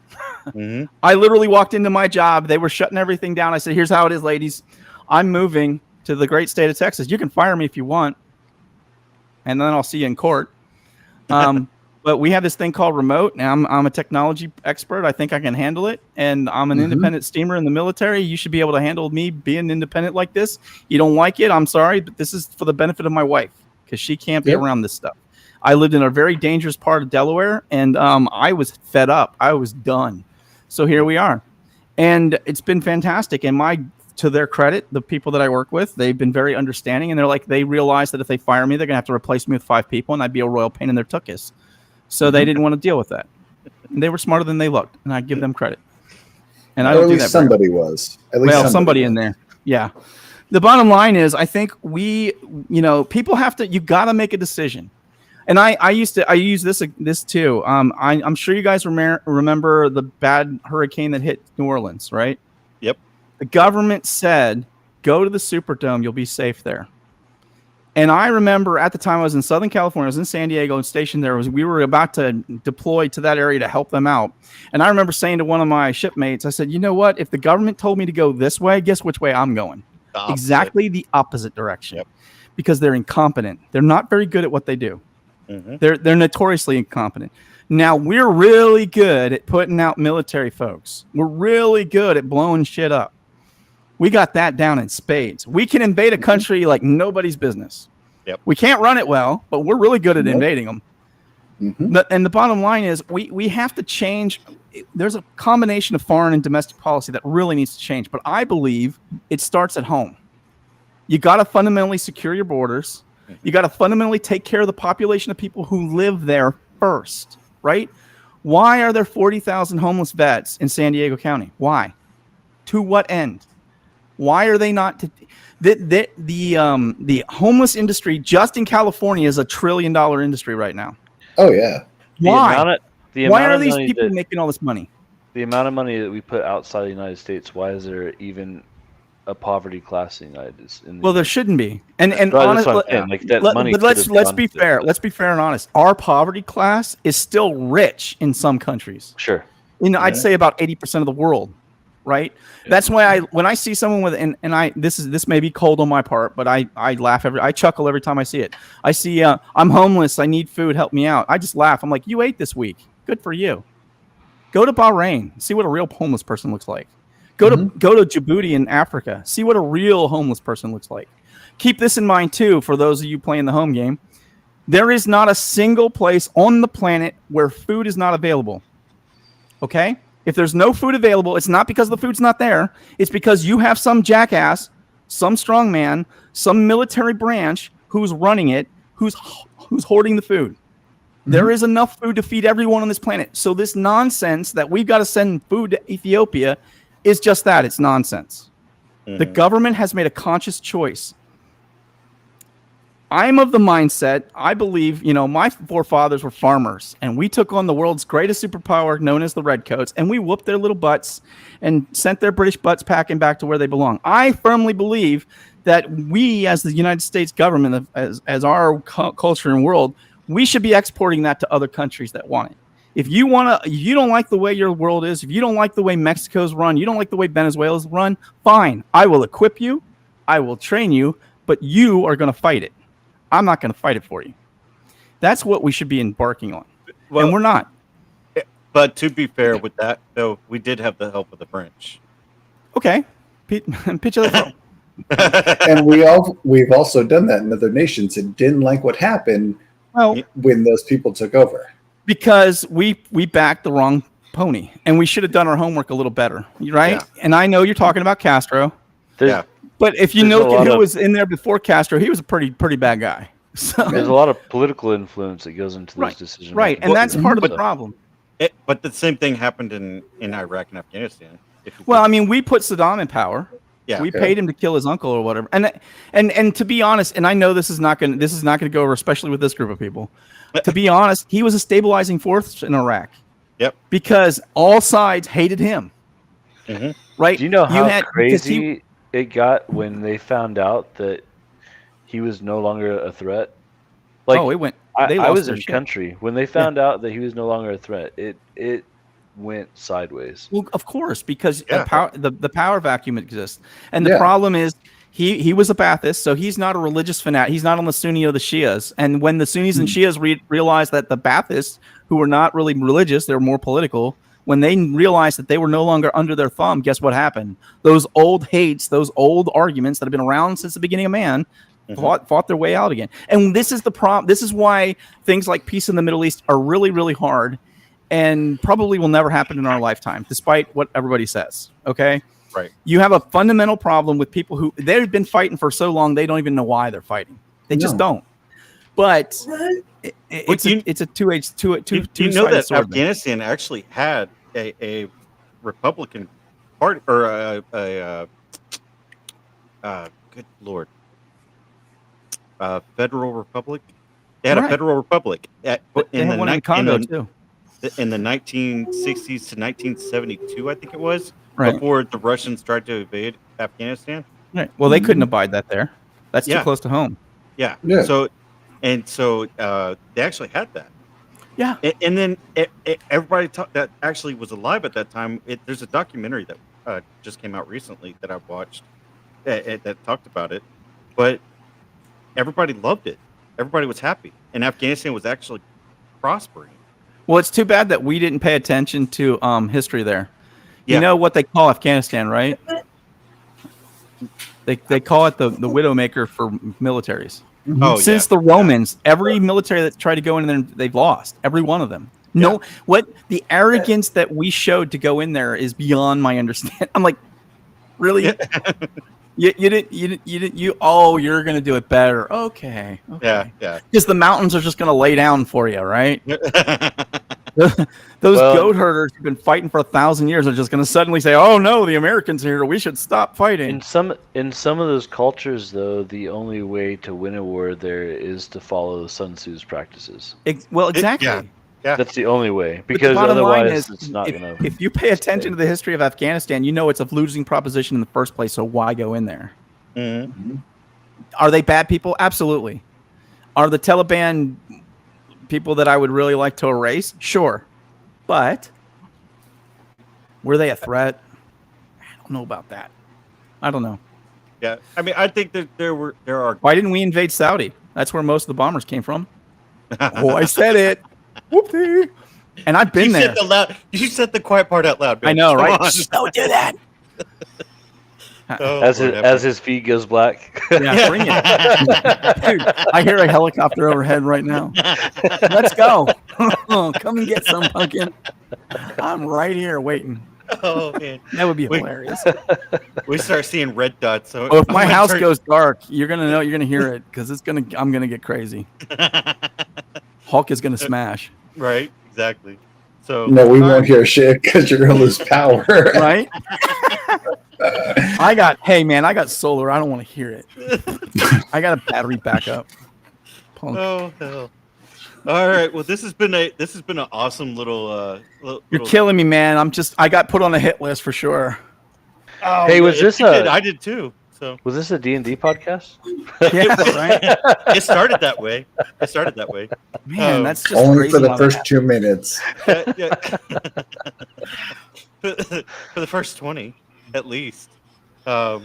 Mhm. I literally walked into my job. They were shutting everything down. I said, "Here's how it is, ladies. I'm moving to the great state of Texas. You can fire me if you want, and then I'll see you in court." But we have this thing called remote. Now I'm a technology expert. I think I can handle it, and I'm an independent steamer in the military. You should be able to handle me being independent like this. You don't like it? I'm sorry, but this is for the benefit of my wife because she can't be Yep. around this stuff. I lived in a very dangerous part of Delaware, and I was fed up. I was done. So here we are, and it's been fantastic. And to their credit, the people that I work with, they've been very understanding, and they realize that if they fire me, they're gonna have to replace me with 5 people, and I'd be a royal pain in their tuchus. So they didn't want to deal with that. And they were smarter than they looked, and I give them credit. And I Or don't at do least that. somebody was. At least Well, somebody in there. Yeah. The bottom line is, I think people have to. You got to make a decision. And I use this too. I'm sure you guys remember the bad hurricane that hit New Orleans, right? Yep. The government said, "Go to the Superdome. You'll be safe there." And I remember at the time I was in Southern California, I was in San Diego and stationed there. We were about to deploy to that area to help them out. And I remember saying to one of my shipmates, I said, "You know what? If the government told me to go this way, guess which way I'm going?" The opposite. Exactly the opposite direction. Yep. Because they're incompetent. They're not very good at what they do. Mhm. They're notoriously incompetent. Now, we're really good at putting out military folks. We're really good at blowing shit up. We got that down in spades. We can invade a country like nobody's business. Yep. We can't run it well, but we're really good at Nope. invading them. Mhm. And the bottom line is we have to change. There's a combination of foreign and domestic policy that really needs to change. But I believe it starts at home. You got to fundamentally secure your borders. You got to fundamentally take care of the population of people who live there first, right? Why are there 40,000 homeless vets in San Diego County? Why? To what end? Why are they not? The homeless industry just in California is $1 trillion industry right now. Oh yeah. Why? The Why amount are of these money people that- making all this money? The amount of money that we put outside the United States, why is there even a poverty class in the United States? Well, there shouldn't be. And Right, that's honestly, what I'm saying. Like, that money but could let's have be gone to- fair. Let's be fair and honest. Our poverty class is still rich in some countries. Sure. I'd say about 80% of the world, right? Yeah. That's why when I see someone with this may be cold on my part, but I laugh I chuckle every time I see it. I see I'm homeless, I need food, help me out. I just laugh. I'm like, you ate this week. Good for you. Go to Bahrain, see what a real homeless person looks like. Go to Djibouti in Africa, see what a real homeless person looks like. Keep this in mind too for those of you playing the home game. There is not a single place on the planet where food is not available. Okay? If there's no food available, it's not because the food's not there. It's because you have some jackass, some strongman, some military branch who's running it, who's hoarding the food. There is enough food to feed everyone on this planet. So this nonsense that we've got to send food to Ethiopia is just that. It's nonsense. The government has made a conscious choice. I'm of the mindset, I believe, my forefathers were farmers, and we took on the world's greatest superpower known as the Redcoats, and we whooped their little butts and sent their British butts packing back to where they belong. I firmly believe that we, as the United States government, as our culture and world, we should be exporting that to other countries that want it. If you don't like the way your world is, if you don't like the way Mexico's run, you don't like the way Venezuela's run, fine. I will equip you, I will train you, but you are going to fight it. I'm not going to fight it for you. That's what we should be embarking on. Well, and we're not. But to be fair with that, though, we did have the help of the French. Okay. Pitch of the And we've also done that in other nations and didn't like what happened when those people took over. Because we backed the wrong pony, and we should have done our homework a little better, right? Yeah. And I know you're talking about Castro. Yeah. But if you look at who was in there before Castro, he was a pretty bad guy. So there's a lot of political influence that goes into those decisions. Right, and that's part of the problem. But the same thing happened in Iraq and Afghanistan. Well, I mean, we put Saddam in power. Yeah. We paid him to kill his uncle or whatever. And to be honest, and I know this is not going to go over, especially with this group of people. To be honest, he was a stabilizing force in Iraq. Yep. Because all sides hated him. Mm-hmm. Right? Do you know how crazy it got when they found out that he was no longer a threat? Like, it went. I was in country when they found out that he was no longer a threat. It went sideways. Well, of course, because the power vacuum exists, and the problem is he was a Ba'athist, so he's not a religious fanatic. He's not on the Sunni or the Shias. And when the Sunnis and Shias realized that the Ba'athists, who were not really religious, they were more political. When they realized that they were no longer under their thumb, guess what happened? Those old hates, those old arguments that have been around since the beginning of man, fought their way out again. And this is the problem. This is why things like peace in the Middle East are really, really hard, and probably will never happen in our lifetime, despite what everybody says. Okay. Right. You have a fundamental problem with people who they've been fighting for so long they don't even know why they're fighting. They just don't. But it's a two-edged sword. You know that Afghanistan actually had a Republican party or good Lord, federal republic. They had a federal republic in the 1960s to 1972, I think it was. Right. Before the Russians tried to invade Afghanistan. Right. Well, they couldn't abide that there. That's too close to home. Yeah. So they actually had that. Yeah. And then everybody that actually was alive at that time. There's a documentary that just came out recently that I watched that talked about it. But everybody loved it. Everybody was happy. And Afghanistan was actually prospering. Well, it's too bad that we didn't pay attention to history there. Yeah. You know what they call Afghanistan, right? They call it the Widowmaker for militaries. Oh, Since the Romans, every military that's tried to go in there, they've lost. Every one of them. No, what the arrogance that we showed to go in there is beyond my understanding. I'm like, really? You didn't. You're gonna do it better. Okay. Yeah. Because the mountains are just gonna lay down for you, right? Those goat herders who've been fighting for 1,000 years are just going to suddenly say, "Oh no, the Americans are here. We should stop fighting." In some of those cultures, though, the only way to win a war there is to follow Sun Tzu's practices. Exactly. Yeah. That's the only way, because otherwise it's not going to. If you pay attention to the history of Afghanistan, you know it's a losing proposition in the first place. So why go in there? Mm-hmm. Are they bad people? Absolutely. Are the Taliban people that I would really like to erase? Sure. But were they a threat? I don't know about that. I don't know. Yeah. I mean, I think that there are. Why didn't we invade Saudi? That's where most of the bombers came from. I said it. Whoopsie. And I've been there. You said the quiet part out loud, man. I know, right? Don't do that. As his feet goes black. Yeah, bring it. Dude, I hear a helicopter overhead right now. Let's go. Come and get some, pumpkin. I'm right here waiting. Oh, man. That would be hilarious. We start seeing red dots. So if my house goes dark, you're going to know, you're going to hear it because I'm going to get crazy. Hulk is going to smash. Right, exactly. So no, we won't hear shit because you're going to lose power. Right? I got solar. I don't want to hear it. I got a battery backup. Punk. Oh hell! All right. Well, this has been an awesome little. You're killing me, man. I got put on a hit list for sure. Oh, Hey, was this a- I did too. So Was this a D&D podcast? Yeah, right. it started that way. Man, that's just Only crazy for the how first that- 2 minutes. Yeah. For the first 20, at least. So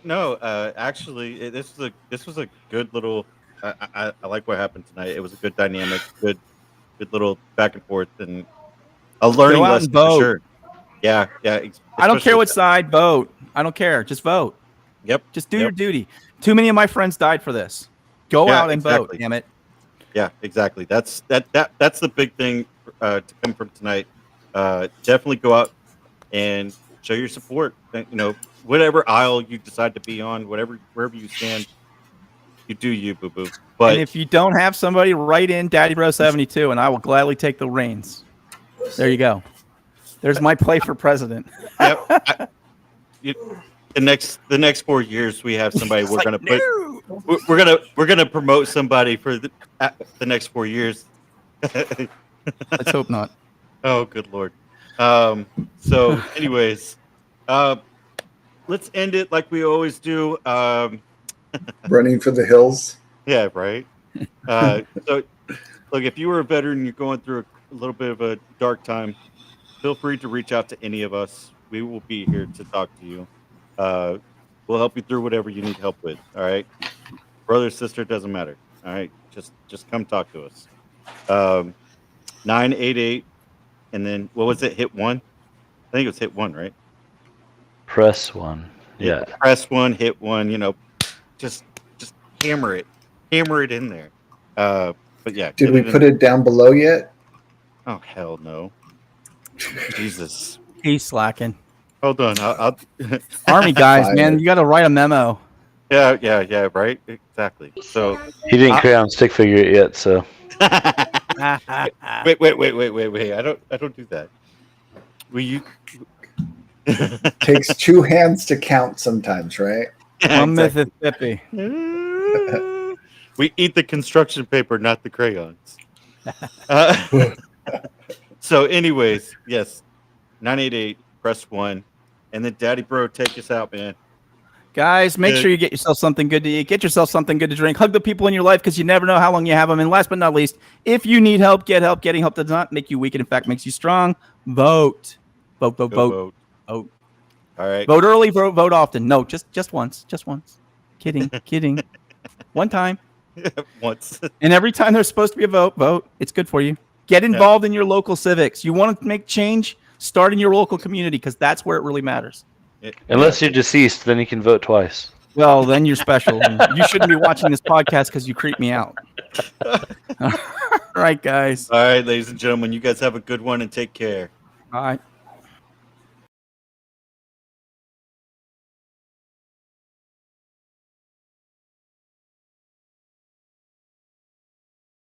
no, actually, this was a good little. I like what happened tonight. It was a good dynamic, good little back and forth, and a learning Go out lesson and for vote. sure. Yeah. I don't care especially- what side, vote. I don't care. Just vote. Yep. Just do your duty. Too many of my friends died for this. Go Yeah, out and vote, exactly. damn it. Yeah, exactly. That's the big thing to come from tonight. Definitely go out and show your support. Whatever aisle you decide to be on, wherever you stand, you do you, boo boo. But And if you don't have somebody, write in Daddy Bro 72, and I will gladly take the reins. There you go. There's my play for president. yep, the next 4 years we have somebody we're gonna promote somebody for the next 4 years. Let's hope not. Oh, good Lord. So anyways, let's end it like we always do. Running for the hills. Yeah, right. So look, if you were a veteran and you're going through a little bit of a dark time, feel free to reach out to any of us. We will be here to talk to you. We'll help you through whatever you need help with. All right, brother, sister, doesn't matter. All right, just come talk to us. 988, and then what was it? Hit 1. I think it was hit 1, right? Press 1. Yeah. Press 1, hit 1. Just hammer it in there. But yeah. Did we put it down below yet? Oh hell no! Jesus. He's slacking. Hold on. I'll Army guys, Fire. man, you got to write a memo. Yeah. Right. Exactly. So He didn't crayon stick figure it yet, so wait. I don't do that. Will you? Takes 2 hands to count sometimes, right? One Exactly. Mississippi. We eat the construction paper, not the crayons. So, anyways, yes, 988, press 1, and then Daddy Bro, take us out, man. Guys, make Good. sure you get yourself something good to eat. Get yourself something good to drink. Hug the people in your life because you never know how long you have them. And last but not least, if you need help, get help. Getting help does not make you weak. It, in fact, makes you strong. Vote. Vote. Go Vote. vote. All right. Vote early. Vote often. No, just once. Just once. Kidding. One time. Once. And every time there's supposed to be a vote. It's good for you. Get involved in your local civics. You want to make change? Start in your local community because that's where it really matters. unless you're deceased, then you can vote twice. Well, then you're special. And you shouldn't be watching this podcast because you creep me out. All right, guys. All right, ladies and gentlemen, you guys have a good one and take care. All right.